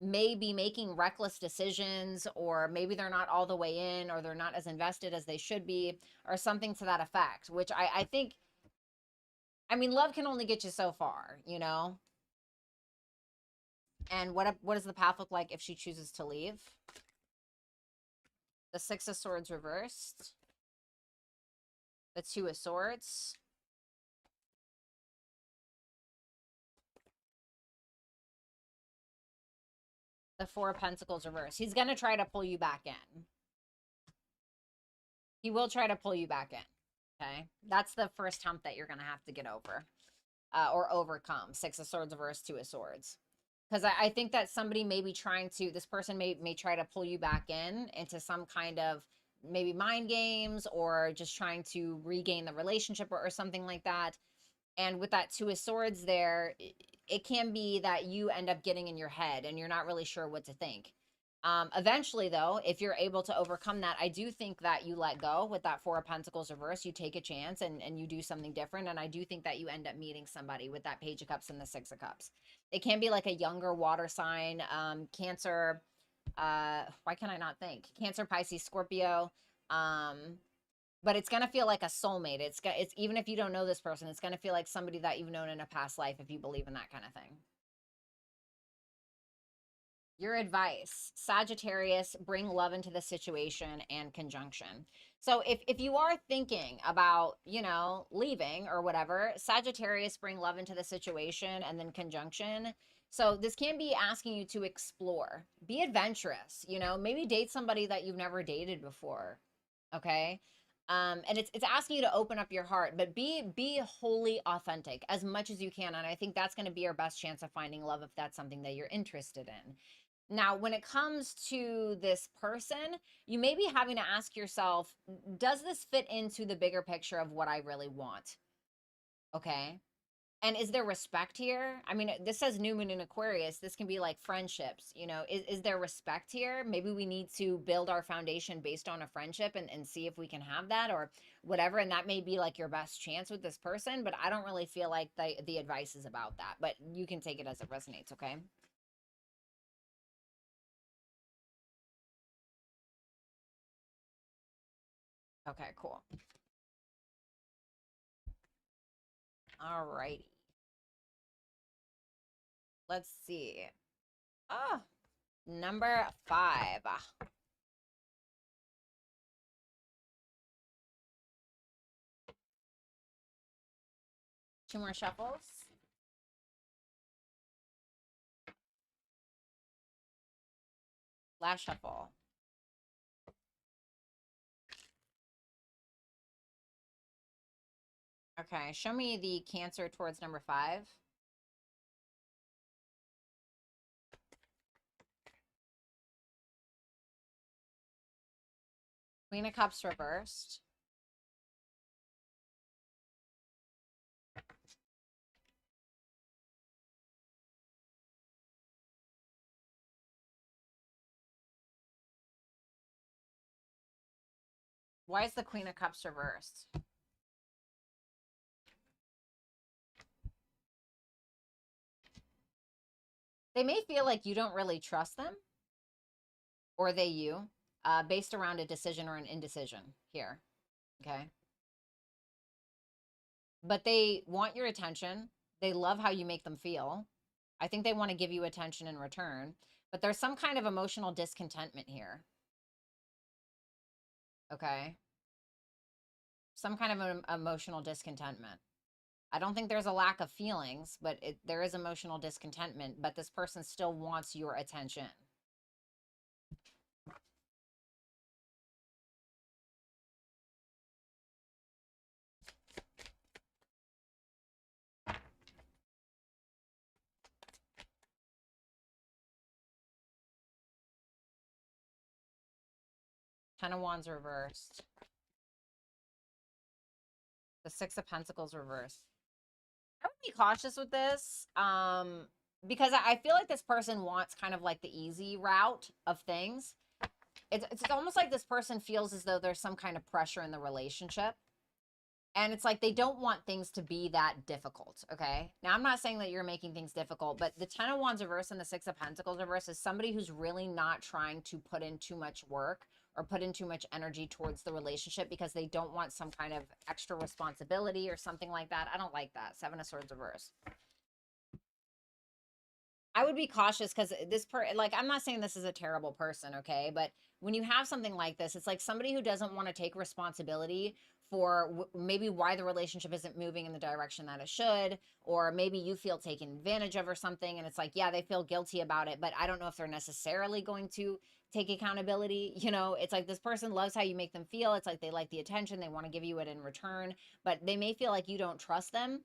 A: may be making reckless decisions, or maybe they're not all the way in, or they're not as invested as they should be, or something to that effect, which I think, I mean, love can only get you so far, you know? And what does the path look like if she chooses to leave? The Six of Swords reversed. The Two of Swords. The Four of Pentacles reversed. He's going to try to pull you back in. He will try to pull you back in. Okay? That's the first hump that you're going to have to get over. Or overcome. Six of Swords reversed, Two of Swords. Because I think that somebody may be trying to, this person may try to pull you back in into some kind of maybe mind games, or just trying to regain the relationship, or something like that. And with that Two of Swords there, it can be that you end up getting in your head and you're not really sure what to think. Eventually, though, if you're able to overcome that, I do think that you let go with that Four of Pentacles reverse. You take a chance and you do something different. And I do think that you end up meeting somebody with that Page of Cups and the Six of Cups. It can be like a younger water sign, Cancer. Why can I not think? Cancer, Pisces, Scorpio. But it's going to feel like a soulmate. It's even if you don't know this person, it's going to feel like somebody that you've known in a past life, if you believe in that kind of thing. Your advice, Sagittarius, bring love into the situation and conjunction. So if you are thinking about, you know, leaving or whatever, Sagittarius, bring love into the situation and then conjunction. So this can be asking you to explore, be adventurous, you know, maybe date somebody that you've never dated before. Okay. And it's asking you to open up your heart, but be wholly authentic as much as you can. And I think that's going to be your best chance of finding love, if that's something that you're interested in. Now, when it comes to this person, you may be having to ask yourself, does this fit into the bigger picture of what I really want? Okay. And is there respect here? I mean, this says new moon in Aquarius. This can be like friendships, you know, is there respect here? Maybe we need to build our foundation based on a friendship and see if we can have that or whatever. And that may be like your best chance with this person, but I don't really feel like the advice is about that, but you can take it as it resonates. Okay. Okay, cool. All righty. Let's see. Oh, number 5. Two more shuffles. Last shuffle. Okay, show me the Cancer towards number 5. Queen of Cups reversed. Why is the Queen of Cups reversed? They may feel like you don't really trust them, or they you, based around a decision or an indecision here. Okay. But they want your attention. They love how you make them feel. I think they want to give you attention in return, but there's some kind of emotional discontentment here. Okay. Some kind of an emotional discontentment. I don't think there's a lack of feelings, but there is emotional discontentment, but this person still wants your attention. Ten of Wands reversed. The Six of Pentacles reversed. I would be cautious with this, because I feel like this person wants kind of like the easy route of things. It's almost like this person feels as though there's some kind of pressure in the relationship. And it's like they don't want things to be that difficult, okay? Now, I'm not saying that you're making things difficult, but the 10 of Wands reverse and the 6 of Pentacles reverse is somebody who's really not trying to put in too much work or put in too much energy towards the relationship because they don't want some kind of extra responsibility or something like that. I don't like that. 7 of Swords reverse. I would be cautious because like, I'm not saying this is a terrible person, okay? But when you have something like this, it's like somebody who doesn't want to take responsibility for maybe why the relationship isn't moving in the direction that it should, or maybe you feel taken advantage of or something. And it's like, yeah, they feel guilty about it, but I don't know if they're necessarily going to take accountability. You know, it's like this person loves how you make them feel. It's like they like the attention. They want to give you it in return, but they may feel like you don't trust them.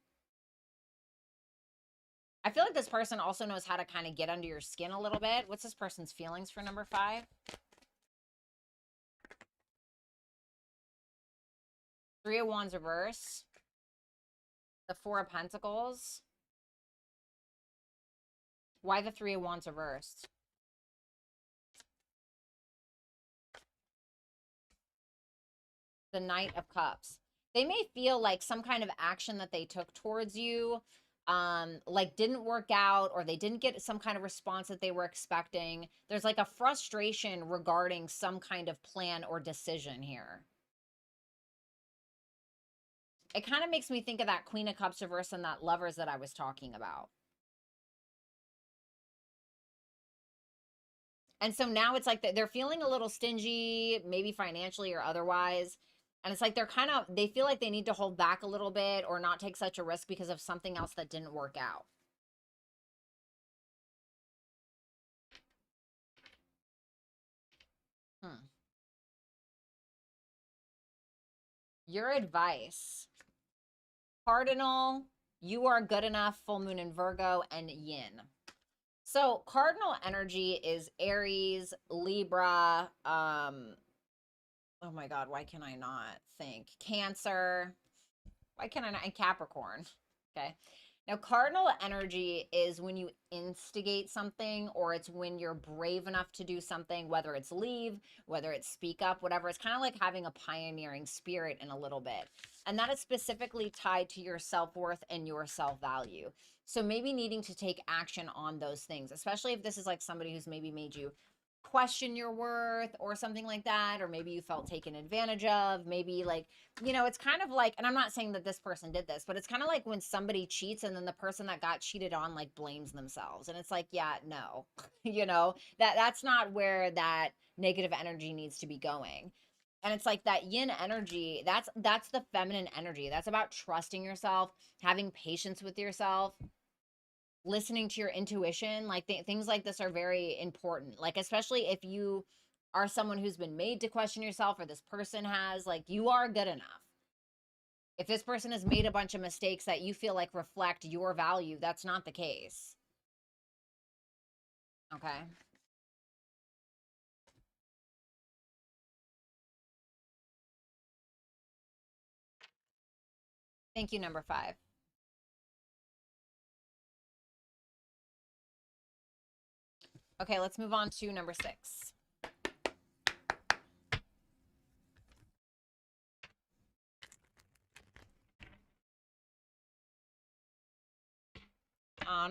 A: I feel like this person also knows how to kind of get under your skin a little bit. What's this person's feelings for number 5? 3 of Wands reverse. The 4 of Pentacles. Why the 3 of Wands reversed? The Knight of Cups. They may feel like some kind of action that they took towards you like didn't work out, or they didn't get some kind of response that they were expecting. There's like a frustration regarding some kind of plan or decision here. It kind of makes me think of that Queen of Cups reverse and that Lovers that I was talking about. And so now it's like they're feeling a little stingy, maybe financially or otherwise. And it's like they feel like they need to hold back a little bit or not take such a risk because of something else that didn't work out. Your advice. Cardinal, you are good enough, full moon in Virgo, and yin. So cardinal energy is Aries, Libra, oh my God, why can I not think? Cancer. Why can I not? And Capricorn. Okay. Now, cardinal energy is when you instigate something, or it's when you're brave enough to do something, whether it's leave, whether it's speak up, whatever. It's kind of like having a pioneering spirit in a little bit. And that is specifically tied to your self-worth and your self-value. So maybe needing to take action on those things, especially if this is like somebody who's maybe made you question your worth or something like that, or maybe you felt taken advantage of. Maybe like, you know, it's kind of like, and I'm not saying that this person did this, but it's kind of like when somebody cheats and then the person that got cheated on like blames themselves, and it's like, yeah, no. You know, that's not where that negative energy needs to be going. And it's like that yin energy, that's the feminine energy. That's about trusting yourself, having patience with yourself, listening to your intuition. Like things like this are very important, like especially if you are someone who's been made to question yourself, or this person has, like, you are good enough. If this person has made a bunch of mistakes that you feel like reflect your value, that's not the case. Okay. Thank you, number 5. Okay, let's move on to number 6.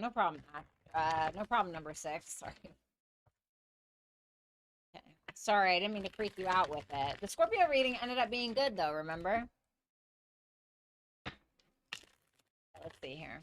A: No problem. No problem, number 6. Sorry. Okay. Sorry, I didn't mean to freak you out with it. The Scorpio reading ended up being good, though, remember? Let's see here.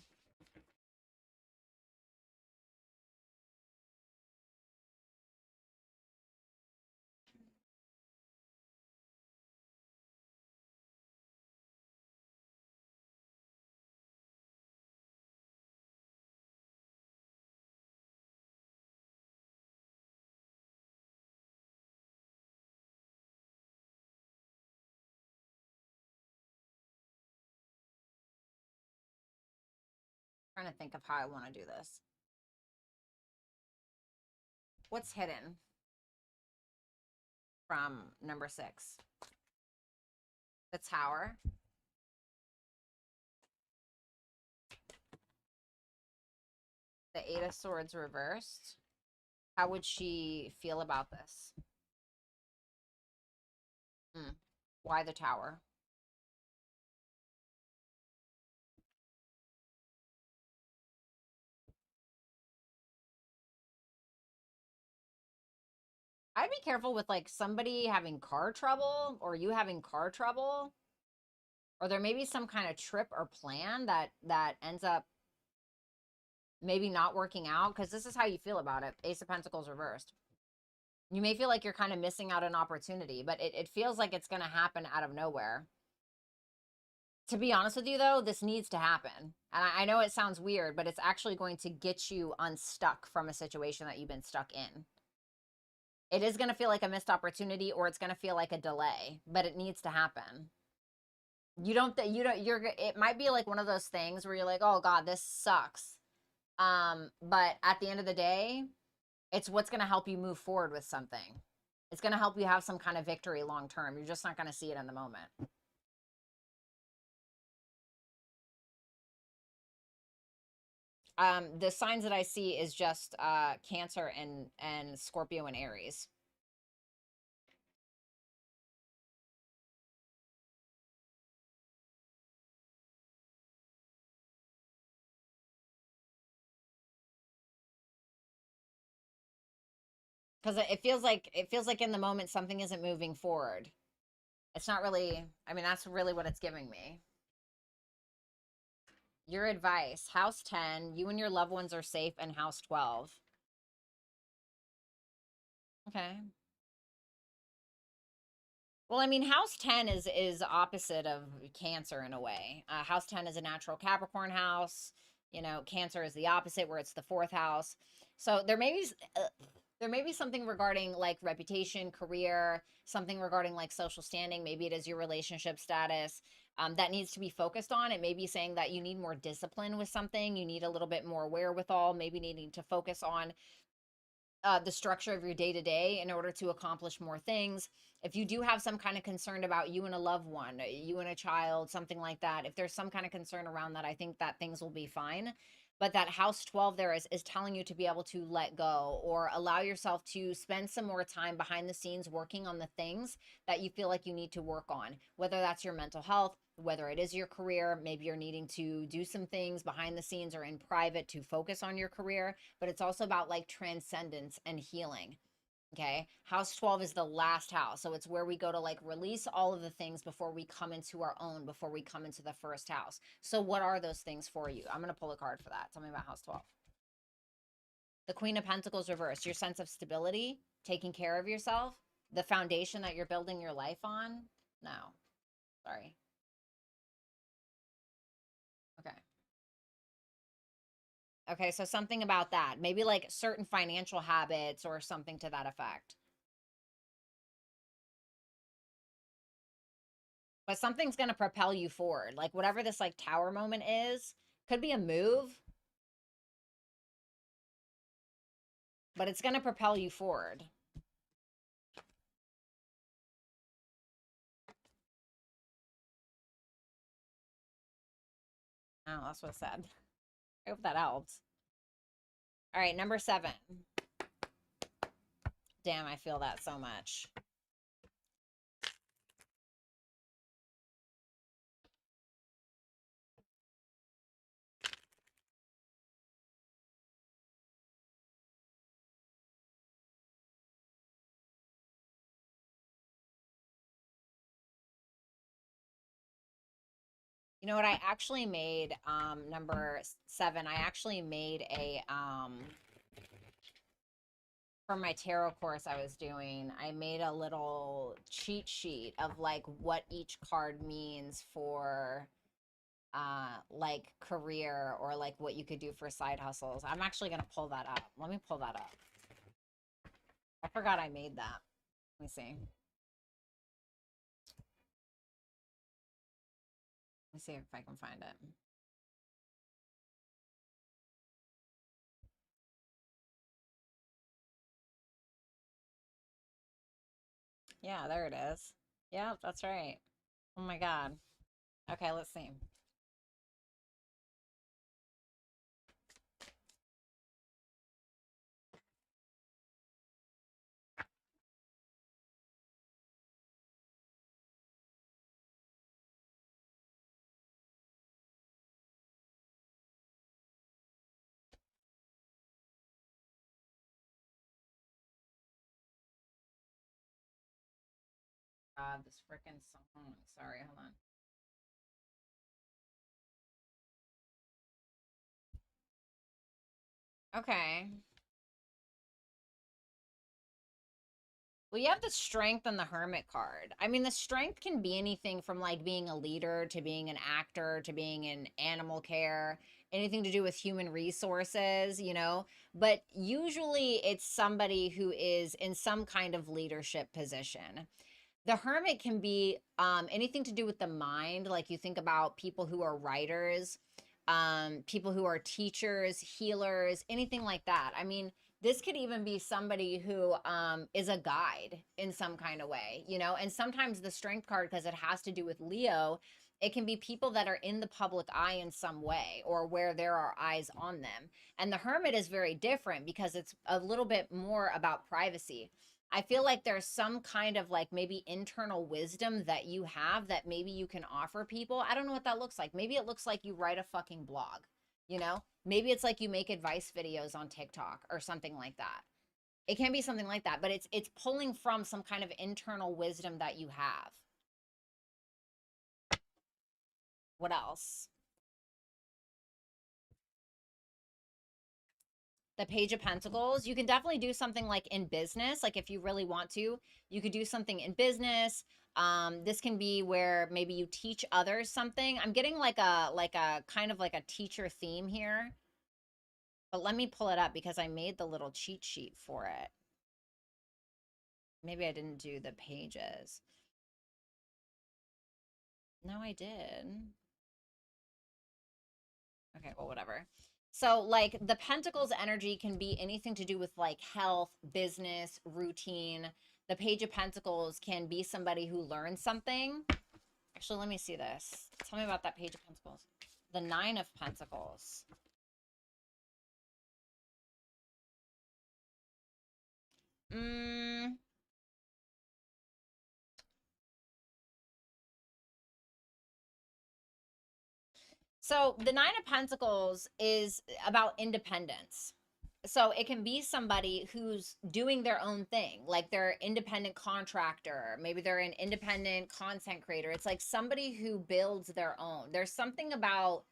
A: I'm trying to think of how I want to do this. What's hidden from number 6? The Tower. The 8 of Swords reversed. How would she feel about this? Why the Tower? I'd be careful with like somebody having car trouble or you having car trouble, or there may be some kind of trip or plan that ends up maybe not working out, because this is how you feel about it. Ace of Pentacles reversed. You may feel like you're kind of missing out an opportunity, but it feels like it's going to happen out of nowhere. To be honest with you, though, this needs to happen. And I know it sounds weird, but it's actually going to get you unstuck from a situation that you've been stuck in. It is going to feel like a missed opportunity, or it's going to feel like a delay, but it needs to happen. It might be like one of those things where you're like, oh God, this sucks. But at the end of the day, it's what's going to help you move forward with something. It's going to help you have some kind of victory long term. You're just not going to see it in the moment. The signs that I see is just Cancer and Scorpio and Aries. Because it feels like in the moment something isn't moving forward. It's not really, I mean, that's really what it's giving me. Your advice, house 10, you and your loved ones are safe, and house 12. Okay. Well, I mean, house 10 is opposite of Cancer in a way. House 10 is a natural Capricorn house. You know, Cancer is the opposite, where it's the fourth house. So there may be something regarding like reputation, career, something regarding like social standing. Maybe it is your relationship status that needs to be focused on. It may be saying that you need more discipline with something. You need a little bit more wherewithal, maybe needing to focus on the structure of your day to day in order to accomplish more things. If you do have some kind of concern about you and a loved one, you and a child, something like that, if there's some kind of concern around that, I think that things will be fine. But that house 12 there is telling you to be able to let go, or allow yourself to spend some more time behind the scenes working on the things that you feel like you need to work on, whether that's your mental health, whether it is your career. Maybe you're needing to do some things behind the scenes or in private to focus on your career, but it's also about like transcendence and healing. Okay. House 12 is the last house. So it's where we go to like release all of the things before we come into our own, before we come into the first house. So what are those things for you? I'm going to pull a card for that. Tell me about house 12. The Queen of Pentacles reversed. Your sense of stability, taking care of yourself, the foundation that you're building your life on. No, sorry. Okay. Okay, so something about that. Maybe like certain financial habits or something to that effect. But something's going to propel you forward. Like whatever this like tower moment is, could be a move, but it's going to propel you forward. Oh, that's what it said. I hope that helps. All right, number 7. Damn, I feel that so much. You know what? I actually made number 7. I actually made a for my tarot course I was doing, I made a little cheat sheet of like what each card means for like career, or like what you could do for side hustles. I'm actually going to pull that up. Let me pull that up. I forgot I made that. Let me see. Let me see if I can find it. Yeah, there it is. Yeah, that's right. Oh my God. Okay, let's see. God, this freaking song. Sorry, hold on. Okay. Well, you have the strength and the hermit card. I mean, the strength can be anything from like being a leader to being an actor to being in animal care, anything to do with human resources, you know. But usually it's somebody who is in some kind of leadership position. The hermit can be anything to do with the mind. Like you think about people who are writers, people who are teachers, healers, anything like that. I mean, this could even be somebody who is a guide in some kind of way, you know. And sometimes the strength card, because it has to do with Leo, it can be people that are in the public eye in some way or where there are eyes on them. And the hermit is very different because it's a little bit more about privacy. I feel like there's some kind of like maybe internal wisdom that you have that maybe you can offer people. I don't know what that looks like. Maybe it looks like you write a fucking blog, you know? Maybe it's like you make advice videos on TikTok or something like that. It can be something like that, but it's pulling from some kind of internal wisdom that you have. What else? The Page of Pentacles. You can definitely do something like in business. Like if you really want to, you could do something in business. This can be where maybe you teach others something. I'm getting like a kind of like a teacher theme here. But let me pull it up because I made the little cheat sheet for it. Maybe I didn't do the pages. No, I did. Okay, well, whatever. So, like, the Pentacles energy can be anything to do with like health, business, routine. The Page of Pentacles can be somebody who learns something. Actually, let me see this. Tell me about that Page of Pentacles. The Nine of Pentacles. Mm. So, the Nine of Pentacles is about independence. So it can be somebody who's doing their own thing, like they're independent contractor, maybe they're an independent content creator. It's like somebody who builds their own. There's something about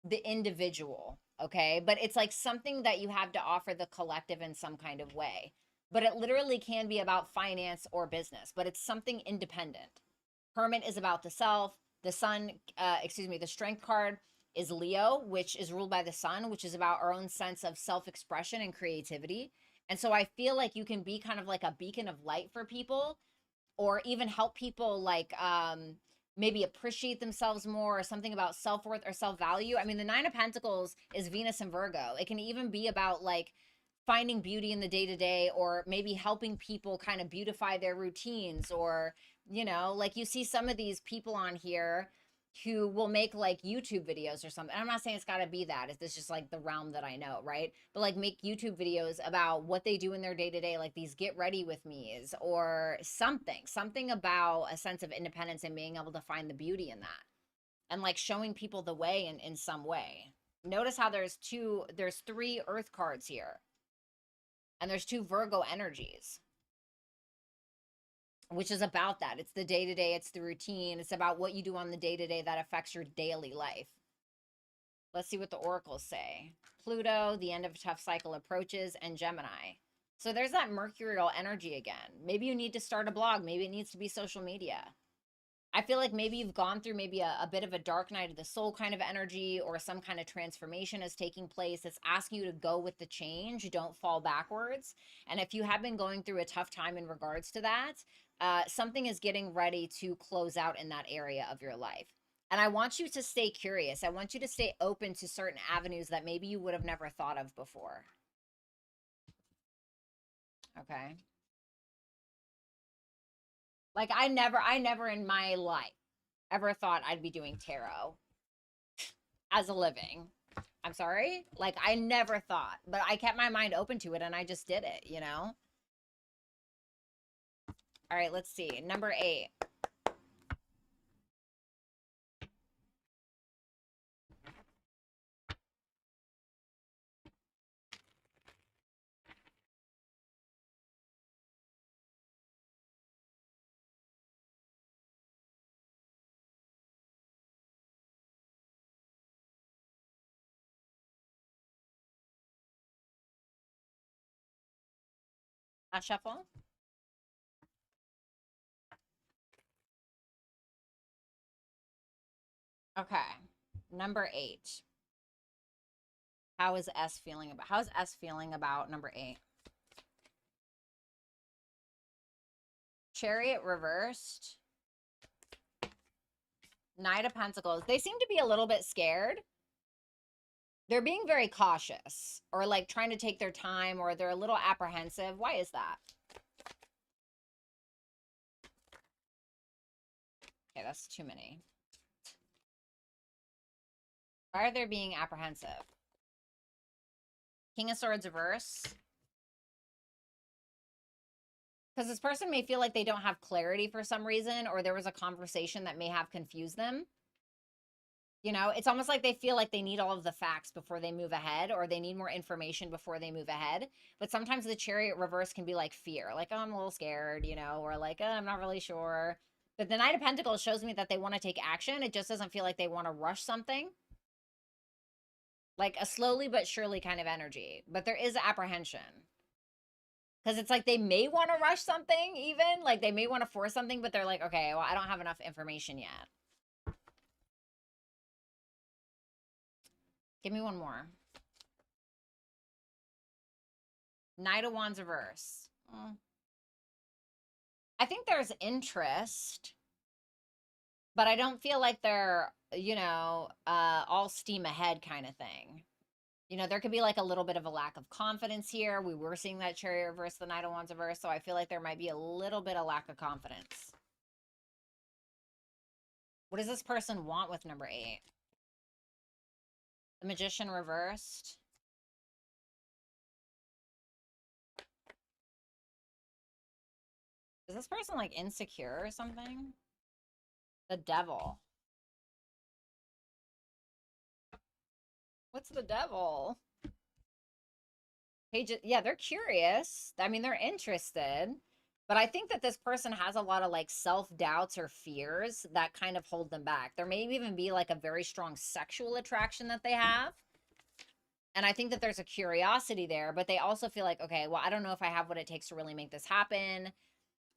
A: the individual, okay? But it's like something that you have to offer the collective in some kind of way. But it literally can be about finance or business, but it's something independent. Hermit is about the self. The sun, the strength card is Leo, which is ruled by the sun, which is about our own sense of self expression and creativity. And so I feel like you can be kind of like a beacon of light for people or even help people like maybe appreciate themselves more or something about self-worth or self-value. I mean, the Nine of Pentacles is Venus and Virgo. It can even be about like finding beauty in the day-to-day or maybe helping people kind of beautify their routines or, you know, like you see some of these people on here who will make like YouTube videos or something. I'm not saying it's got to be that. It's just like the realm that I know, right? But like make YouTube videos about what they do in their day to day, like these get ready with me's or something about a sense of independence and being able to find the beauty in that and like showing people the way in some way. Notice how there's three earth cards here and there's two Virgo energies, which is about that. It's the day to day, it's the routine, it's about what you do on the day to day that affects your daily life. Let's see what the oracles say. Pluto, the end of a tough cycle approaches, and Gemini. So there's that mercurial energy again. Maybe you need to start a blog. Maybe it needs to be social media. I feel like maybe you've gone through maybe a bit of a dark night of the soul kind of energy or some kind of transformation is taking place. It's asking you to go with the change. Don't fall backwards. And if you have been going through a tough time in regards to that, something is getting ready to close out in that area of your life. And I want you to stay curious. I want you to stay open to certain avenues that maybe you would have never thought of before. Okay. Like I never in my life ever thought I'd be doing tarot as a living. I'm sorry. Like I never thought, but I kept my mind open to it and I just did it, you know? All right, let's see. Number 8. Last shuffle. Okay. Number 8. How's S feeling about number 8? Chariot reversed. Knight of Pentacles. They seem to be a little bit scared. They're being very cautious or like trying to take their time, or they're a little apprehensive. Why is that? Okay, that's too many. Why are they being apprehensive? King of Swords reverse. Because this person may feel like they don't have clarity for some reason, or there was a conversation that may have confused them. You know, it's almost like they feel like they need all of the facts before they move ahead, or they need more information before they move ahead. But sometimes the Chariot reverse can be like fear, like, oh, I'm a little scared, you know, or like, oh, I'm not really sure. But the Knight of Pentacles shows me that they want to take action. It just doesn't feel like they want to rush something. Like a slowly but surely kind of energy. But there is apprehension. Because it's like they may want to rush something even. Like they may want to force something, but they're like, okay, well, I don't have enough information yet. Give me one more. Knight of Wands reverse. I think there's interest, but I don't feel like they're, you know, all steam ahead kind of thing. You know, there could be like a little bit of a lack of confidence here. We were seeing that Chariot reverse, the Knight of Wands reverse, so I feel like there might be a little bit of lack of confidence. What does this person want with number 8? The Magician reversed. Is this person like insecure or something? The Devil. What's the Devil? Page, yeah, they're curious. I mean, they're interested. But I think that this person has a lot of like self-doubts or fears that kind of hold them back. There may even be like a very strong sexual attraction that they have. And I think that there's a curiosity there, but they also feel like, okay, well, I don't know if I have what it takes to really make this happen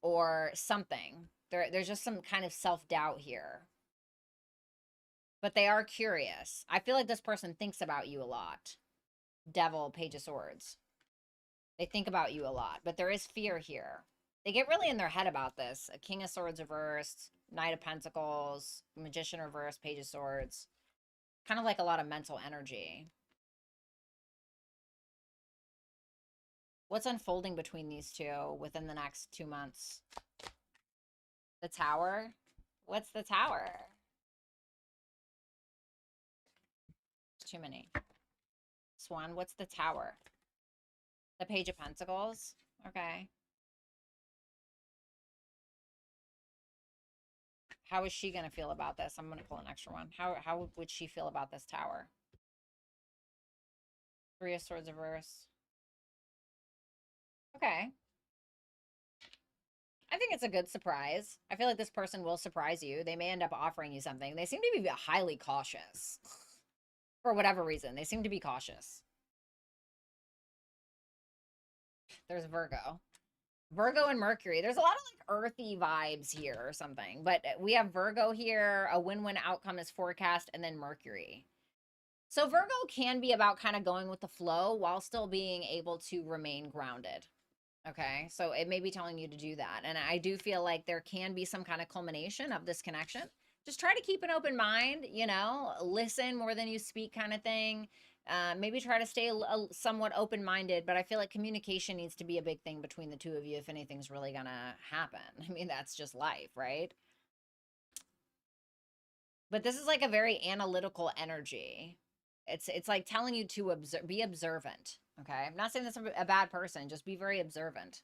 A: or something. There's just some kind of self-doubt here. But they are curious. I feel like this person thinks about you a lot. Devil, Page of Swords. They think about you a lot, but there is fear here. They get really in their head about this. A King of Swords reversed, Knight of Pentacles, Magician reversed, Page of Swords. Kind of like a lot of mental energy. What's unfolding between these two within the next 2 months? The Tower? What's the Tower? Too many. Swan, what's the Tower? The Page of Pentacles? Okay. How is she going to feel about this? I'm going to pull an extra one. How would she feel about this Tower? Three of Swords reverse. Okay. I think it's a good surprise. I feel like this person will surprise you. They may end up offering you something. They seem to be highly cautious. For whatever reason. They seem to be cautious. There's Virgo. Virgo and Mercury. There's a lot of like earthy vibes here or something. But we have Virgo here. A win-win outcome is forecast. And then Mercury. So Virgo can be about kind of going with the flow while still being able to remain grounded. Okay, so it may be telling you to do that. And I do feel like there can be some kind of culmination of this connection. Just try to keep an open mind, you know, listen more than you speak kind of thing. Maybe try to stay somewhat open-minded, but I feel like communication needs to be a big thing between the two of you if anything's really going to happen. I mean, that's just life, right? But this is like a very analytical energy. It's like telling you to be observant. Okay, I'm not saying this is a bad person. Just be very observant.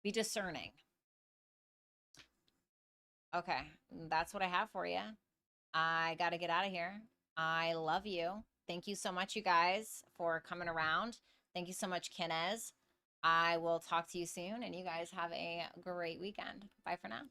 A: Be discerning. Okay, that's what I have for you. I got to get out of here. I love you. Thank you so much, you guys, for coming around. Thank you so much, Kinez. I will talk to you soon, and you guys have a great weekend. Bye for now.